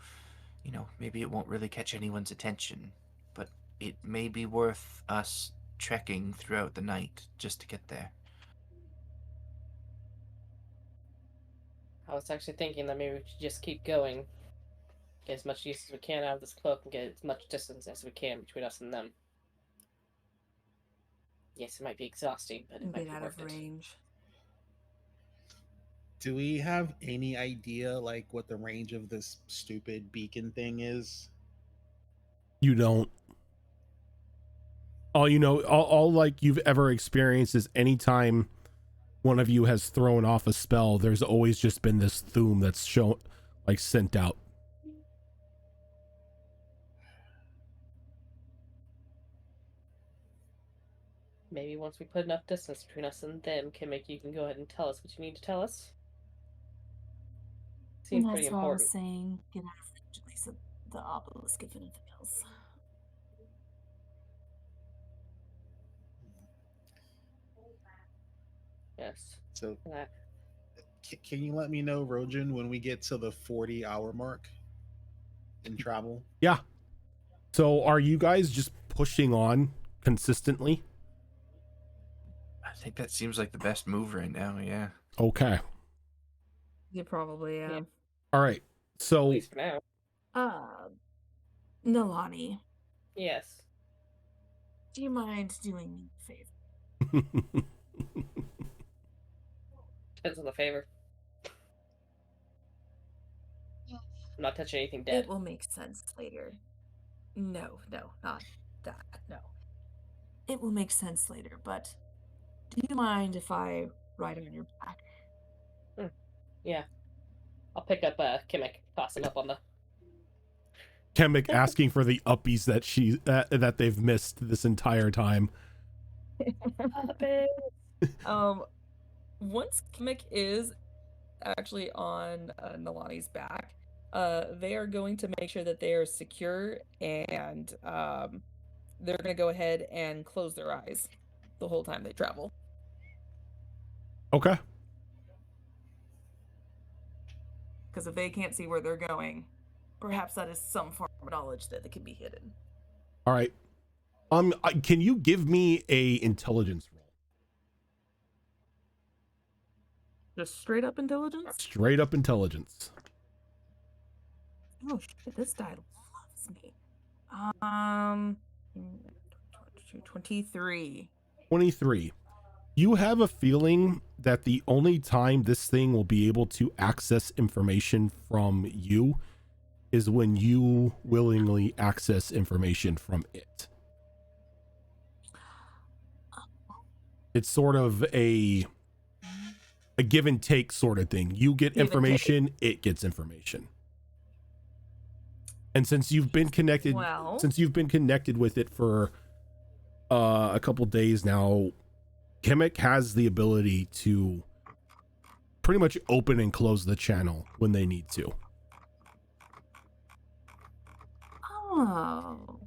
A: you know, maybe it won't really catch anyone's attention, but it may be worth us trekking throughout the night just to get there.
G: I was actually thinking that maybe we should just keep going, get as much use as we can out of this cloak, and get as much distance as we can between us and them. Yes, it might be exhausting, but it
C: And
G: might
C: get
G: be
C: out
G: worth
C: of
G: it.
C: range.
E: Do we have any idea like what the range of this stupid beacon thing is?
B: You don't. All like you've ever experienced is anytime one of you has thrown off a spell, there's always just been this Thume that's sent out.
G: Maybe once we put enough distance between us and them, you can go ahead and tell us what you need to tell us. Seems pretty
C: That's what I
G: important.
C: was saying. Get out of range, at least the obelisk, if anything else.
G: Yes.
E: So,
G: That.
E: can you let me know, Rojan, when we get to the 40-hour mark in travel?
B: Yeah. So are you guys just pushing on consistently?
A: I think that seems like the best move right now, yeah.
B: Okay.
C: You probably
G: Yeah.
B: All right.
G: At
B: So
G: least for now.
C: Nalani,
G: Yes.
C: do you mind doing me a favor?
G: Depends on the favor. I'm not touching anything dead.
C: It will make sense later. No, not that. No. It will make sense later, but do you mind if I ride on your back?
G: Yeah. I'll pick up Kimmik, toss him up on the.
B: Kamek asking for the uppies that they've missed this entire time.
H: Once Kimmik is actually on Nalani's back, they are going to make sure that they are secure, and they're going to go ahead and close their eyes the whole time they travel.
B: Okay.
C: Because if they can't see where they're going, perhaps that is some form of knowledge that can be hidden.
B: All right. Can you give me a intelligence roll?
C: Just straight up intelligence?
B: Straight up intelligence.
C: Oh shit, this die loves me. 23.
B: 23. You have a feeling that the only time this thing will be able to access information from you is when you willingly access information from it. It's sort of a give and take sort of thing. You get information, it gets information. And since you've been connected, with it for a couple days now, Kemek has the ability to pretty much open and close the channel when they need to.
C: Oh.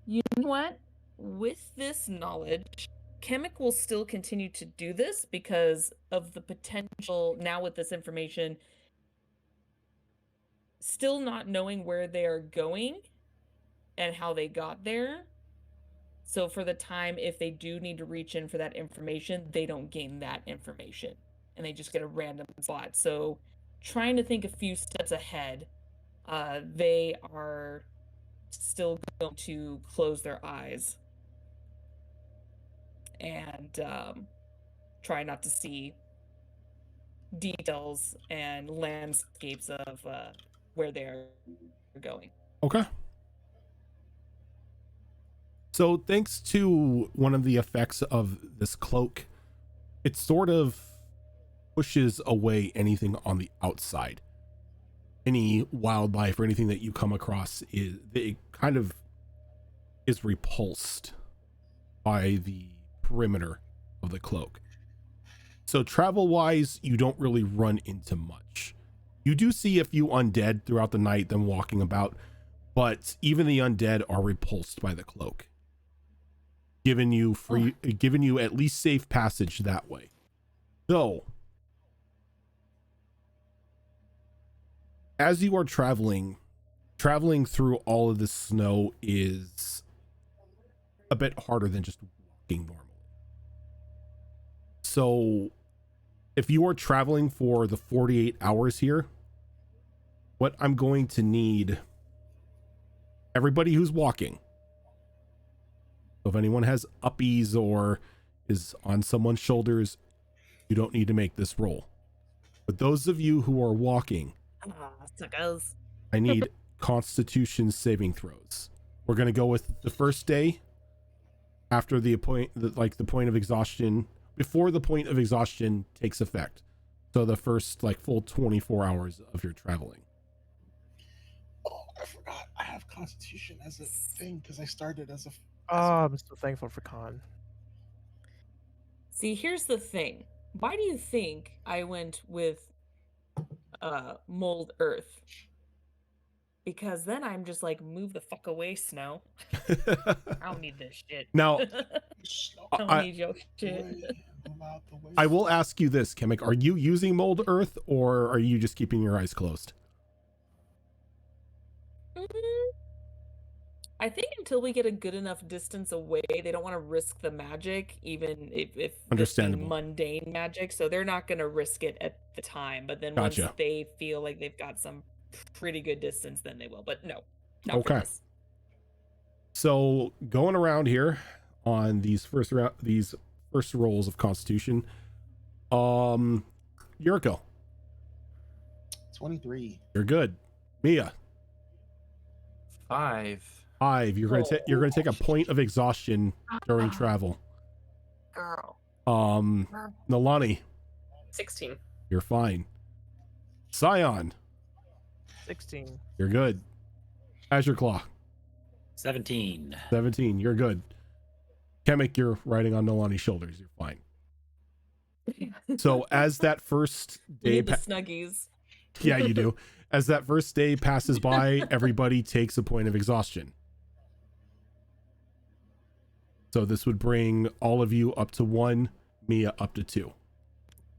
C: You know what? With this knowledge, Kemek will still continue to do this because of the potential now with this information, still not knowing where they are going and how they got there. So for the time, if they do need to reach in for that information, they don't gain that information and they just get a random spot. So trying to think a few steps ahead, they are still going to close their eyes and try not to see details and landscapes of where they're going.
B: Okay. So thanks to one of the effects of this cloak, it sort of pushes away anything on the outside. Any wildlife or anything that you come across is repulsed by the perimeter of the cloak. So travel wise, you don't really run into much. You do see a few undead throughout the night, them walking about, but even the undead are repulsed by the cloak, giving you at least safe passage that way. So as you are traveling through all of this snow is a bit harder than just walking normally. So if you are traveling for the 48 hours here, what I'm going to need, everybody who's walking, so if anyone has uppies or is on someone's shoulders, you don't need to make this roll. But those of you who are walking, I need Constitution saving throws. We're going to go with the first day after the point of exhaustion, before the point of exhaustion takes effect. So the first full 24 hours of your traveling.
E: Oh, I forgot. I have Constitution as a thing because I started as a.
F: I'm so thankful for Con.
C: See, here's the thing. Why do you think I went with mold earth? Because then I'm just like, move the fuck away, snow. I don't need this shit.
B: Now,
C: I don't need your shit.
B: I will ask you this, Kemek. Are you using mold earth or are you just keeping your eyes closed?
C: I think until we get a good enough distance away, they don't want to risk the magic, even if
B: understandable
C: mundane magic. So they're not going to risk it at the time. But then
B: Gotcha.
C: Once they feel like they've got some pretty good distance, then they will. But no, not for this.
B: So going around here on these first rolls of Constitution, Yuriko,
E: 23.
B: You're good. Mia,
A: 5.
B: You're gonna take a point of exhaustion during travel.
C: Girl.
B: Nalani,
G: 16.
B: you're fine. Scion,
F: 16.
B: you're good. Azure Claw,
D: 17.
B: 17, you're good. Kemek, you're riding on Nalani's shoulders. You're fine. So as that first
C: You
B: day,
C: need the snuggies.
B: yeah, you do. As that first day passes by, everybody takes a point of exhaustion. So this would bring all of you up to 1. Mia up to 2.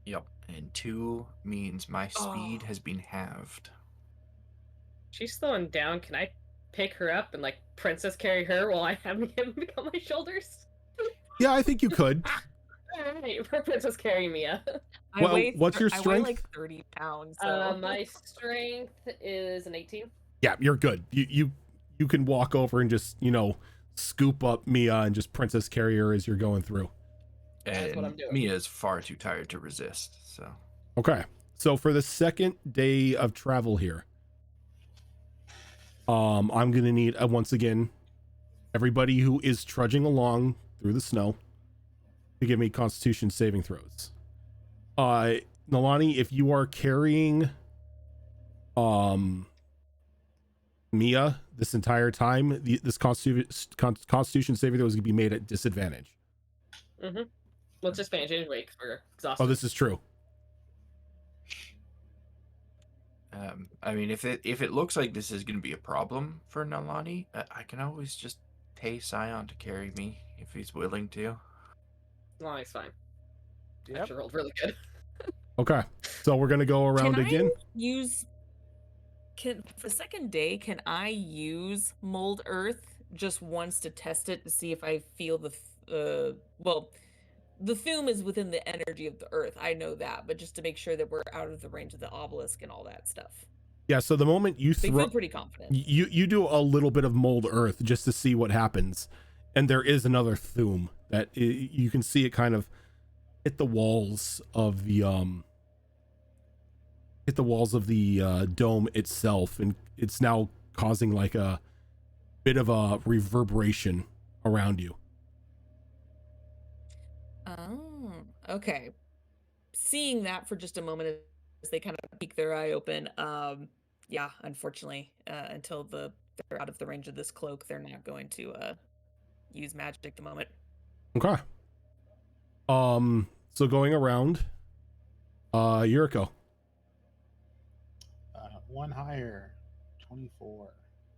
A: Yep. And 2 means my speed has been halved.
G: She's slowing down. Can I pick her up and like princess carry her while I have him become my shoulders?
B: Yeah, I think you could.
G: Alright, princess carry Mia.
B: Well, what's your
H: I weigh
B: strength?
H: like 30 pounds. So.
G: My strength is an 18.
B: Yeah, you're good. You can walk over and just, scoop up Mia and just princess carry her as you're going through.
G: That's what I'm
A: And
G: doing.
A: Mia's far too tired to resist, so.
B: Okay. So for the second day of travel here, I'm going to need, once again, everybody who is trudging along through the snow to give me Constitution saving throws. Nalani, if you are carrying Mia this entire time, this Constitution saving throw is going to be made at disadvantage.
G: Mm-hmm. Well, it's disadvantage anyway because we're exhausted.
B: Oh, this is true.
A: I mean, if it looks like this is going to be a problem for Nalani, I can always just pay Scion to carry me if he's willing to.
G: No, it's fine.
F: Yep.
G: Actually rolled really good.
B: Okay. So we're going to go around again.
H: For the second day, can I use mold earth just once to test it to see if I feel the Thume is within the energy of the earth. I know that, but just to make sure that we're out of the range of the obelisk and all that stuff.
B: Yeah, so the moment you
H: They
B: throw,
H: feel pretty confident.
B: you do a little bit of mold earth just to see what happens, and there is another Thume that you can see it kind of hit the walls of the dome itself, and it's now causing like a bit of a reverberation around you.
H: Oh, okay. Seeing that for just a moment as they kind of peek their eye open, yeah, unfortunately, until they're out of the range of this cloak, they're not going to use magic at the moment.
B: Okay. So going around, Yuriko.
E: 1 higher, 24.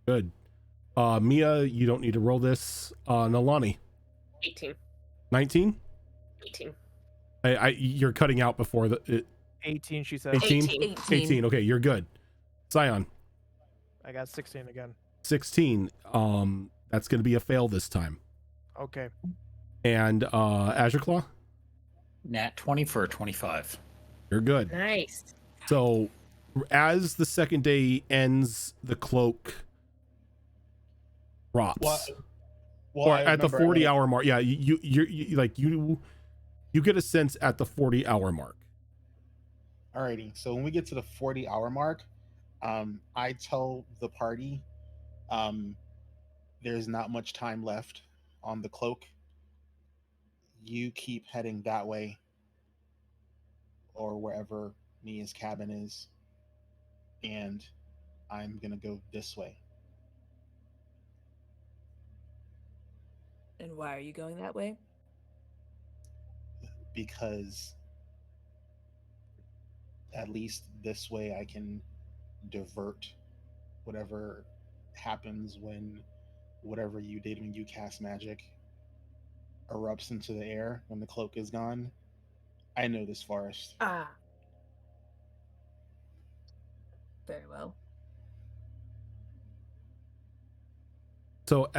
B: Good. Mia, you don't need to roll this. Nalani.
G: 18.
B: 19?
G: 18.
B: You're cutting out before the
F: 18, she said.
B: 18? 18. Okay, you're good. Scion.
F: I got 16 again.
B: 16. That's going to be a fail this time.
F: Okay.
B: And Azure Claw,
D: Nat 20 for a 25.
B: you're good.
G: Nice.
B: So as the second day ends, the cloak drops.
E: Well,
B: Or
E: I
B: at the
E: remember
B: 40-hour mark. Yeah, you get a sense at the 40-hour mark.
E: Alrighty, so when we get to the 40-hour mark, I tell the party there's not much time left on the cloak. You keep heading that way or wherever Mia's cabin is, and I'm gonna go this way.
H: And why are you going that way?
E: Because at least this way I can divert whatever happens when whatever you did when you cast magic erupts into the air when the cloak is gone. I know this forest.
H: Ah. Very well.
B: So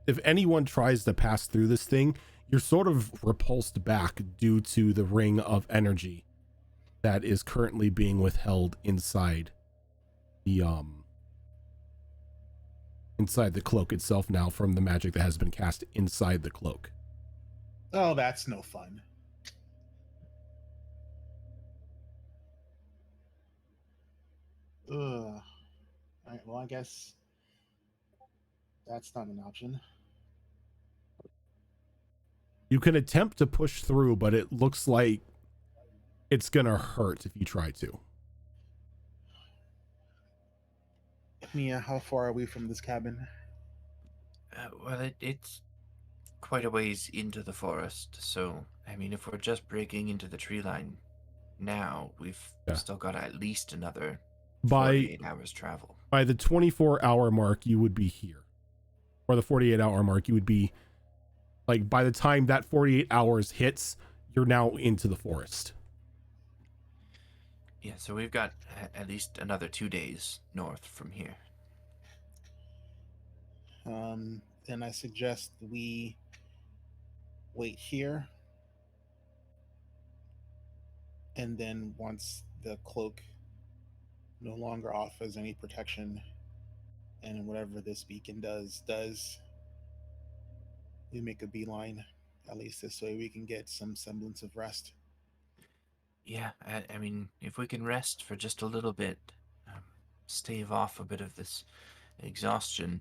B: if anyone tries to pass through this thing, you're sort of repulsed back due to the ring of energy that is currently being withheld inside the cloak itself now from the magic that has been cast inside the cloak.
E: Oh, that's no fun. Ugh. All right, well, I guess that's not an option.
B: You can attempt to push through, but it looks like it's gonna hurt if you try to.
E: Mia, how far are we from this cabin?
A: Well, it's quite a ways into the forest, so, I mean, if we're just breaking into the tree line now, we've still got at least another 48 hours travel.
B: By the 24-hour mark, you would be here. Or the 48-hour mark, you would be, like, by the time that 48 hours hits, you're now into the forest.
A: Yeah, so we've got at least another 2 days north from here.
E: Then I suggest we wait here, and then once the cloak no longer offers any protection, and whatever this beacon does, we make a beeline, at least this way we can get some semblance of rest.
A: Yeah, I mean, if we can rest for just a little bit, stave off a bit of this exhaustion,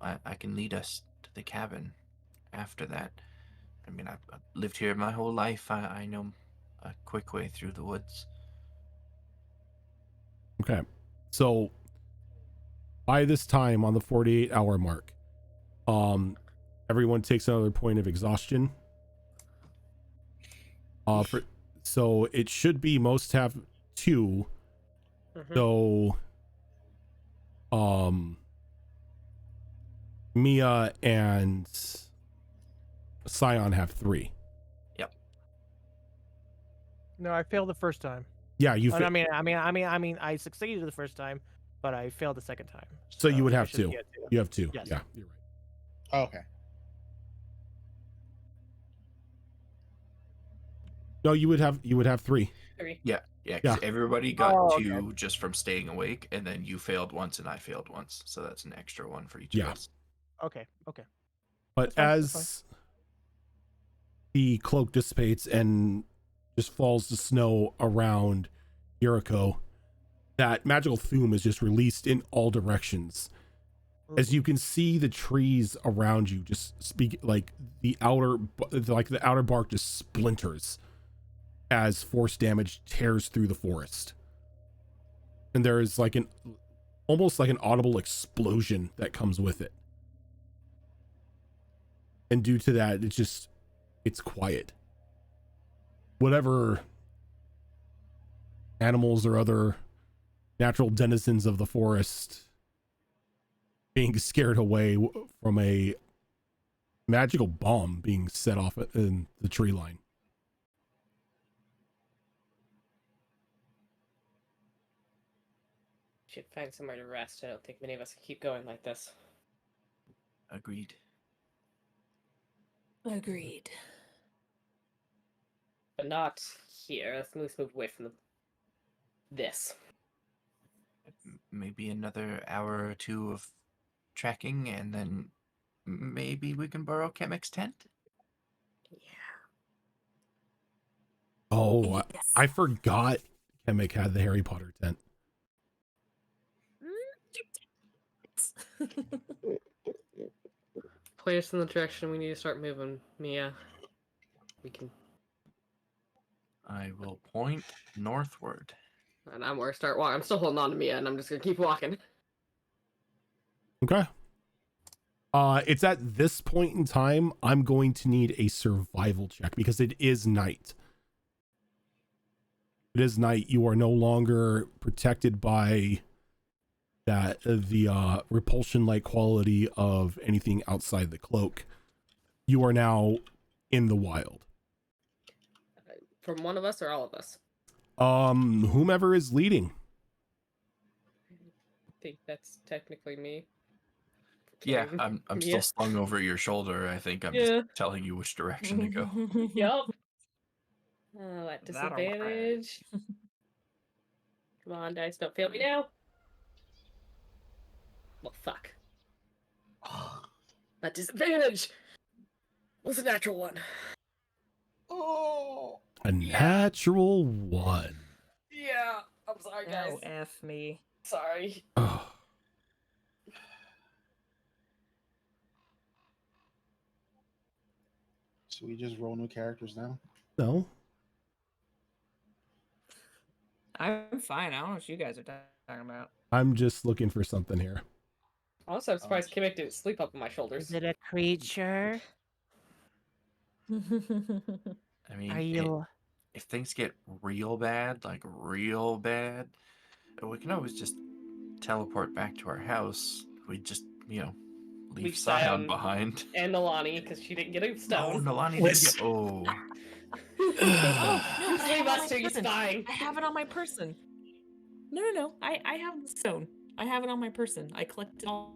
A: I can lead us to the cabin after that. I mean, I've lived here my whole life. I know a quick way through the woods.
B: Okay. So by this time on the 48-hour mark, everyone takes another point of exhaustion. So it should be most have 2. So Mia and Scion have 3.
A: Yep.
F: No, I failed the first time.
B: Yeah, you.
F: I mean, I succeeded the first time, but I failed the second time.
B: So you would
F: I
B: have
F: should
B: 2.
F: get 2.
B: You have 2.
F: Yes.
B: Yeah, you're right.
E: Oh, okay.
B: No, you would have 3.
G: 3.
A: Yeah, 'cause everybody got
F: Oh,
A: 2
F: okay.
A: just from staying awake, and then you failed once and I failed once, so that's an extra 1 for each of us.
F: Okay.
B: But
F: That's fine,
B: as the cloak dissipates and just falls to snow around Yuriko, that magical fume is just released in all directions. As you can see the trees around you just speak like the outer bark just splinters as force damage tears through the forest. And there is like almost like an audible explosion that comes with it. And due to that, it's quiet. Whatever animals or other natural denizens of the forest being scared away from a magical bomb being set off in the tree line.
G: Should find somewhere to rest. I don't think many of us can keep going like this.
A: Agreed.
H: Agreed.
G: But not here. Let's move away from this.
A: Maybe another hour or 2 of trekking, and then maybe we can borrow Chemic's tent?
G: Yeah.
B: Oh,
H: Yes.
B: I forgot Chemic had the Harry Potter tent.
G: Point us in the direction we need to start moving, Mia. We can.
A: I will point northward.
G: And I'm gonna start walking. I'm still holding on to Mia, and I'm just gonna keep walking.
B: Okay. It's at this point in time, I'm going to need a survival check because it is night. It is night. You are no longer protected by the repulsion-like quality of anything outside the cloak. You are now in the wild.
G: From one of us or all of us?
B: Whomever is leading.
G: I think that's technically me.
A: Yeah, I'm
G: Yeah.
A: still slung over your shoulder. I think I'm
G: Yeah.
A: just telling you which direction to go.
G: Yup. Oh, at
F: That'll work.
G: disadvantage. Come on, dice, don't fail me now. Well, fuck. At disadvantage. What's a natural 1? Oh.
B: A natural 1.
G: Yeah. I'm sorry, guys.
H: Oh, F me.
G: Sorry.
B: Oh.
E: So we just roll new characters now?
B: No.
H: I'm fine. I don't know what you guys are talking about.
B: I'm just looking for something here.
G: Also, I'm surprised Kimmick didn't sleep up on my shoulders.
F: Is it a creature?
A: I mean,
F: Are you?
A: if things get real bad, like real bad, we can always just teleport back to our house. We just, leave
G: Leave
A: Scion
G: Scion.
A: behind.
G: And Nalani, because she didn't get a
A: Oh,
G: stone.
A: Nalani did
D: Listen.
A: get... Oh.
C: Oh, no,
G: Just
C: I
G: leave
C: have it on
G: us
C: my
G: to, he's
C: person.
G: fine.
C: I have it on my person. No. I have the stone. I have it on my person. I collected all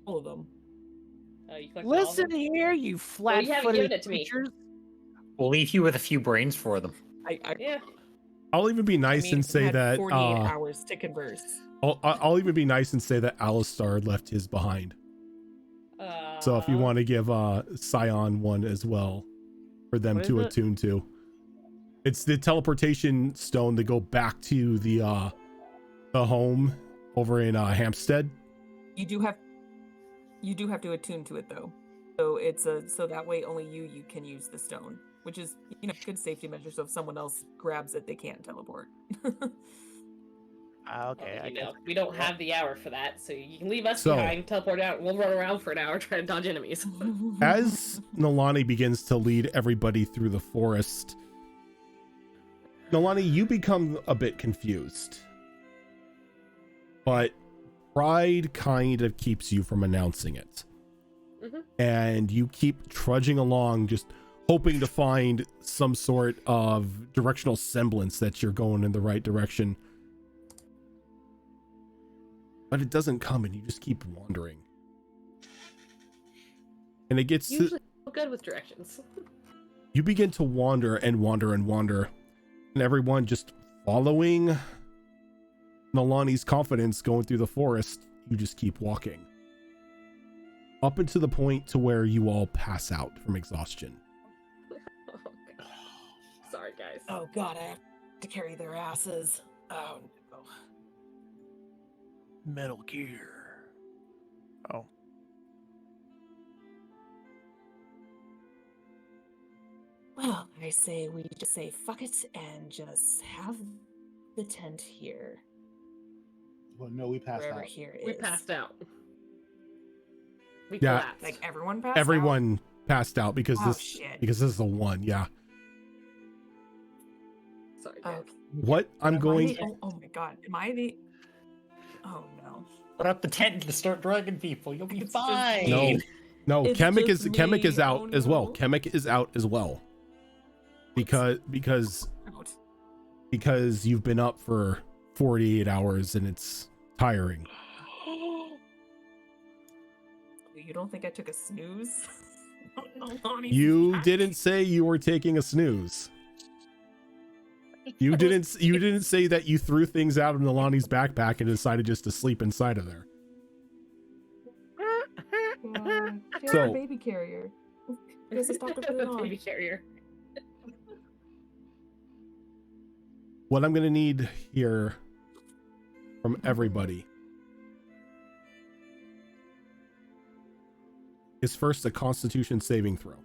C: of them.
G: You collected all of
F: Listen
G: them?
F: here, you
G: Well, you haven't
F: flat-footed
G: given it to me.
F: creatures.
D: We'll leave you with a few brains for them.
G: Yeah.
B: I'll even be
C: I
B: nice
C: mean,
B: and say
C: had
B: that
C: 48 hours to converse.
B: I'll even be nice and say that Alistar left his behind. So if you want to give Scion one as well for them
F: What is
B: to
F: it?
B: attune to. It's the teleportation stone to go back to the home over in Hampstead.
C: You do have to attune to it though. So it's so that way only you can use the stone, which is good safety measure. So if someone else grabs it, they can't teleport.
F: Okay, I guess.
G: We don't have the hour for that, so you can leave us
B: So-
G: behind, teleport out, and we'll run around for an hour trying to dodge enemies.
B: As Nalani begins to lead everybody through the forest, Nalani, you become a bit confused. But pride kind of keeps you from announcing it.
G: Mhm.
B: And you keep trudging along, just hoping to find some sort of directional semblance that you're going in the right direction. But it doesn't come, and you just keep wandering. And it gets to,
G: Usually good with directions.
B: you begin to wander and wander and wander, and everyone just following Nalani's confidence going through the forest. You just keep walking up into the point to where you all pass out from exhaustion.
G: Oh, God. Sorry, guys.
C: Oh god, I have to carry their asses. Oh no.
F: Metal Gear. Oh.
C: Well, I say we just say fuck it and just have the tent here.
E: Well, no, we passed
C: Wherever
E: out.
C: here
G: We
C: is.
G: passed out. We
B: Yeah.
G: collapsed.
C: Like everyone passed out?
B: Everyone passed out because
C: Oh,
B: this
C: shit.
B: because this is the one. Yeah.
G: Sorry, guys.
C: Okay.
B: What I'm
C: Am I
B: going.
C: the- oh my god. Am I the... Oh no.
D: Put up the tent and start dragging people. You'll be
C: It's just
D: fine.
B: No, no.
C: It's
B: Chemic
C: just
B: is
C: me.
B: out
C: Oh,
B: as well.
C: no.
B: Chemic is out as well. Because
C: Out.
B: you've been up for 48 hours and it's tiring.
C: You don't think I took a snooze? No, Lonnie's
B: You
C: back.
B: didn't say you were taking a snooze. You didn't say that you threw things out of Nalani's backpack and decided just to sleep inside of there.
C: Carry
B: So-
C: a baby carrier. You guys just have to put it on.
G: Baby carrier.
B: What I'm going to need here from everybody is first a Constitution saving throw.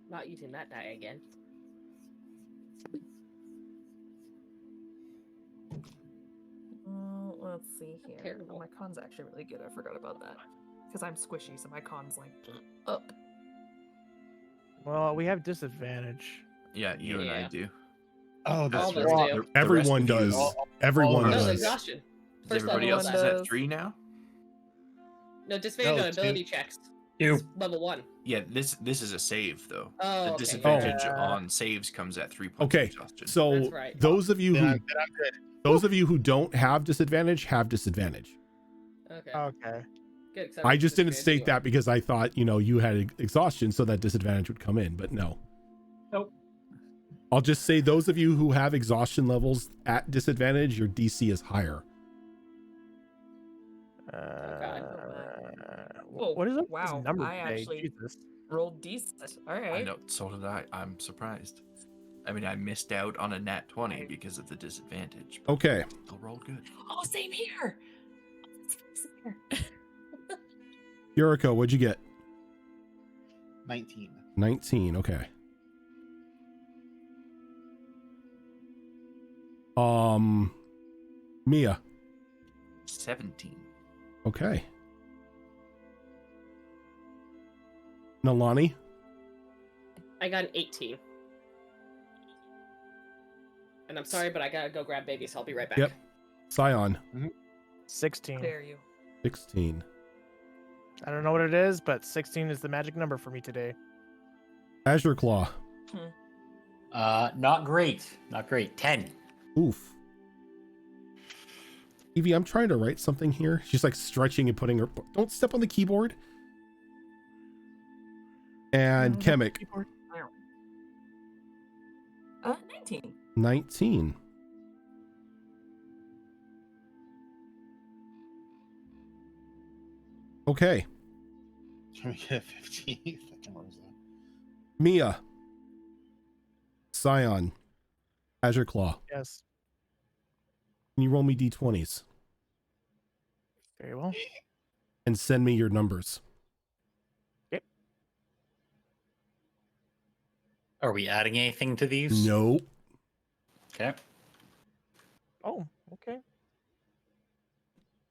G: Not using that die again.
C: Let's see here.
G: Terrible.
C: Oh, my con's actually really good. I forgot about that. Because I'm squishy, so my con's like up.
F: Well, we have disadvantage.
A: Yeah, you and I
G: Yeah.
A: do.
E: Oh,
G: All
E: that's
G: of us
E: right.
G: do.
A: The rest
B: Everyone
A: of you-
B: does.
E: all-
B: Everyone
E: all
G: No,
E: of
G: it's
E: us.
B: does.
G: exhaustion.
A: Is
G: First
A: everybody
G: level
A: else
G: one
A: is at
C: does.
A: 3 now?
G: No, disadvantage
E: No,
G: on
E: two.
G: ability checks.
D: You.
G: It's level 1.
A: Yeah, this is a save though.
G: Oh,
A: The
G: okay.
A: disadvantage
F: Oh.
A: on saves comes at 3 points
B: Okay,
A: of exhaustion.
B: so
G: That's right.
B: those of you
E: Then
B: who
E: I'm good.
B: those of you who don't have disadvantage have disadvantage.
G: Okay.
F: Okay.
G: Good, 'cause
B: I
G: have
B: just didn't
G: disadvantage
B: state
G: anyway.
B: that because I thought, you had exhaustion, so that disadvantage would come in, but no.
D: Nope.
B: I'll just say those of you who have exhaustion levels at disadvantage, your DC is higher.
C: Whoa,
F: What is up?
C: wow,
F: This number
C: I
F: today?
C: actually-
F: Jesus.
C: Rolled decent.
A: I
C: Alright.
A: know, so did I. I'm surprised. I mean, I missed out on a nat 20
C: Right.
A: because of the disadvantage. But
B: Okay.
A: I'll roll good.
C: Oh, same here. Same here.
B: Yuriko, what'd you get?
E: 19.
B: 19. Okay. Mia.
A: 17.
B: Okay. Nalani.
G: I got an 18. And I'm sorry, but I gotta go grab baby, so I'll be right back.
B: Yep. Scion.
F: 16.
C: Dare you.
B: 16.
F: I don't know what it is, but 16 is the magic number for me today.
B: Azure Claw.
D: Not great. Not great. 10.
B: Oof. Evie, I'm trying to write something here. She's like stretching and putting her. Don't step on the keyboard. And Chemic.
H: 19.
B: 19. Okay.
E: Can we get a 15th? What was that?
B: Mia. Scion. Azure Claw.
F: Yes.
B: Can you roll me d20s?
F: Very well.
B: And send me your numbers.
D: Are we adding anything to these?
B: No.
D: Okay.
F: Oh, okay.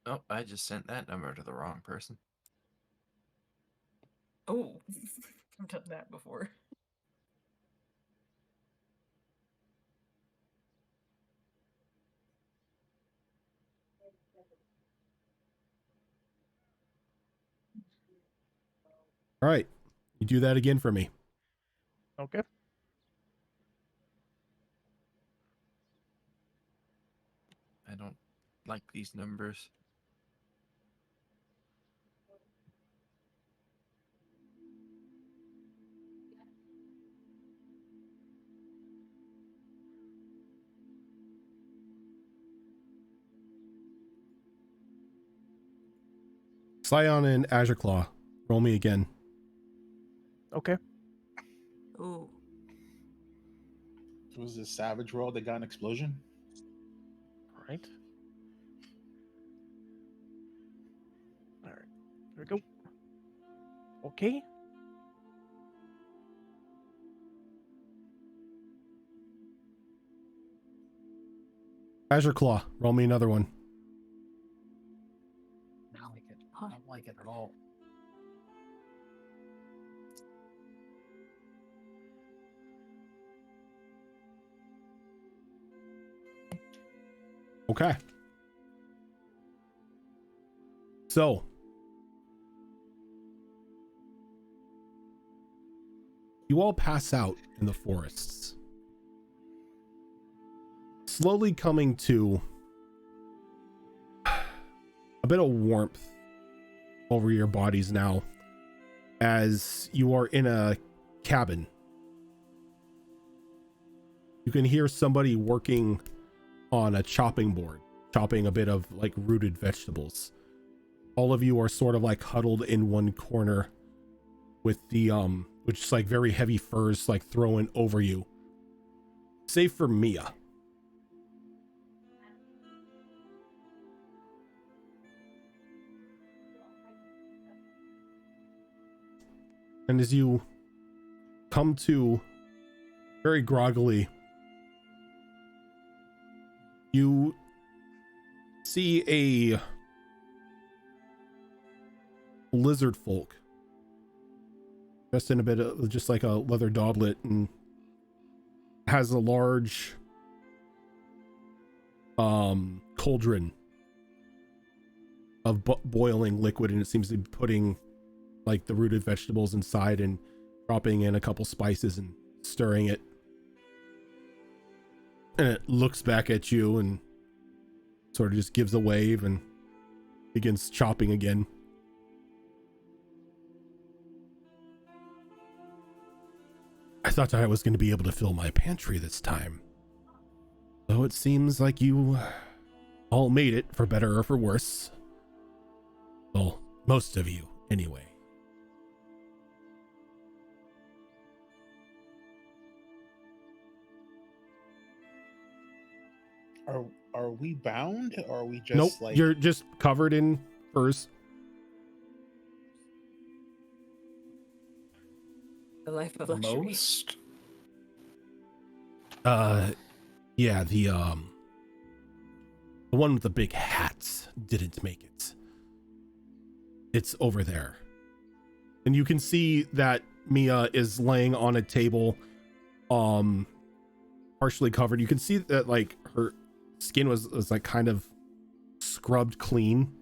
A: Oh, I just sent that number to the wrong person.
H: Oh, I've done that before.
B: All right. You do that again for me.
F: Okay.
A: I don't like these numbers.
B: Scion and Azure Claw. Roll me again.
F: Okay.
H: Ooh.
E: It was a savage roll that got an explosion.
F: All right. All right. There we go. Okay.
B: Azure Claw. Roll me another one.
D: I don't like it. I don't like it at all.
B: Okay. So. You all pass out in the forests. Slowly coming to a bit of warmth over your bodies now as you are in a cabin. You can hear somebody working on a chopping board, chopping a bit of like rooted vegetables. All of you are sort of like huddled in one corner with the which is like very heavy furs like thrown over you. Save for Mia. And as you come to very groggily, you see a lizard folk dressed in a bit of just like a leather doublet and has a large cauldron of boiling liquid, and it seems to be putting like the rooted vegetables inside and dropping in a couple spices and stirring it. And it looks back at you and sort of just gives a wave and begins chopping again. I thought I was going to be able to fill my pantry this time. Though it seems like you all made it, for better or for worse. Well, most of you, anyway.
E: Are we bound, or are we just
B: Nope,
E: like
B: you're just covered in furs.
H: The life of luxury.
D: Most?
B: Yeah, the one with the big hats didn't make it. It's over there. And you can see that Mia is laying on a table, partially covered. You can see that like her skin was like kind of scrubbed clean.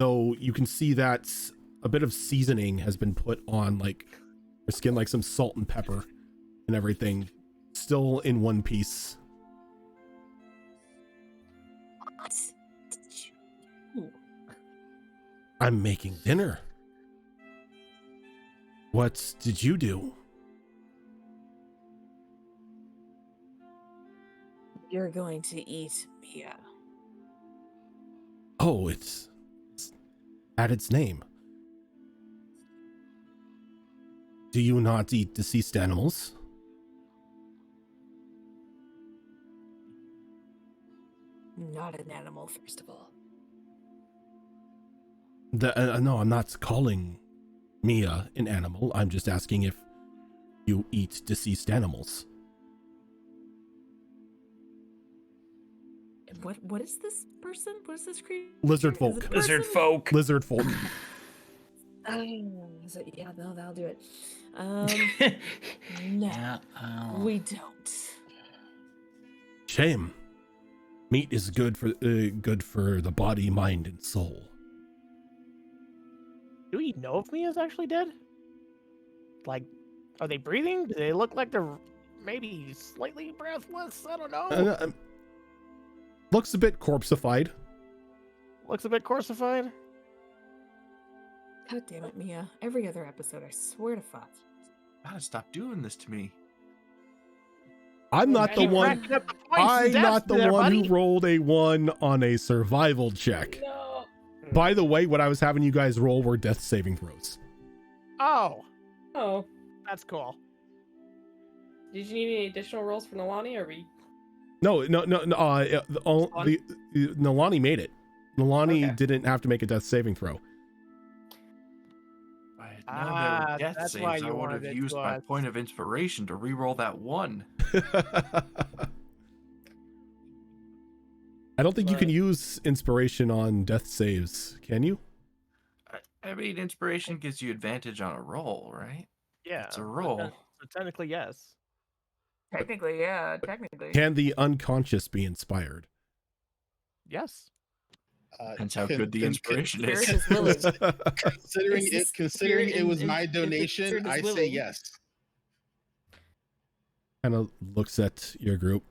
B: So you can see that a bit of seasoning has been put on like Her skin like some salt and pepper and everything. Still in one piece.
H: What did you do?
B: I'm making dinner. What did you do?
H: You're going to eat Mia.
B: Oh, it's at its name. Do you not eat deceased animals?
H: Not an animal, first of all.
B: No, I'm not calling Mia an animal. I'm just asking if you eat deceased animals.
H: And what is this person? What is this creature?
B: Lizard
H: Is it
B: folk.
H: a
D: Lizard
H: person?
D: folk.
B: Lizard folk.
H: Yeah, no, that'll do it. No,
D: Yeah,
H: we don't.
B: Shame. Meat is good for the body, mind, and soul.
F: Do we know if Mia's actually dead? Like, are they breathing? Do they look like they're maybe slightly breathless? I don't know.
B: Looks a bit corpseified.
F: Looks a bit corsified.
H: God damn it, Mia. Every other episode, I swear to fuck.
A: Gotta stop doing this to me.
B: I'm not the
F: Keep
B: one.
F: racking up the points
B: I'm
F: and deaths
B: not the
F: there,
B: one
F: buddy.
B: who rolled a 1 on a survival check.
H: No.
B: By the way, what I was having you guys roll were death saving throws.
F: Oh,
G: Oh,
F: that's cool.
G: did you need any additional rolls for Nalani, or we?
B: No. Nalani made it. Nalani
G: Okay.
B: didn't have to make a death saving throw.
A: If I had known there were death
F: that's why
A: saves, I
F: you
A: would
F: wanted
A: have
F: it
A: used
F: to
A: my
F: us.
A: point of inspiration to re-roll that 1.
B: I don't think you
G: But-
B: can use inspiration on death saves, can you?
A: I mean, inspiration gives you advantage on a roll, right?
F: Yeah.
A: It's a roll.
F: So technically, yes.
H: Technically, yeah. Technically.
B: Can the unconscious be inspired?
F: Yes.
A: Depends how good the inspiration is.
H: Spirit is willing.
E: Considering
H: It's
E: it,
H: just
E: considering
H: spirit
E: it was
H: and-
E: my
H: and
E: donation,
H: spirit is
E: I say
H: willing.
E: yes.
B: Kind of looks at your group.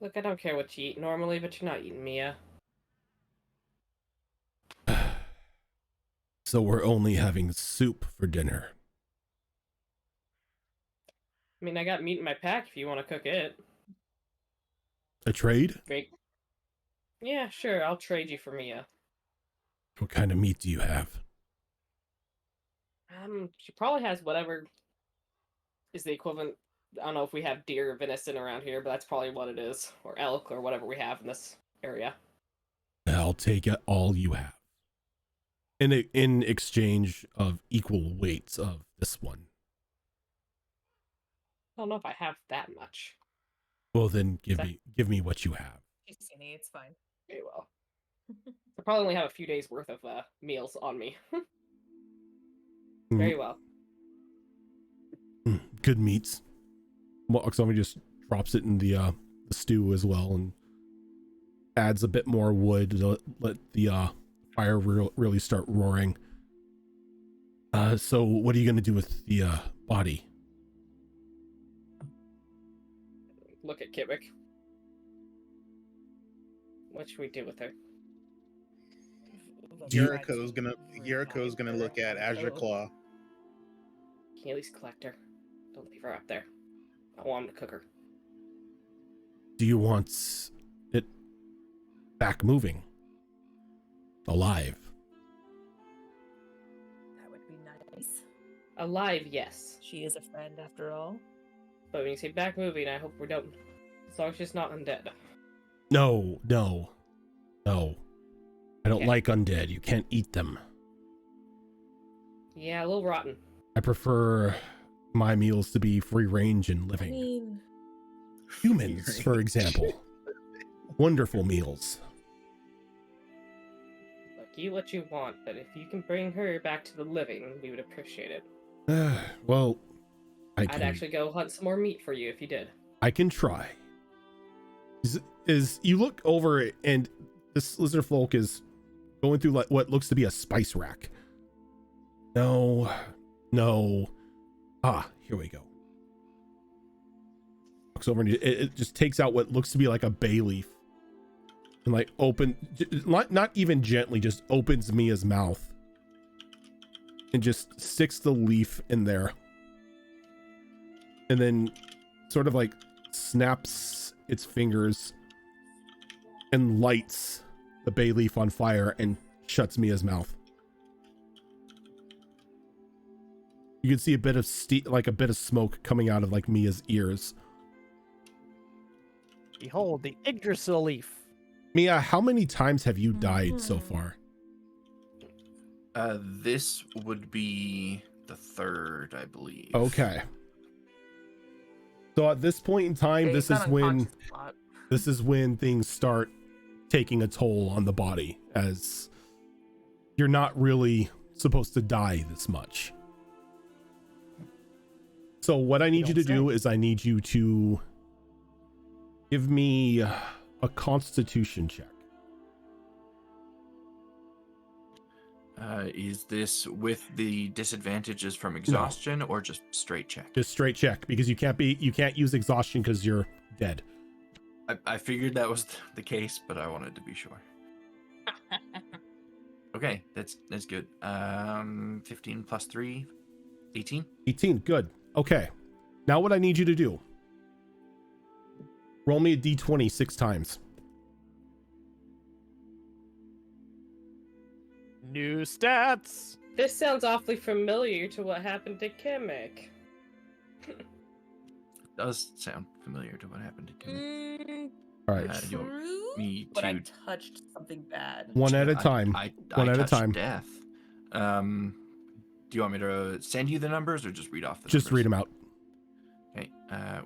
G: Look, I don't care what you eat normally, but you're not eating Mia.
B: So we're only having soup for dinner.
G: I mean, I got meat in my pack if you want to cook it.
B: A trade?
G: Great. Yeah, sure. I'll trade you for Mia.
B: What kind of meat do you have?
G: She probably has whatever is the equivalent. I don't know if we have deer or venison around here, but that's probably what it is, or elk, or whatever we have in this area.
B: I'll take it all you have. In exchange of equal weights of this one.
G: I don't know if I have that much.
B: Well, then give me what you have.
H: She's skinny, it's fine.
G: Very well. I probably only have a few days worth of meals on me. Very well.
B: Good meats. Well, somebody just drops it in the stew as well and adds a bit more wood to let the fire really start roaring. So what are you going to do with the body?
G: Look at Kivik. What should we do with her?
E: Jericho's gonna look at Azure Claw.
G: Can you at least collect her? Don't leave her out there. I want him to cook her.
B: Do you want it back moving? Alive?
H: That would be nice.
G: Alive, yes.
H: She is a friend after all.
G: But when you say back moving, I hope we don't. As long as she's not undead.
B: No. I don't
G: Okay.
B: like undead. You can't eat them.
G: Yeah, a little rotten.
B: I prefer my meals to be free range and
H: I
B: living.
H: mean,
B: Humans, for example. Wonderful meals.
G: Look, eat what you want, but if you can bring her back to the living, we would appreciate it.
B: Well,
G: I'd actually go hunt some more meat for you if you did.
B: I can try. Is you look over and this lizard folk is going through what looks to be a spice rack. No No. Here we go. Looks over and it just takes out what looks to be like a bay leaf. And like not even gently, just opens Mia's mouth. And just sticks the leaf in there. And then sort of like snaps its fingers and lights the bay leaf on fire and shuts Mia's mouth. You can see a bit of like a bit of smoke coming out of like Mia's ears.
F: Behold, the Yggdrasil leaf.
B: Mia, how many times have you died so far?
A: This would be the third, I believe.
B: Okay. So at this point in time, this is when things start taking a toll on the body, as you're not really supposed to die this much. So what I need you to do is I need you to give me a constitution check.
A: Is this with the disadvantages from exhaustion or just straight check?
B: Just straight check, because you can't use exhaustion because you're dead.
A: I figured that was the case, but I wanted to be sure. Okay, that's good. 15 plus 3, 18.
B: 18, good. Okay. Now what I need you to do, roll me a d20 6 times.
F: New stats.
G: This sounds awfully familiar to what happened to Kimmik.
A: Does sound familiar to what happened to Kim.
B: All right.
A: You want
H: True,
A: me
H: but I
A: to-
H: touched something bad.
B: One at a time. One at a
A: touched
B: time.
A: Death. Do you want me to send you the numbers or just read off the
B: Just
A: numbers?
B: read them out.
A: Okay.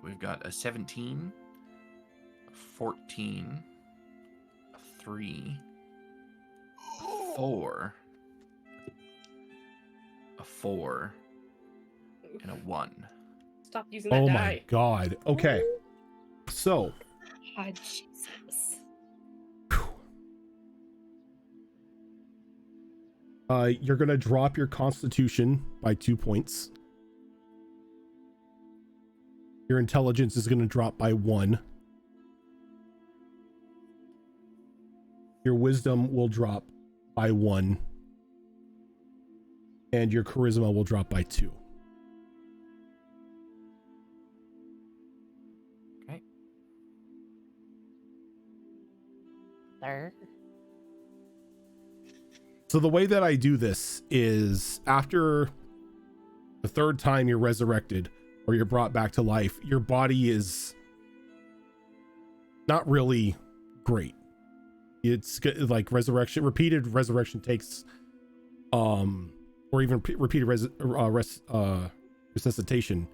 A: We've got a 17, a 14, a 3, a 4, a 4, and a 1.
G: Stop using that
B: Oh
G: die.
B: my god. Okay. So,
H: Oh, Jesus.
B: you're gonna drop your constitution by 2 points. Your intelligence is gonna drop by 1. Your wisdom will drop by 1. And your charisma will drop by 2.
A: Okay.
F: There.
B: So the way that I do this is after the third time you're resurrected or you're brought back to life, your body is not really great. It's like repeated resurrection takes, or even repeated resuscitation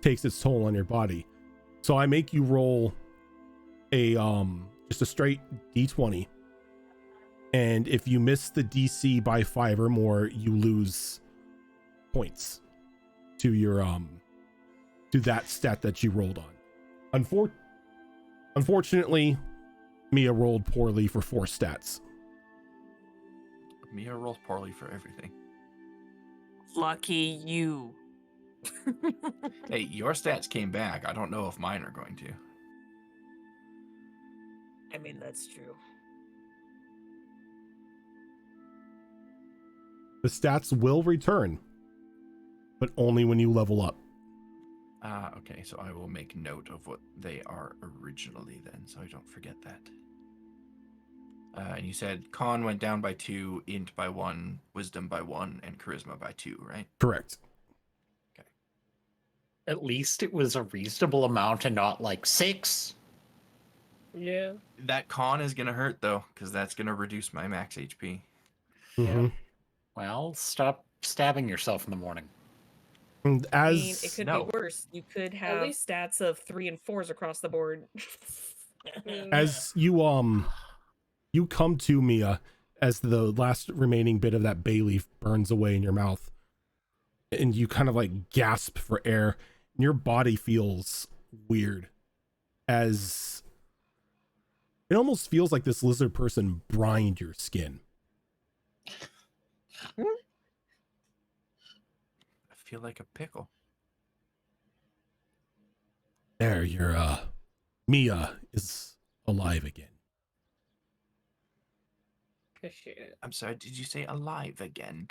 B: takes its toll on your body. So I make you roll a, just a straight D20. And if you miss the DC by 5 or more, you lose points to your to that stat that you rolled on. Unfortunately, Mia rolled poorly for 4 stats.
A: Mia rolls poorly for everything.
H: Lucky you.
A: Hey, your stats came back. I don't know if mine are going to.
H: I mean, that's true.
B: The stats will return, but only when you level up.
A: Okay, so I will make note of what they are originally then, so I don't forget that. And you said con went down by 2, int by 1, wisdom by 1, and charisma by 2, right?
B: Correct.
A: Okay.
D: At least it was a reasonable amount and not like 6.
G: Yeah.
A: That con is going to hurt, though, because that's going to reduce my max HP.
B: Mm-hmm.
D: Well, stop stabbing yourself in the morning.
B: And
H: I
B: as
H: mean, it could
A: No.
H: be worse. You could have
G: least-
H: stats of 3 and 4s across the board.
B: as you come to Mia, as the last remaining bit of that bay leaf burns away in your mouth, and you kind of like gasp for air, and your body feels weird, as it almost feels like this lizard person brined your skin.
A: I feel like a pickle.
B: There, your Mia is alive again.
G: Appreciate it.
A: I'm sorry, did you say alive again?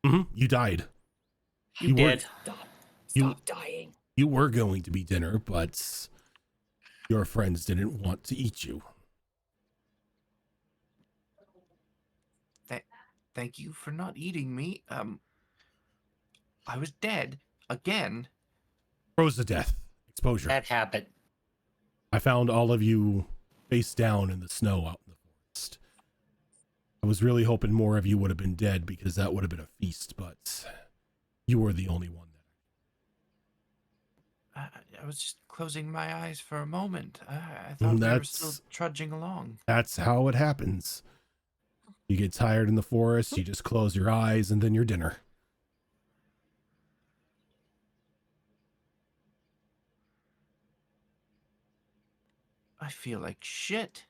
B: You died.
D: You did.
C: Stop.
B: You-
C: Stop dying.
B: You were going to be dinner, but your friends didn't want to eat you.
A: Thank you for not eating me. I was dead again.
B: Froze to death. Exposure.
D: That happened.
B: I found all of you face down in the snow out in the forest. I was really hoping more of you would have been dead because that would have been a feast, but you were the only one.
A: I was just closing my eyes for a moment. I thought we were still trudging along.
B: That's how it happens. You get tired in the forest, you just close your eyes, and then you're dinner.
A: I feel like shit.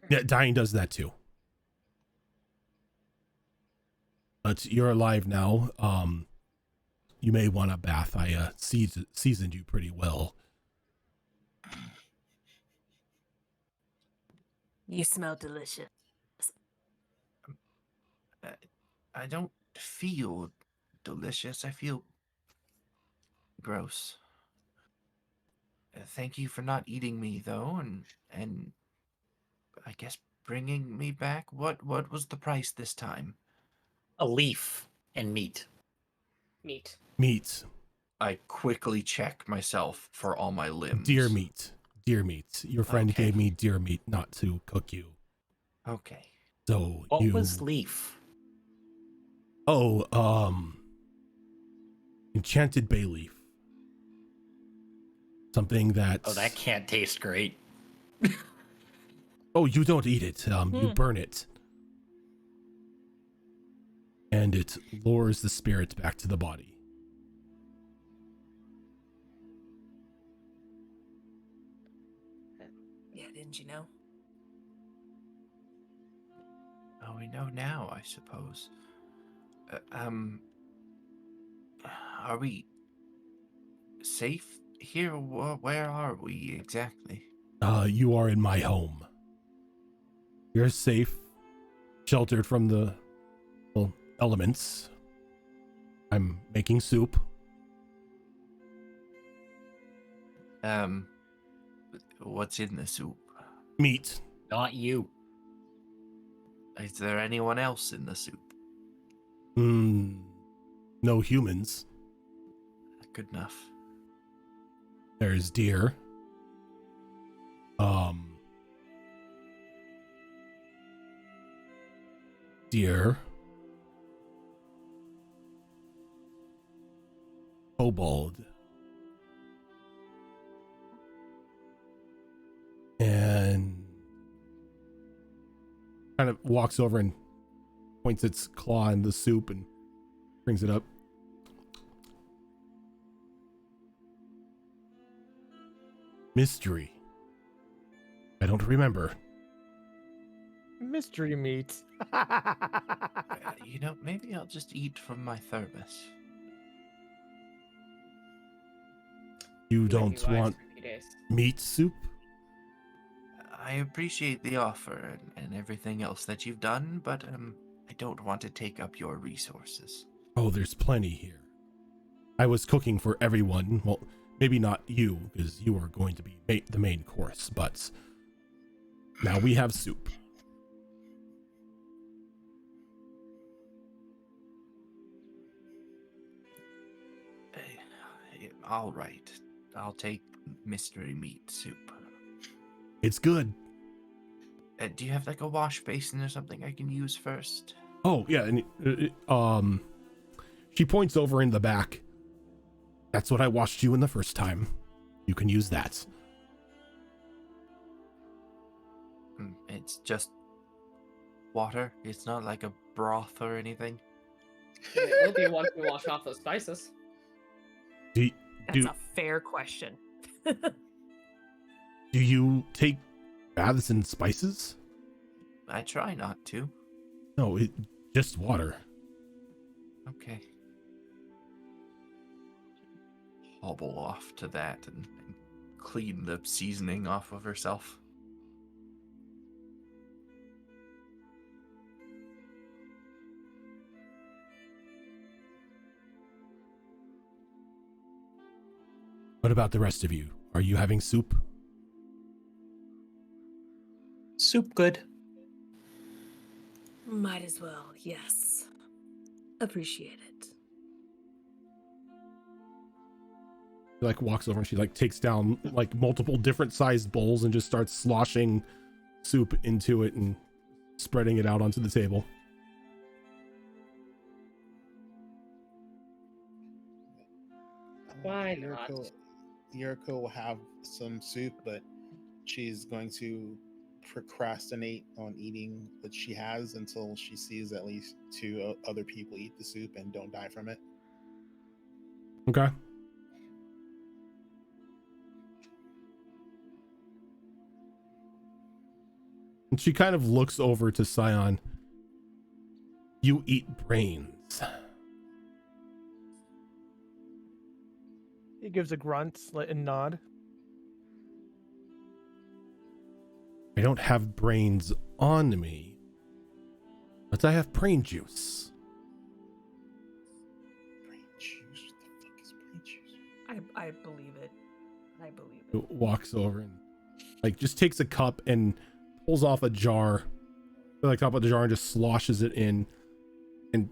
B: Yeah, dying does that too. But you're alive now. You may want a bath. I seasoned you pretty well.
C: You smell delicious.
A: I don't feel delicious. I feel gross. Thank you for not eating me, though, and I guess bringing me back. What was the price this time?
D: A leaf and meat.
G: Meat.
B: Meat.
A: I quickly check myself for all my limbs.
B: Deer meat. Deer meat. Your friend
A: Okay.
B: gave me deer meat not to cook you.
A: Okay.
B: So
D: What
B: you...
D: was leaf?
B: Oh, enchanted bay leaf. Something that...
D: Oh, that can't taste great.
B: Oh, you don't eat it. You burn it. And it lures the spirit back to the body.
C: Yeah, didn't you know?
A: Oh, we know now, I suppose. Are we safe here? Where are we exactly?
B: You are in my home. You're safe, sheltered from the elements. I'm making soup.
A: What's in the soup?
B: Meat.
D: Not you.
A: Is there anyone else in the soup?
B: No humans.
A: Good enough.
B: There's deer. Deer. Kobold. And kind of walks over and points its claw in the soup and brings it up. Mystery. I don't remember.
F: Mystery meat.
A: Maybe I'll just eat from my thermos.
B: You
G: Might be
B: don't
G: wise
B: want
G: for a few days.
B: meat soup?
A: I appreciate the offer and everything else that you've done, but I don't want to take up your resources.
B: Oh, there's plenty here. I was cooking for everyone. Well, maybe not you, because you are going to be the main course, but now we have soup.
A: All right. I'll take mystery meat soup.
B: It's good.
A: Do you have like a wash basin or something I can use first?
B: Oh, yeah, and she points over in the back. That's what I washed you in the first time. You can use that.
A: It's just water. It's not like a broth or anything.
G: It will be once we wash off those spices.
C: That's a fair question.
B: Do you take baths in spices?
A: I try not to.
B: No, just water.
A: Okay. hobble off to that and clean the seasoning off of herself.
B: What about the rest of you? Are you having soup?
D: Soup good.
H: Might as well, yes. Appreciate it.
B: She like walks over and she like takes down like multiple different sized bowls and just starts sloshing soup into it and spreading it out onto the table.
G: Why not?
E: Yuriko will have some soup, but she's going to procrastinate on eating what she has until she sees at least two other people eat the soup and don't die from it.
B: Okay. And she kind of looks over to Scion. You eat brains.
F: He gives a grunt and nod.
B: I don't have brains on me, but I have brain juice.
E: Brain juice? What the fuck is brain juice?
H: I believe it. I believe it.
B: It walks over and like just takes a cup and pulls off a jar, like top of the jar, and just sloshes it in and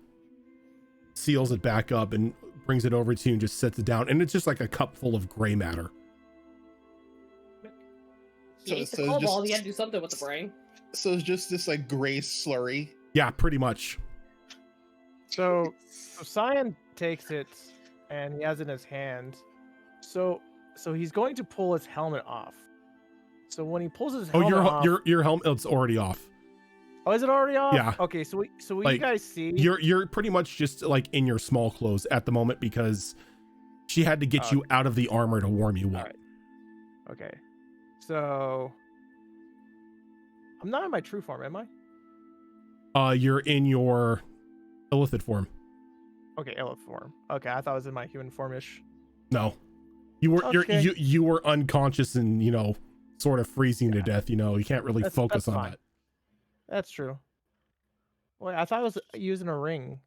B: seals it back up and brings it over to you and just sets it down. And it's just like a cup full of gray matter.
G: You ate the cobalt, you had to do something with the brain.
E: So it's just this like gray slurry.
B: Yeah, pretty much.
F: So Scion takes it and he has it in his hand. So he's going to pull his helmet off. So when he pulls his helmet off,
B: your helmet's already off.
F: Oh, is it already off?
B: Yeah.
F: Okay, so what
B: Like,
F: you guys see?
B: You're pretty much just like in your small clothes at the moment because she had to get you out of the armor to warm you up.
F: All right. Okay. So I'm not in my true form, am I?
B: You're in your illithid form.
F: Okay, illithid form. Okay, I thought I was in my human formish.
B: No. You were
F: Okay.
B: you were unconscious and, you know, sort of freezing to death, you know. You can't really focus
F: that's
B: on
F: fine.
B: that.
F: That's true. Wait, I thought I was using a ring.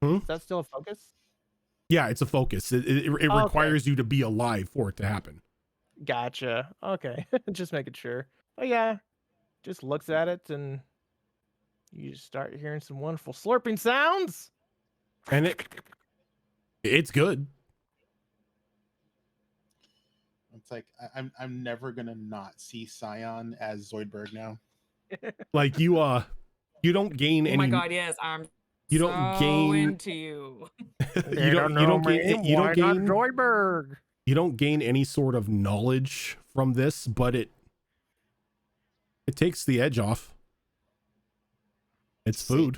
B: Hmm?
F: Is that still a focus?
B: Yeah, it's a focus. It
F: Okay.
B: requires you to be alive for it to happen.
F: Gotcha. Okay, just making sure. Oh yeah, just looks at it and you just start hearing some wonderful slurping sounds.
B: And it's good.
E: It's like I'm never gonna not see Scion as Zoidberg now.
B: Like you don't gain
H: Oh
B: any
H: my god, yes, I'm
B: you don't
H: so
B: gain
H: into you.
B: you don't gain
F: Zoidberg.
B: you don't gain any sort of knowledge from this, but it takes the edge off. It's food.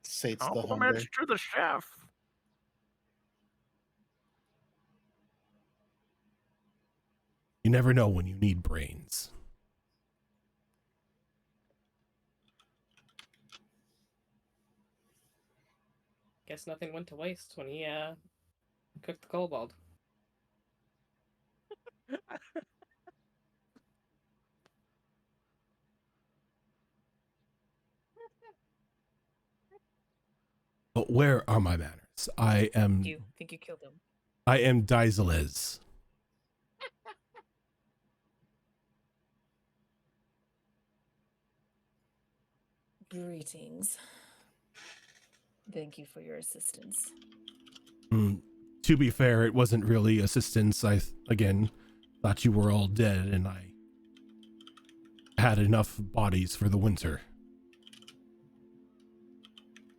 E: Sates the hunger.
F: Compliments to the chef.
B: You never know when you need brains.
G: Guess nothing went to waste when he cooked the kobold.
B: But where are my manners? I am
H: You think you killed him?
B: Daiseles.
H: Greetings. Thank you for your assistance.
B: To be fair, it wasn't really assistance. I again thought you were all dead and I had enough bodies for the winter.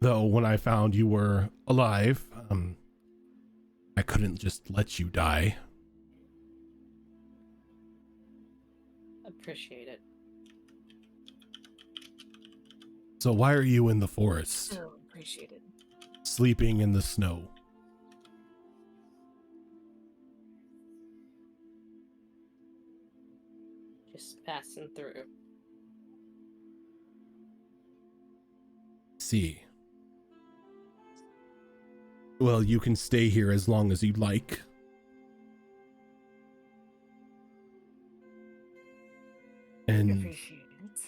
B: Though when I found you were alive, I couldn't just let you die.
G: Appreciate it.
B: So why are you in the forest,
H: Oh, appreciate it.
B: sleeping in the snow?
G: Just passing through.
B: See. Well, you can stay here as long as you'd like.
C: appreciate it.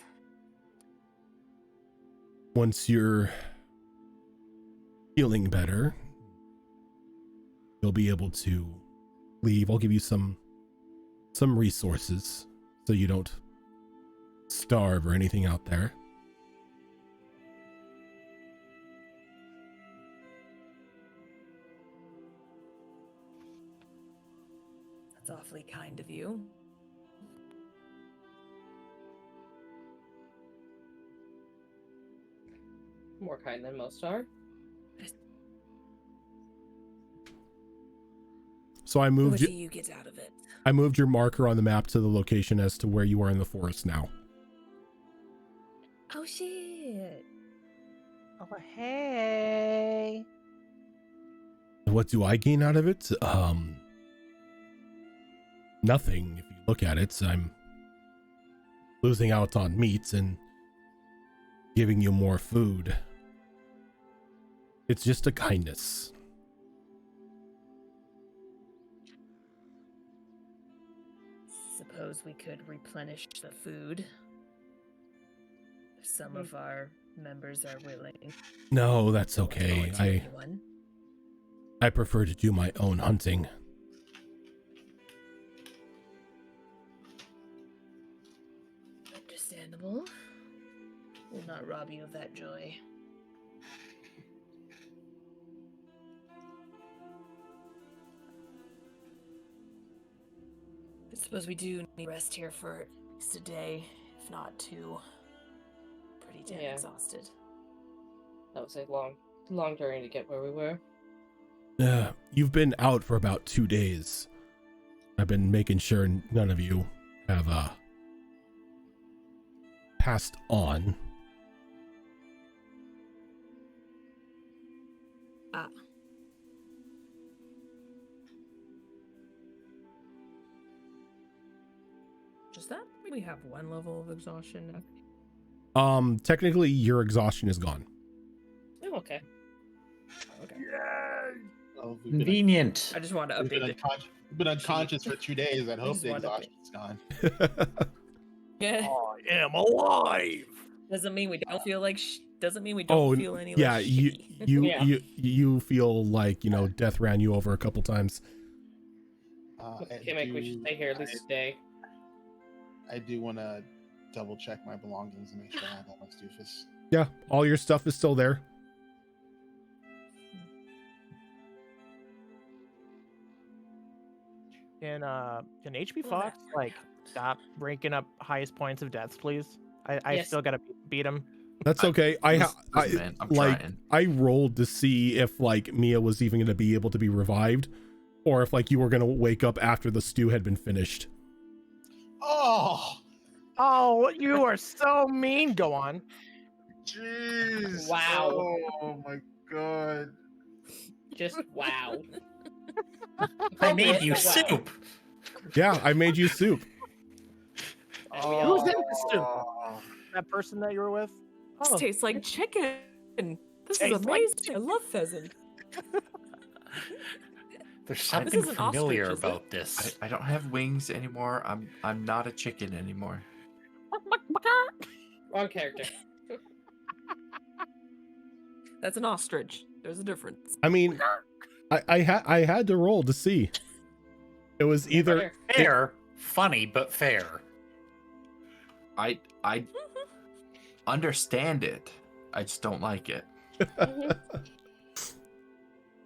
B: Once you're feeling better, you'll be able to leave. I'll give you some resources so you don't starve or anything out there.
C: That's awfully kind of you.
G: More kind than most are.
B: So I moved
C: What do you get out of it?
B: I moved your marker on the map to the location as to where you are in the forest now.
C: Oh shit.
F: Oh, hey.
B: What do I gain out of it? Nothing. If you look at it, I'm losing out on meat and giving you more food. It's just a kindness.
C: Suppose we could replenish the food. If some of our members are willing.
B: No, that's okay. I prefer to do my own hunting.
C: Understandable. Will not rob you of that joy. I suppose we do need rest here for at least a day, if not two. Pretty damn exhausted.
G: That was a long journey to get where we were.
B: You've been out for about 2 days. I've been making sure none of you have passed on.
C: Ah. Does that mean we have one level of exhaustion now?
B: Technically your exhaustion is gone.
G: Oh, okay.
C: Okay.
E: Oh,
D: Convenient.
C: I just wanted to
E: We've
C: update it.
E: been unconscious for 2 days. I hope
C: just
E: the
C: wanted to
E: exhaustion's gone.
C: Yeah.
F: I am alive.
C: Doesn't mean we don't feel like doesn't mean we don't feel any
B: yeah,
C: less
B: you
C: shitty.
B: you,
G: Yeah.
B: you feel like, you know, death ran you over a couple times.
G: Kimmick, we should stay here at least a day.
E: I do want to double check my belongings and make sure I have all my doofus.
B: Yeah, all your stuff is still there.
F: Can HP
C: Well,
F: Fox
C: that
F: like stop ranking up highest points of deaths, please? I
G: Yes.
F: still gotta beat him.
B: That's okay.
A: Listen, man, I'm
B: like
A: trying.
B: I rolled to see if like Mia was even going to be able to be revived, or if like you were going to wake up after the stew had been finished.
E: Oh,
F: Oh, you are so mean. Go on.
E: jeez!
G: Wow.
E: Oh my god!
G: Just wow.
D: I made you
G: Wow.
D: soup.
B: Yeah, I made you soup.
F: Who's in the soup? That person that you were with?
C: This
F: Oh,
C: tastes like chicken. This is
F: Tastes like
C: amazing. I love pheasant.
D: There's
C: This
D: something
C: isn't ostrich,
D: familiar
C: is it?
D: about this.
A: I don't have wings anymore. I'm not a chicken anymore.
G: Wrong character.
C: That's an ostrich. There's a difference.
B: I mean, I had to roll to see. It was either
D: Fair, funny, but fair.
A: I understand it. I just don't like it.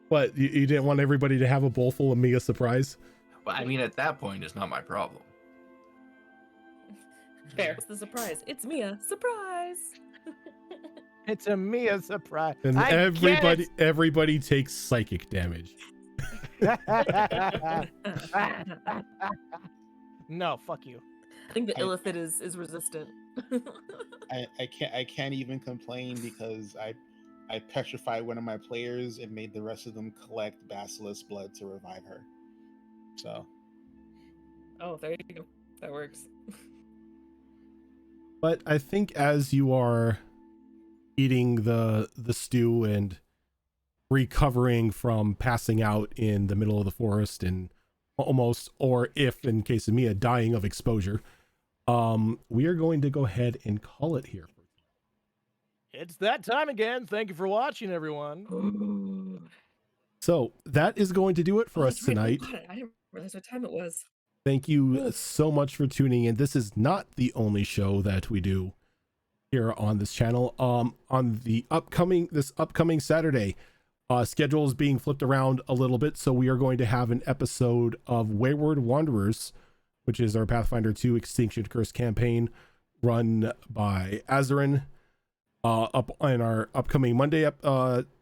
B: what you didn't want everybody to have a bowl full of Mia surprise.
A: But I mean, at that point, it's not my problem.
G: Fair.
C: What's the surprise? It's Mia. Surprise!
F: it's a Mia surprise.
B: And
F: I
B: everybody takes psychic damage.
F: get it. No, fuck you.
C: I think the illithid is resistant.
E: I can't even complain because I petrified one of my players and made the rest of them collect basilisk blood to revive her. So
C: Oh, there you go. That works.
B: But I think as you are eating the stew and recovering from passing out in the middle of the forest and almost, or if in case of Mia, dying of exposure, We are going to go ahead and call it here.
F: It's that time again. Thank you for watching, everyone.
B: So that is going to do it for us
H: that's right. Oh,
B: tonight.
H: God, I didn't realize what time it was.
B: Thank you so much for tuning in. This is not the only show that we do here on this channel. On the upcoming Saturday, schedule is being flipped around a little bit, so we are going to have an episode of Wayward Wanderers, which is our Pathfinder 2 Extinction Curse campaign run by Azarin. Up on our upcoming Monday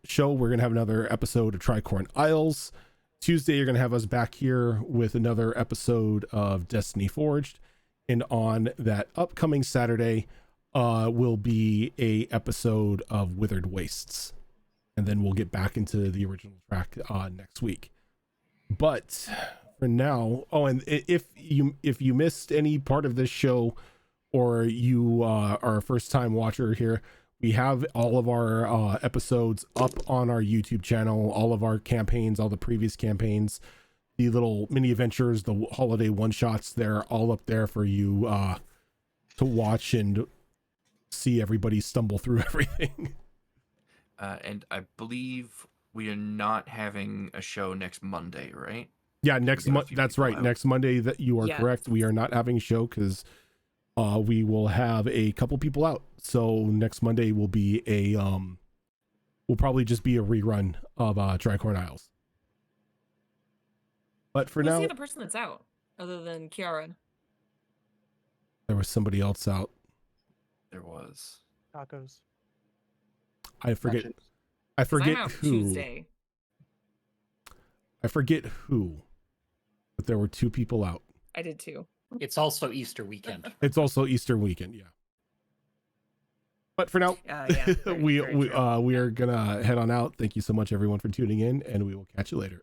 B: show, we're gonna have another episode of Tricorn Isles. Tuesday, you're gonna have us back here with another episode of Destiny Forged, and on that upcoming Saturday will be a episode of Withered Wastes, and then we'll get back into the original track next week. But for now, and if you missed any part of this show, or you are a first time watcher here, we have all of our episodes up on our YouTube channel, all of our campaigns, all the previous campaigns, the little mini adventures, the holiday one shots, they're all up there for you to watch and see everybody stumble through everything.
A: And I believe we are not having a show next Monday, right?
B: Yeah, next month. That's right.
A: out.
B: Next Monday, that you are
H: Yeah.
B: correct. We are not having a show because we will have a couple people out. So next Monday will be will probably just be a rerun of Tricorn Isles. But for
H: Who's
B: now,
H: the other person that's out other than Kiara?
B: there was somebody else out.
A: There was.
F: Tacos.
B: I forget.
E: Options.
B: I
H: 'Cause I'm
B: forget
H: out
B: who.
H: Tuesday.
B: I forget who. But there were two people out.
H: I did too.
D: It's also Easter weekend.
B: It's also Easter weekend, yeah. But for now,
H: Yeah, very
B: we
H: true.
B: are gonna head on out. Thank you so much, everyone, for tuning in, and we will catch you later.